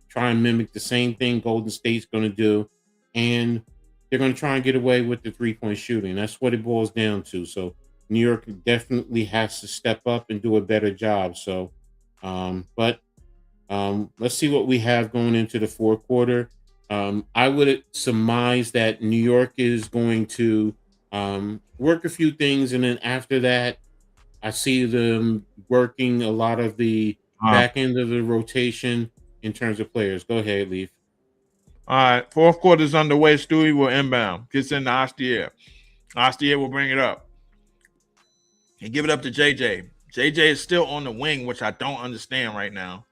try and mimic the same thing Golden State's going to do, and they're going to try and get away with the 3-point shooting. That's what it boils down to. So New York definitely has to step up and do a better job. So, but let's see what we have going into the fourth quarter. I would surmise that New York is going to work a few things, and then after that, I see them working a lot of the back end of the rotation in terms of players. Go ahead, Leaf. All right, fourth quarter is underway. Stewie will inbound. Gets into Astier. Astier will bring it up. And give it up to JJ. JJ is still on the wing, which I don't understand right now.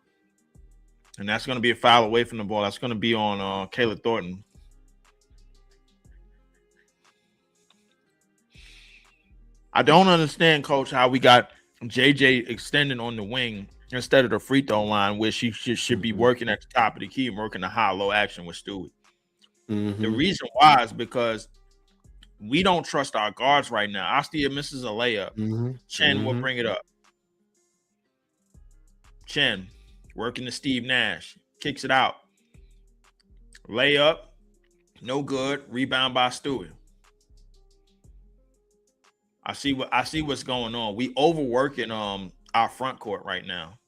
And that's going to be a foul away from the ball. That's going to be on Kayla Thornton. I don't understand, Coach, how we got JJ extending on the wing instead of the free throw line, where she should be working at the top of the key and working the high-low action with Stewie. The reason why is because we don't trust our guards right now. Astia misses a layup. Chen will bring it up. Chen working to Steve Nash. Kicks it out. Layup. No good. Rebound by Stewie. I see what's going on. We overworking our front court right now.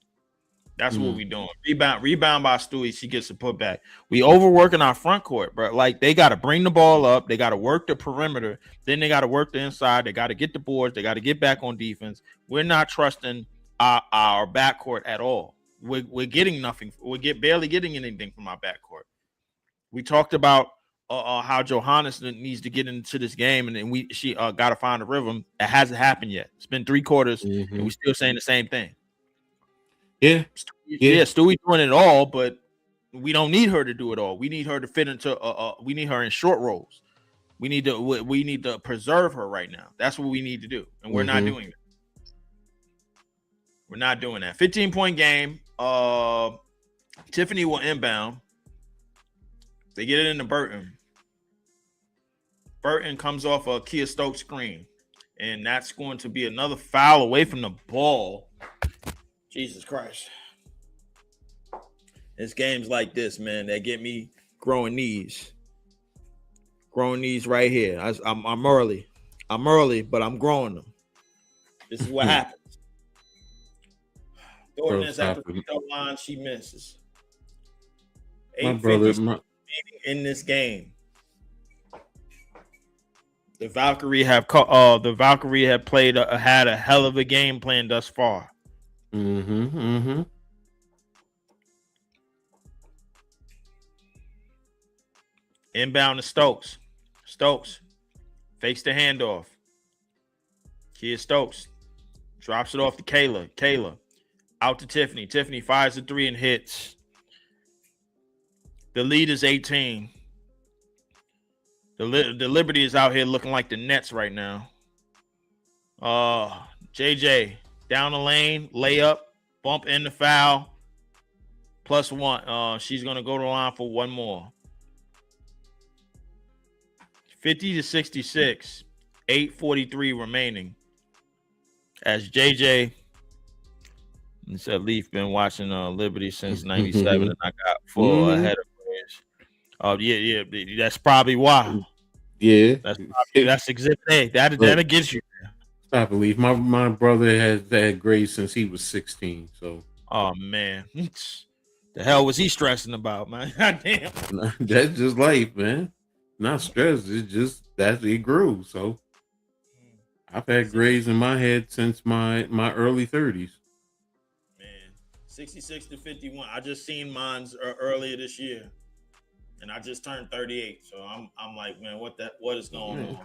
That's what we doing. Rebound by Stewie. She gets a putback. We overworking our front court, bro. Like, they got to bring the ball up. They got to work the perimeter. Then they got to work the inside. They got to get the boards. They got to get back on defense. We're not trusting our backcourt at all. We're getting nothing. Barely getting anything from our backcourt. We talked about how Johannes needs to get into this game, and then she got to find a rhythm. It hasn't happened yet. It's been 3 quarters, and we're still saying the same thing. Yeah, Stewie doing it all, but we don't need her to do it all. We need her to fit into. We need her in short roles. We need to preserve her right now. That's what we need to do, and we're not doing it. We're not doing that. 15-point game. Tiffany will inbound. They get it into Burton. Burton comes off a Kia Stokes screen, and that's going to be another foul away from the ball. Jesus Christ. It's games like this, man, that get me growing knees. Growing knees right here. I'm early. I'm early, but I'm growing them. This is what happens. Thornton is at the free throw line. She misses. My brother, in this game. The Valkyrie have played had a hell of a game plan thus far. Inbound to Stokes. Stokes fakes the handoff. Kia Stokes drops it off to Kayla. Kayla out to Tiffany. Tiffany fires the 3 and hits. The lead is 18. The Liberty is out here looking like the Nets right now. JJ down the lane, layup, bump in the foul, +1. She's gonna go to the line for one more. 50-66, 8:43 remaining. As JJ said, Leaf been watching Liberty since '97, and I got full ahead of players. Yeah, that's probably why. Yeah, that's exhibit A. That'll get you. I believe my brother has had grades since he was 16. So, oh man, the hell was he stressing about, man? God damn. That's just life, man. Not stress. It's just that it grew. So, I've had grades in my head since my early 30s. Man, 66-51. I just seen mine's earlier this year, and I just turned 38. So I'm like, man, what is going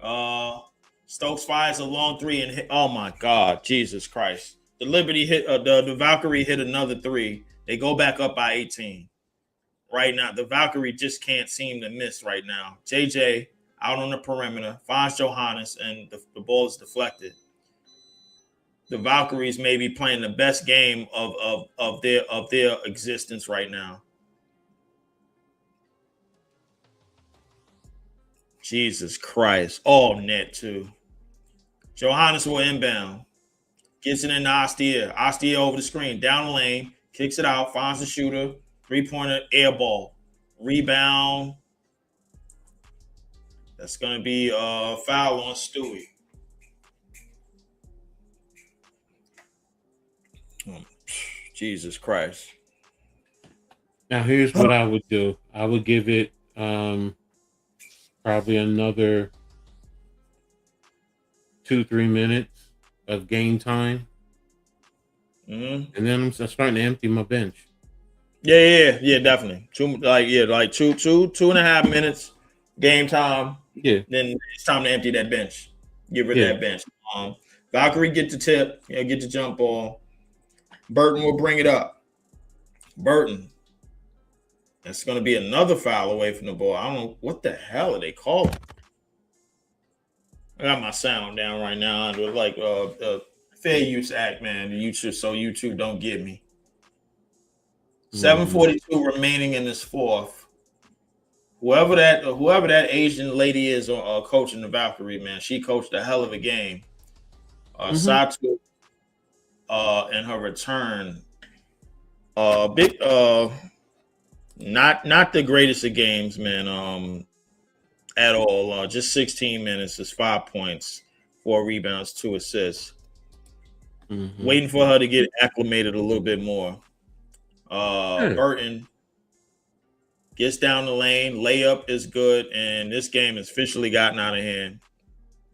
on? Stokes fires a long 3 and hit. Oh my God, Jesus Christ! The Liberty hit. The Valkyrie hit another 3. They go back up by 18. Right now, the Valkyrie just can't seem to miss right now. JJ out on the perimeter finds Johannes, and the ball is deflected. The Valkyries may be playing the best game of their existence right now. Jesus Christ. Oh, net too. Johannes will inbound. Gets it in Astia. Astia over the screen. Down the lane. Kicks it out. Finds the shooter. 3-pointer. Air ball. Rebound. That's going to be a foul on Stewie. Jesus Christ. Now here's what I would do. I would give it probably another 2-3 minutes of game time. And then I'm starting to empty my bench. Yeah, definitely. Two and a half minutes game time. Yeah. Then it's time to empty that bench. Get rid of that bench. Valkyrie get the tip. Get the jump ball. Burton will bring it up. Burton. That's going to be another foul away from the ball. I don't know what the hell are they calling. I got my sound down right now. It was like Fair Use Act, man. So you two don't get me. 7:42 remaining in this fourth. Whoever that Asian lady is coaching the Valkyrie, man, she coached a hell of a game. Satu in her return, not the greatest of games, man. At all. Just 16 minutes is 5 points, 4 rebounds, 2 assists. Waiting for her to get acclimated a little bit more. Burton gets down the lane. Layup is good, and this game has officially gotten out of hand.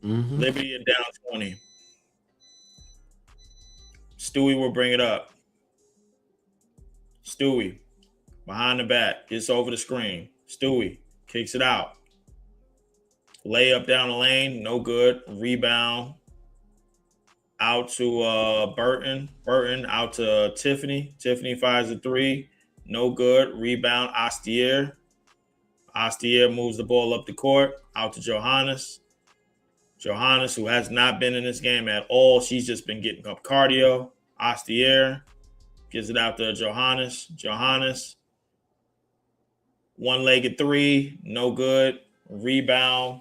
Liberty are down 20. Stewie will bring it up. Stewie behind the back gets over the screen. Stewie kicks it out. Layup down the lane, no good. Rebound out to Burton. Burton out to Tiffany. Tiffany fires a 3, no good. Rebound Astier. Astier moves the ball up the court, out to Johannes. Johannes, who has not been in this game at all, she's just been getting up cardio. Astier gives it out to Johannes. Johannes, one-legged 3, no good. Rebound,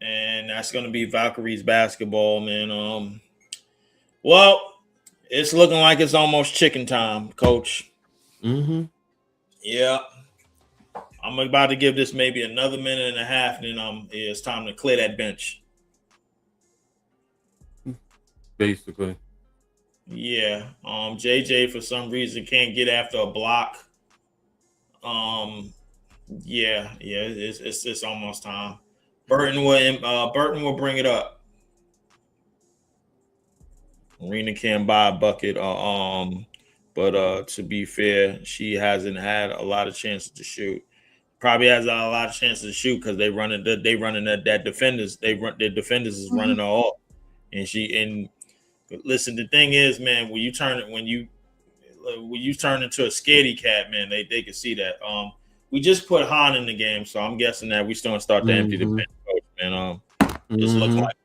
and that's going to be Valkyrie's basketball, man. Well, it's looking like it's almost chicken time, Coach. Yeah, I'm about to give this maybe another minute and a half, and then it's time to clear that bench. Basically. Yeah. JJ for some reason can't get after a block. Yeah, it's almost time. Burton will bring it up. Marina can buy a bucket, but to be fair, she hasn't had a lot of chances to shoot. Probably has a lot of chances to shoot because they running that defenders. Their defenders is running her off, and listen. The thing is, man, when you turn into a scaredy cat, man, they can see that. We just put Han in the game, so I'm guessing that we still gonna start to empty the bench, man. This looks like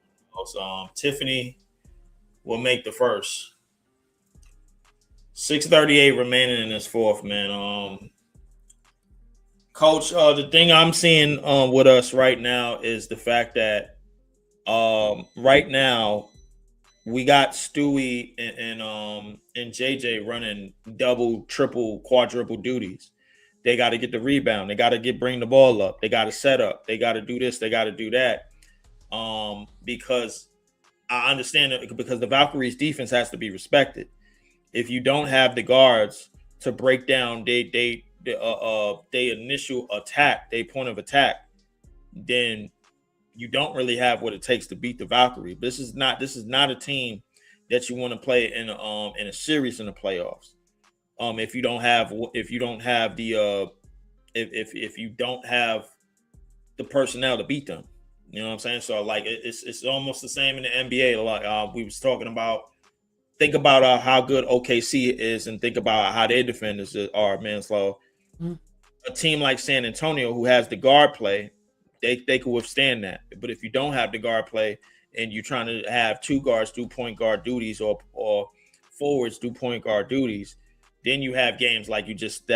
Tiffany will make the first. 6:38 remaining in this fourth, man. Coach, the thing I'm seeing with us right now is the fact that right now we got Stewie and JJ running double, triple, quadruple duties. They got to get the rebound. They got to bring the ball up. They got to set up. They got to do this. They got to do that. Because I understand it, because the Valkyries' defense has to be respected. If you don't have the guards to break down they initial attack, they point of attack, then you don't really have what it takes to beat the Valkyrie. This is not a team that you want to play in a series in the playoffs. If you don't have the personnel to beat them, you know what I'm saying? So like it's almost the same in the NBA. Like we was talking about, think about how good OKC is, and think about how their defenders are, man. So a team like San Antonio, who has the guard play, they could withstand that. But if you don't have the guard play and you're trying to have two guards do point guard duties or forwards do point guard duties, then you have games like we just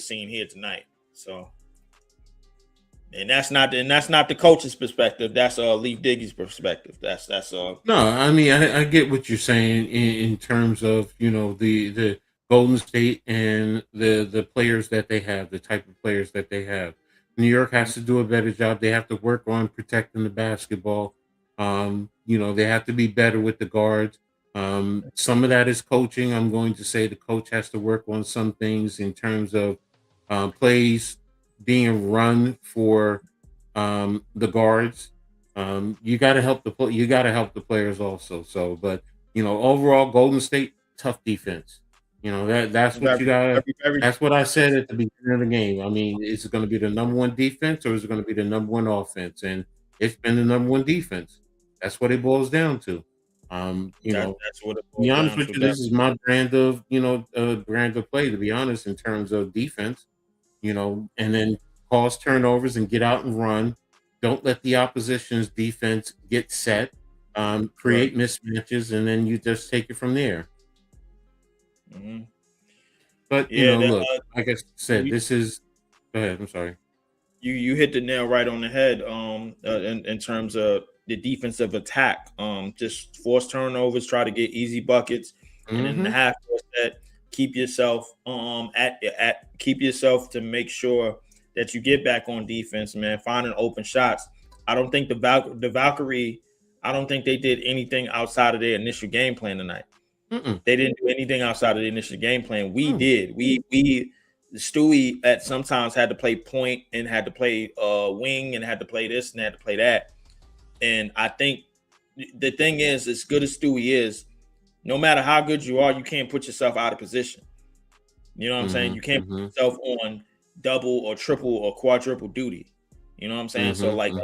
seen here tonight. So And that's not the coach's perspective. That's Leaf Diggy's perspective. That's No, I mean I get what you're saying in terms of the Golden State and the players that they have, the type of players that they have. New York has to do a better job. They have to work on protecting the basketball. They have to be better with the guards. Some of that is coaching. I'm going to say the coach has to work on some things in terms of plays being run for the guards. You got to help you got to help the players also. So, but overall, Golden State tough defense. That's what you got. That's what I said at the beginning of the game. I mean, is it going to be the number one defense or is it going to be the number one offense? And it's been the number one defense. That's what it boils down to. That's what it To be boils honest down with to. you, this is my brand of play. To be honest, in terms of defense, and then cause turnovers and get out and run. Don't let the opposition's defense get set, create mismatches, and then you just take it from there. Mhm. But Yeah, look, like I said, you- this is. Go ahead. I'm sorry. you hit the nail right on the head. In terms of the defensive attack, just force turnovers, try to get easy buckets, and in the Mm-hmm. half court set, keep yourself keep yourself to make sure that you get back on defense, man. Finding open shots. I don't think the Valkyrie. I don't think they did anything outside of their initial game plan tonight. Mm-mm. They didn't do anything outside of the initial game plan. We Mm. did. We Stewie at sometimes had to play point and had to play wing and had to play this and had to play that. And I think the thing is, as good as Stewie is, no matter how good you are, you can't put yourself out of position. You know what I'm saying? You can't put yourself on double or triple or quadruple duty. You know what I'm saying? So like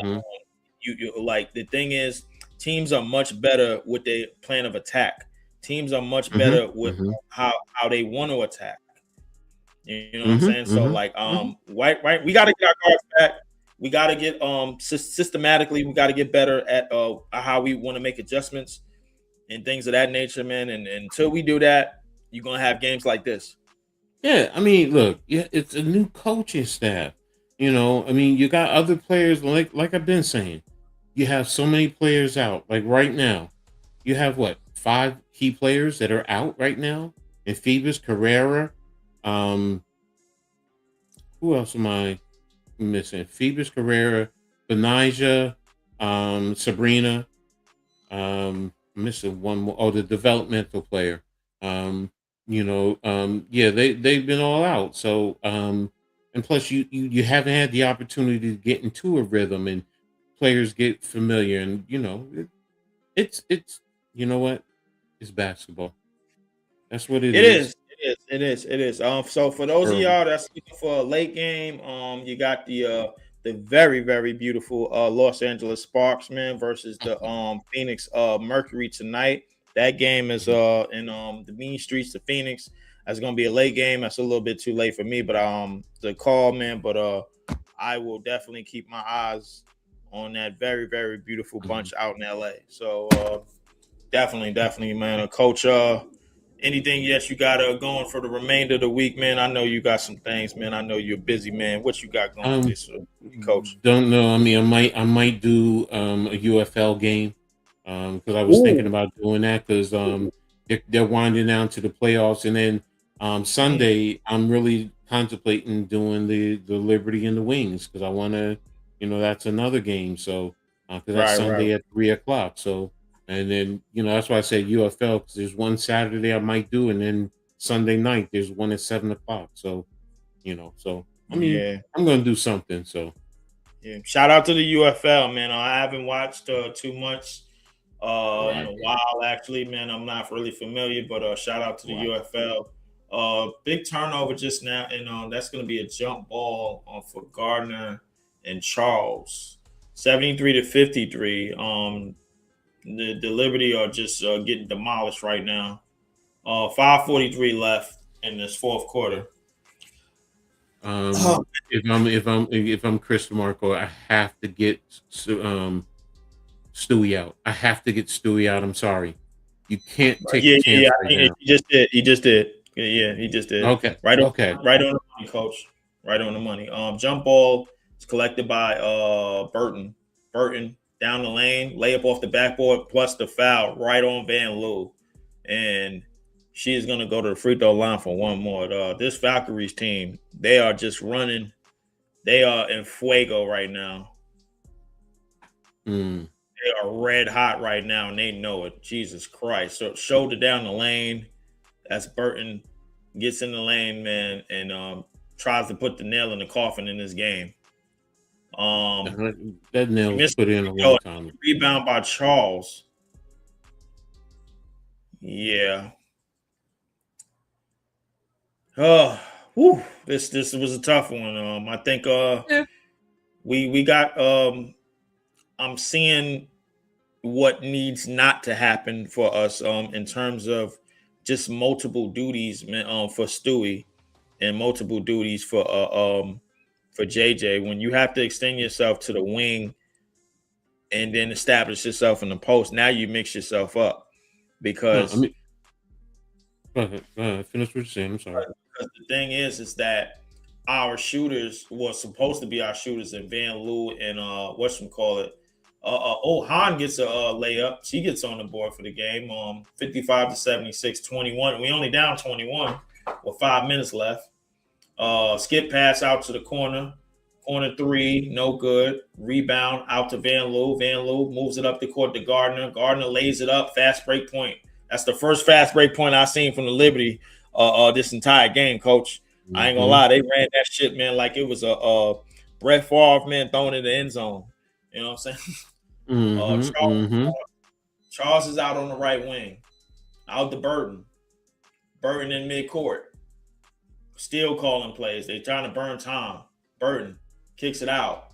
you like the thing is, teams are much better with their plan of attack. Teams are much better with how they want to attack. You know what I'm saying? So like right, we got to get our guards back. We got to get systematically. We got to get better at how we want to make adjustments and things of that nature, man. And until we do that, you're gonna have games like this. Yeah, I mean, look, yeah, it's a new coaching staff. I mean, you got other players like I've been saying. You have so many players out. Like right now, you have what 5 key players that are out right now. And Phoebus Carrera. Who else am I missing? Phoebus Carrera, Benija, Sabrina. Missing one more. Oh, the developmental player. Yeah, they've been all out. So, and plus you haven't had the opportunity to get into a rhythm and players get familiar, and it's you know what? It's basketball. That's what it is. It is. So for those of y'all that's looking for a late game, you got the very very beautiful Los Angeles Sparks, man, versus the Phoenix Mercury tonight. That game is in the mean streets of Phoenix. That's gonna be a late game. That's a little bit too late for me, but the call, man. But I will definitely keep my eyes on that very very beautiful bunch out in LA. So definitely, man. Coach, anything that you got going for the remainder of the week, man? I know you got some things, man. I know you're busy, man. What you got going this Coach? Don't know. I mean, I might do a UFL game because I was thinking about doing that because they're winding down to the playoffs, and then Sunday I'm really contemplating doing the Liberty and the Wings because I want to, that's another game. So because that's Sunday at 3:00. So. And then, that's why I said UFL because there's one Saturday I might do, and then Sunday night there's one at 7:00. So, I mean, I'm gonna do something. So, yeah, shout out to the UFL, man. I haven't watched too much in a while, actually, man. I'm not really familiar, but shout out to the UFL. Big turnover just now, and that's gonna be a jump ball for Gardner and Charles, 73-53. The Liberty are just getting demolished right now. 5:43 left in this fourth quarter. if I'm Chris DeMarco, I have to get Stewie out. I have to get Stewie out. I'm sorry, you can't take a chance. Yeah. Right now. He just did. Yeah, he just did. Okay. Right on Okay. the money, Coach. Right on the money. Jump ball It's collected by Burton. Burton down the lane, layup off the backboard, plus the foul right on Van Loo. And she is going to go to the free throw line for one more. This Valkyries team, they are just running. They are in fuego right now. Mm. They are red hot right now, and they know it. Jesus Christ. So shoulder down the lane. That's Burton. Gets in the lane, man, and tries to put the nail in the coffin in this game. That nail was put in a long time. Rebound by Charles. Yeah. Oh, whew. This was a tough one. I think we got I'm seeing what needs not to happen for us in terms of just multiple duties for Stewie and multiple duties for JJ. When you have to extend yourself to the wing and then establish yourself in the post, now you mix yourself up because go ahead. Finish what you're saying. I'm sorry. Because the thing is that our shooters were supposed to be our shooters, and Van Loo and whatchamacallit. Han gets a layup. She gets on the board for the game. 55-76, 21. We only down 21 with 5 minutes left. Skip pass out to the corner. Corner three, no good. Rebound out to Van Loo. Van Loo moves it up the court to Gardner. Gardner lays it up. Fast break point. That's the first fast break point I've seen from the Liberty this entire game, Coach. Mm-hmm. I ain't gonna lie. They ran that shit, man, like it was a Brett Favre, man, thrown in the end zone. You know what I'm saying? Charles is out on the right wing. Out to Burton. Burton in midcourt. Still calling plays. They're trying to burn time. Burton kicks it out.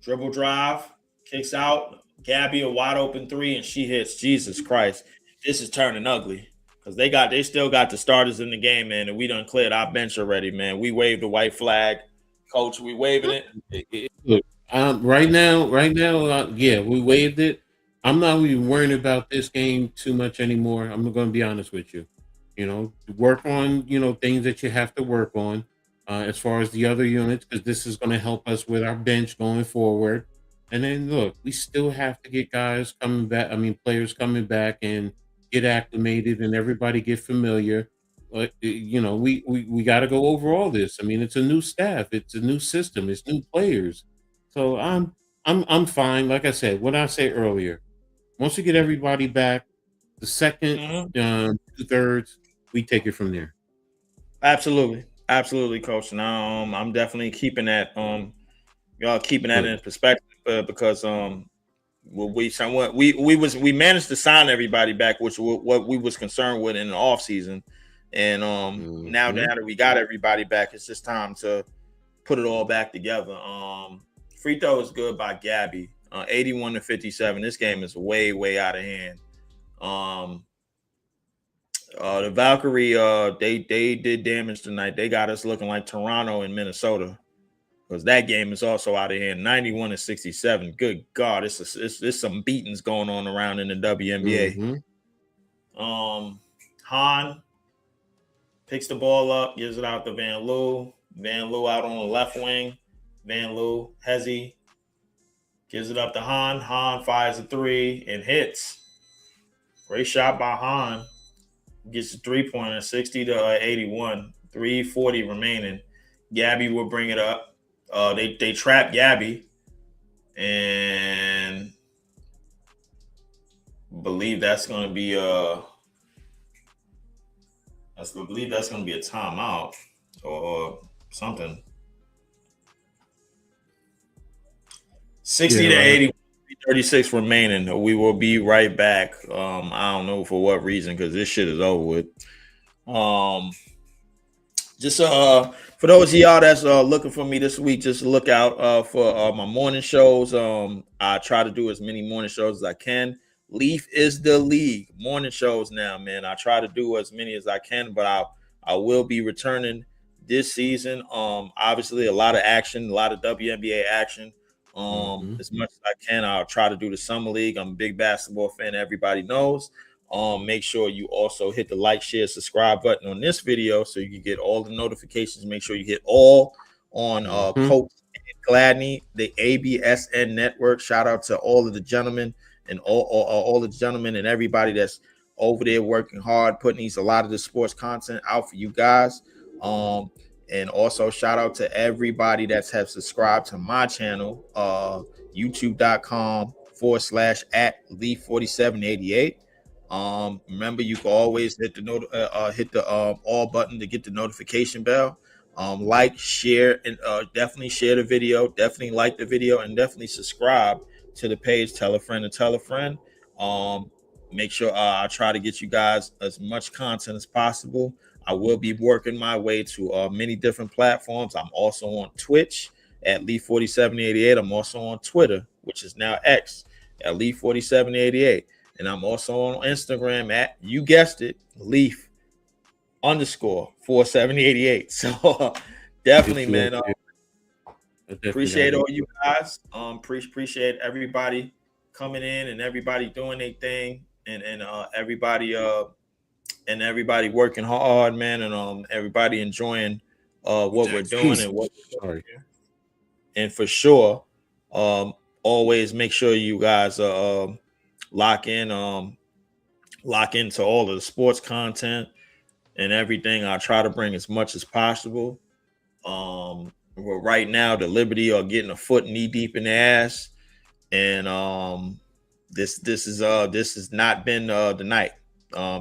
Dribble drive. Kicks out. Gabby a wide open three, and she hits. Jesus Christ. This is turning ugly. Because they still got the starters in the game, man, and we done cleared our bench already, man. We waved the white flag. Coach, we waving it. Look, right now, yeah, we waved it. I'm not even worrying about this game too much anymore. I'm going to be honest with you. You know, work on, things that you have to work on as far as the other units, because this is going to help us with our bench going forward. And then, look, we still have to get guys coming back. I mean, players coming back and get acclimated and everybody get familiar. But, we got to go over all this. I mean, it's a new staff. It's a new system. It's new players. So I'm fine. Like I said, what I said earlier, once we get everybody back, the second 2/3, we take it from there. Absolutely, Coach. Now I'm definitely keeping that y'all keeping that in perspective because we managed to sign everybody back, which what we was concerned with in the offseason. And now that we got everybody back, it's just time to put it all back together. Free throw is good by Gabby. 81-57. This game is way, way out of hand. The Valkyrie, they did damage tonight. They got us looking like Toronto and Minnesota, because that game is also out of hand. 91-67. Good God, it's some beatings going on around in the WNBA. Han picks the ball up, gives it out to Van Loo. Van Loo out on the left wing. Van Loo, Hezzy gives it up to Han. Han fires a three and hits. Great shot by Han. Gets a 3-pointer, 60-81. 3:40 remaining. Gabby will bring it up. They trap Gabby, and believe that's going to be a timeout or something. 60-80, 36 remaining. We will be right back. I don't know for what reason, because this shit is over with. Just for those of y'all that's looking for me this week, just look out for my morning shows. I try to do as many morning shows as I can. Leaf is the league. Morning shows now, man. I try to do as many as I can, but I will be returning this season. Obviously a lot of action, a lot of WNBA action. As much as I can, I'll try to do the summer league. I'm a big basketball fan, everybody knows. Make sure you also hit the like, share, subscribe button on this video so you can get all the notifications. Make sure you hit all on Coach Gladney, the ABSN network. Shout out to all of the gentlemen and all the gentlemen and everybody that's over there working hard, putting a lot of the sports content out for you guys. And also shout out to everybody that's have subscribed to my channel, youtube.com/@Lee4788. Remember, you can always hit the all button to get the notification bell. Like, share, and definitely share the video. Definitely like the video, and definitely subscribe to the page. Tell a friend and tell a friend. Make sure I try to get you guys as much content as possible. I will be working my way to many different platforms. I'm also on Twitch at Lee4788. I'm also on Twitter, which is now X, at Lee4788. And I'm also on Instagram at, you guessed it, Leaf_4788. So definitely, man. Appreciate all you guys. Appreciate everybody coming in and everybody doing their thing, and everybody working hard, man, and everybody enjoying what we're doing and what we're doing. And for sure, always make sure you guys lock into all of the sports content and everything. I try to bring as much as possible. Right now, the Liberty are getting a foot knee deep in the ass, and this has not been the night.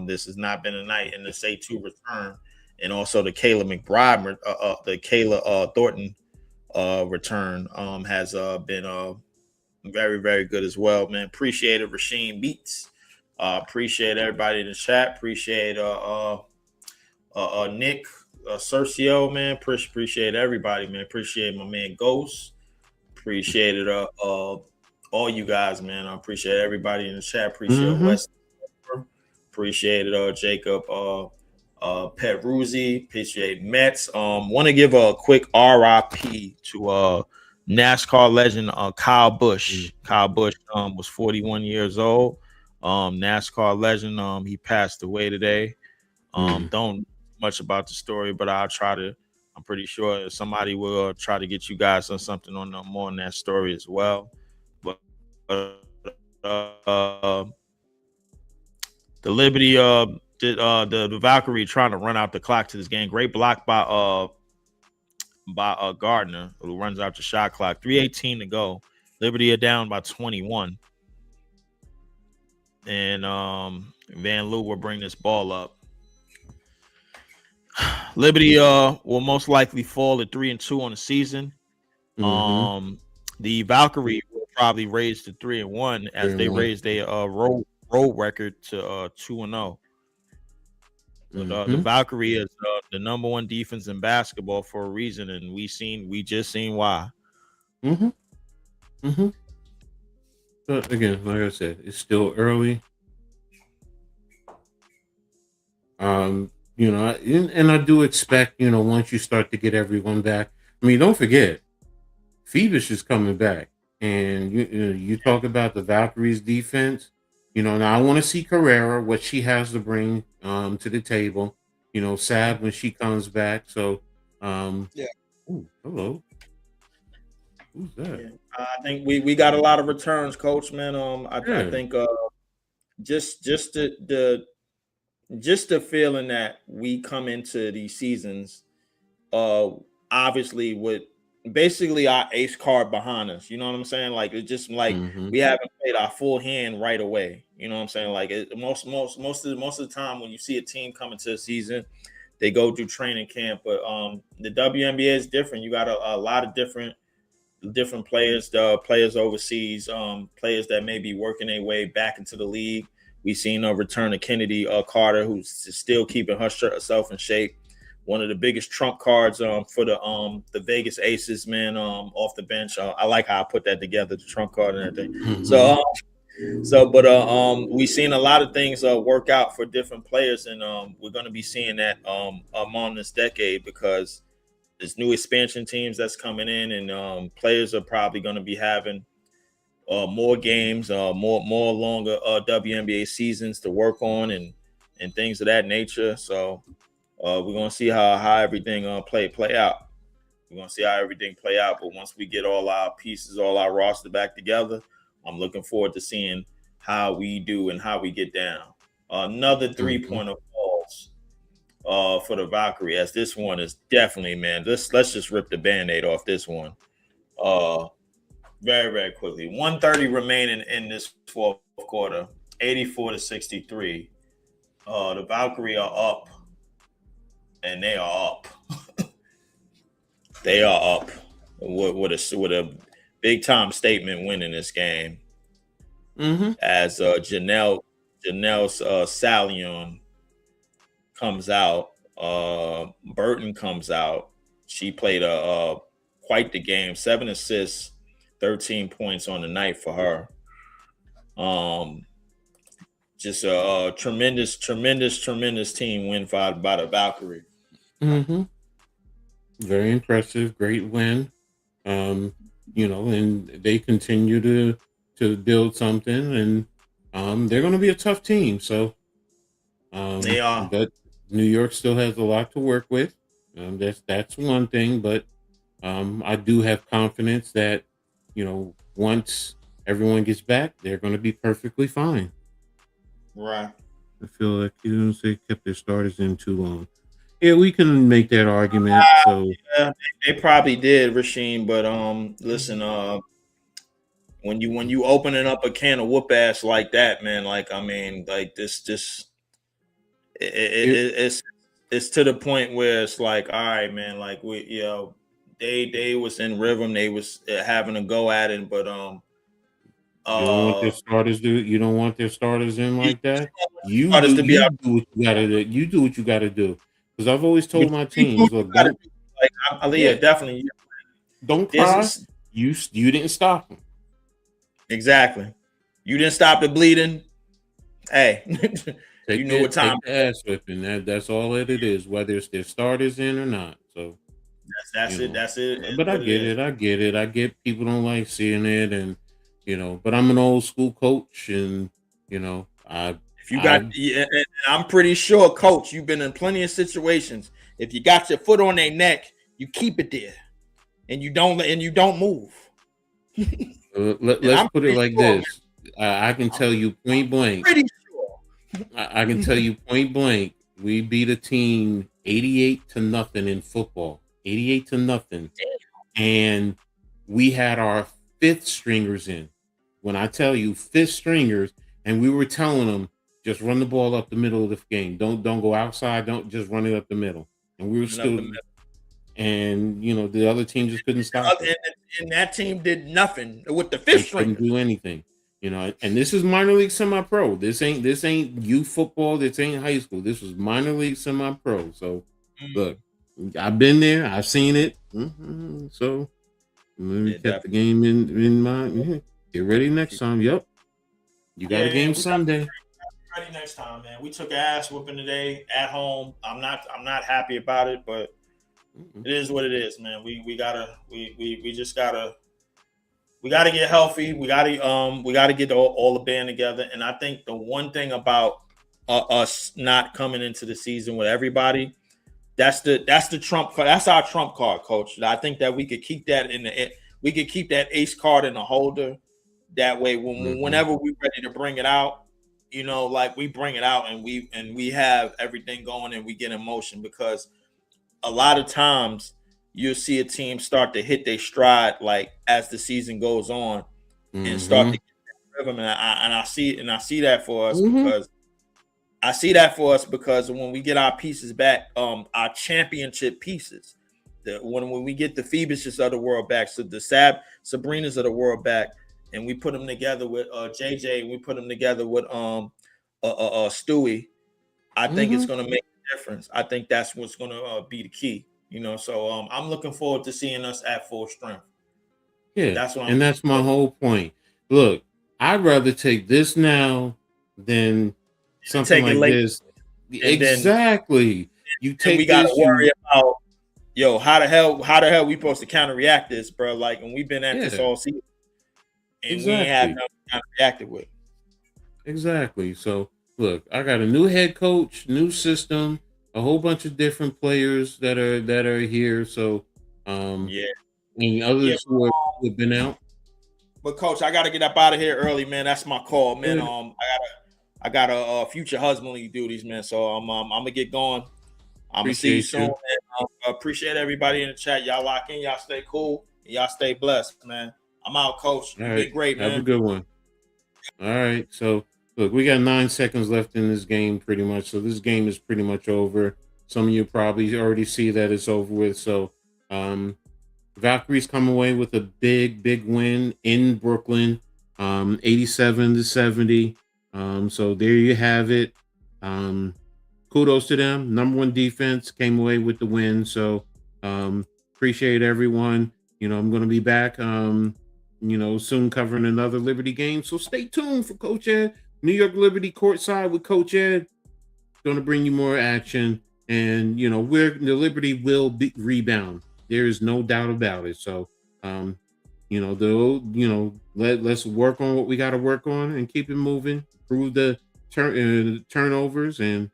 This has not been a night in the Say2 return, and also the Kayla McBride, the Kayla Thornton return has been very, very good as well, man. Appreciate it, Rasheem Beats. Appreciate everybody in the chat. Appreciate Nick, Cercio, man. Appreciate everybody, man. Appreciate my man Ghost. Appreciate it, all you guys, man. I appreciate everybody in the chat. Appreciate West. Appreciate it, Jacob, Pet Ruzi. Appreciate Mets. Want to give a quick RIP to NASCAR legend Kyle Busch. Kyle Busch was 41 years old. NASCAR legend. He passed away today. Don't know much about the story, but I'm pretty sure somebody will try to get you guys on something on more on that story as well. But the Liberty, the Valkyrie trying to run out the clock to this game. Great block by Gardner, who runs out the shot clock. 3:18 to go. Liberty are down by 21. And Van Loo will bring this ball up. Liberty will most likely fall at 3-2 on the season. The Valkyrie will probably raise to 3-1 as they raise their road record to 2-0. The Valkyrie is the number one defense in basketball for a reason, and we just seen why. But again, like I said, it's still early. And I do expect, once you start to get everyone back. I mean, don't forget, Phoebus is coming back, and you talk about the Valkyries' defense. Now I want to see Carrera, what she has to bring to the table. Sad when she comes back. So, yeah. Ooh, hello. Who's that? Yeah. I think we got a lot of returns, Coach, man. I think just the feeling that we come into these seasons, obviously with basically our ace card behind us. You know what I'm saying? Like, it's just like we haven't played our full hand right away. You know what I'm saying? Like, most of the time when you see a team coming to a season, they go through training camp. But the WNBA is different. You got a lot of different players, players overseas, players that may be working their way back into the league. We've seen a return of Kennedy Carter, who's still keeping herself in shape. One of the biggest trump cards for the Vegas Aces, man, off the bench. I like how I put that together, the trump card and everything. We've seen a lot of things work out for different players, and we're going to be seeing that among this decade, because there's new expansion teams that's coming in, and players are probably going to be having more games, more longer WNBA seasons to work on, and things of that nature. So we're gonna see how everything play out. We're gonna see how everything play out. But once we get all our pieces, all our roster back together, I'm looking forward to seeing how we do and how we get down. Another 3-pointer falls for the Valkyrie, as this one is definitely, man. Let's just rip the Band-Aid off this one. Very, very quickly. 1:30 remaining in this fourth quarter, 84-63. The Valkyrie are up, and they are up. They are up with a big time statement win in this game. As Janelle Salion comes out, Burton comes out. She played quite the game. 7 assists, 13 points on the night for her. Just a tremendous team win by the Valkyrie. Very impressive, great win. And they continue to build something, and they're going to be a tough team. So they are. But New York still has a lot to work with. That's one thing, but I do have confidence that once everyone gets back, they're going to be perfectly fine. Right. I feel like they kept their starters in too long. Yeah, we can make that argument. So yeah, they probably did, Rasheem. But listen, when you opening up a can of whoop ass like that, man, it's to the point where it's like, all right, man, like they was in rhythm, they was having a go at it, but you don't want their starters you don't want their starters in like that. You do what you gotta do. You do what you gotta do. Because I've always told my teams, look, definitely don't cry. You didn't stop them. Exactly. You didn't stop the bleeding. Hey, you know what time. Take the ass whipping. That's all that it is, whether it's their starters in or not. So that's it. But I get it. I get people don't like seeing it, and but I'm an old school coach, and I'm pretty sure, Coach, you've been in plenty of situations. If you got your foot on their neck, you keep it there, and you don't move. Let's put it like this. I can tell you point blank. Pretty sure. I can tell you point blank. We beat a team 88-0 in football. 88-0, and we had our 5th stringers in. When I tell you 5th stringers, and we were telling them, just run the ball up the middle of the game. Don't go outside. Don't just run it up the middle. And we were still, and the other team just couldn't stop it. And that team did nothing with the 5th string. Couldn't do anything. And this is minor league semi-pro. This ain't youth football. This ain't high school. This was minor league semi-pro. So look, I've been there. I've seen it. So we kept the game in mind. Get ready next time. Yep. You got a game Sunday. Ready next time, man. We took ass whooping today at home. I'm not happy about it, but it is what it is, man. We just gotta get healthy. We gotta get all the band together. And I think the one thing about us not coming into the season with everybody, that's the trump card. That's our trump card, Coach. I think that we could keep that we could keep that ace card in the holder. That way, whenever we're ready to bring it out, we bring it out and we have everything going and we get in motion, because a lot of times you'll see a team start to hit their stride as the season goes on and start to get that rhythm. And I see that for us because when we get our pieces back, our championship pieces, when we get the Phoebus's of the world back, so the Sabrina's of the world back, and we put them together with JJ, and we put them together with Stewie, I think it's going to make a difference. I think that's what's going to be the key. So I'm looking forward to seeing us at full strength. Yeah, that's my whole point. Look, I'd rather take this now than something like this. Exactly. You take. We got to worry about how the hell we supposed to counteract this, bro? And we've been at this all season. And we ain't have nothing to react with. Exactly. So look, I got a new head coach, new system, a whole bunch of different players that are here. So Yeah. And others who have been out. But Coach, I gotta get up out of here early, man. That's my call, man. I got a future husbandly duties, man. So I'm gonna get going. I'm gonna see you soon. Man. Appreciate everybody in the chat. Y'all lock in. Y'all stay cool. And y'all stay blessed, man. I'm out, Coach. You did great, man. Have a good one. All right. So look, we got 9 seconds left in this game, pretty much. So this game is pretty much over. Some of you probably already see that it's over with. So Valkyries come away with a big win in Brooklyn, 87-70. So there you have it. Kudos to them. Number 1 defense came away with the win. So appreciate everyone. I'm going to be back, soon covering another Liberty game. So stay tuned for Coach Ed. New York Liberty courtside with Coach Ed. Going to bring you more action. And, the Liberty will rebound. There is no doubt about it. So, let's work on what we got to work on and keep it moving. Improve the turnovers and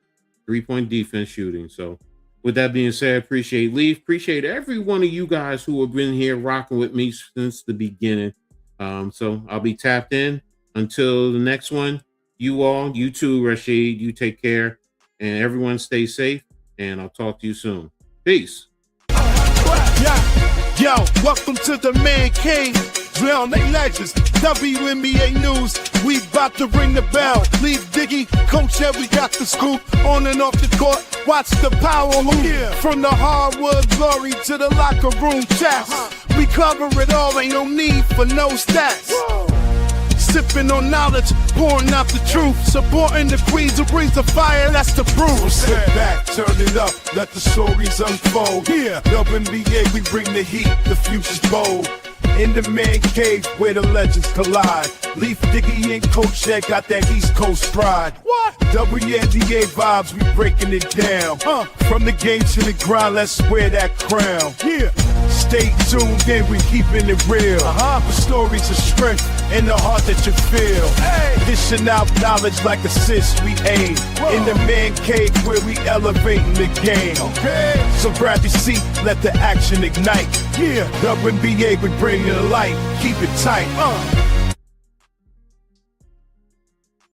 3-point defense shooting. So, with that being said, appreciate Leaf. Appreciate every one of you guys who have been here rocking with me since the beginning. So, I'll be tapped in. Until the next one, you too, Rashid, you take care. And everyone stay safe. And I'll talk to you soon. Peace. Yo, welcome to the man cave. Drown they legends. WNBA news. We about to ring the bell. Leave Diggy, Coach Ed, we got the scoop. On and off the court, watch the power move. Yeah. From the hardwood glory to the locker room chats. We cover it all, ain't no need for no stats. Whoa. Sipping on knowledge, pouring out the truth. Supporting the queens who brings the fire, that's the proof. So sit back, turn it up, let the stories unfold. Yeah, WNBA, we bring the heat, the future's bold. In the man cave where the legends collide. Leaf Diggy and Coach Ed got that East Coast pride. What? WNBA vibes, we breaking it down. From the game to the grind, let's wear that crown. Yeah. Stay tuned in, we keeping it real. The stories of strength and the heart that you feel. Hey. Dishing out knowledge like assists we aim. Whoa. In the man cave where we elevating the game. Okay. So grab your seat, let the action ignite. Yeah. WNBA, we bring it to light. Keep it tight.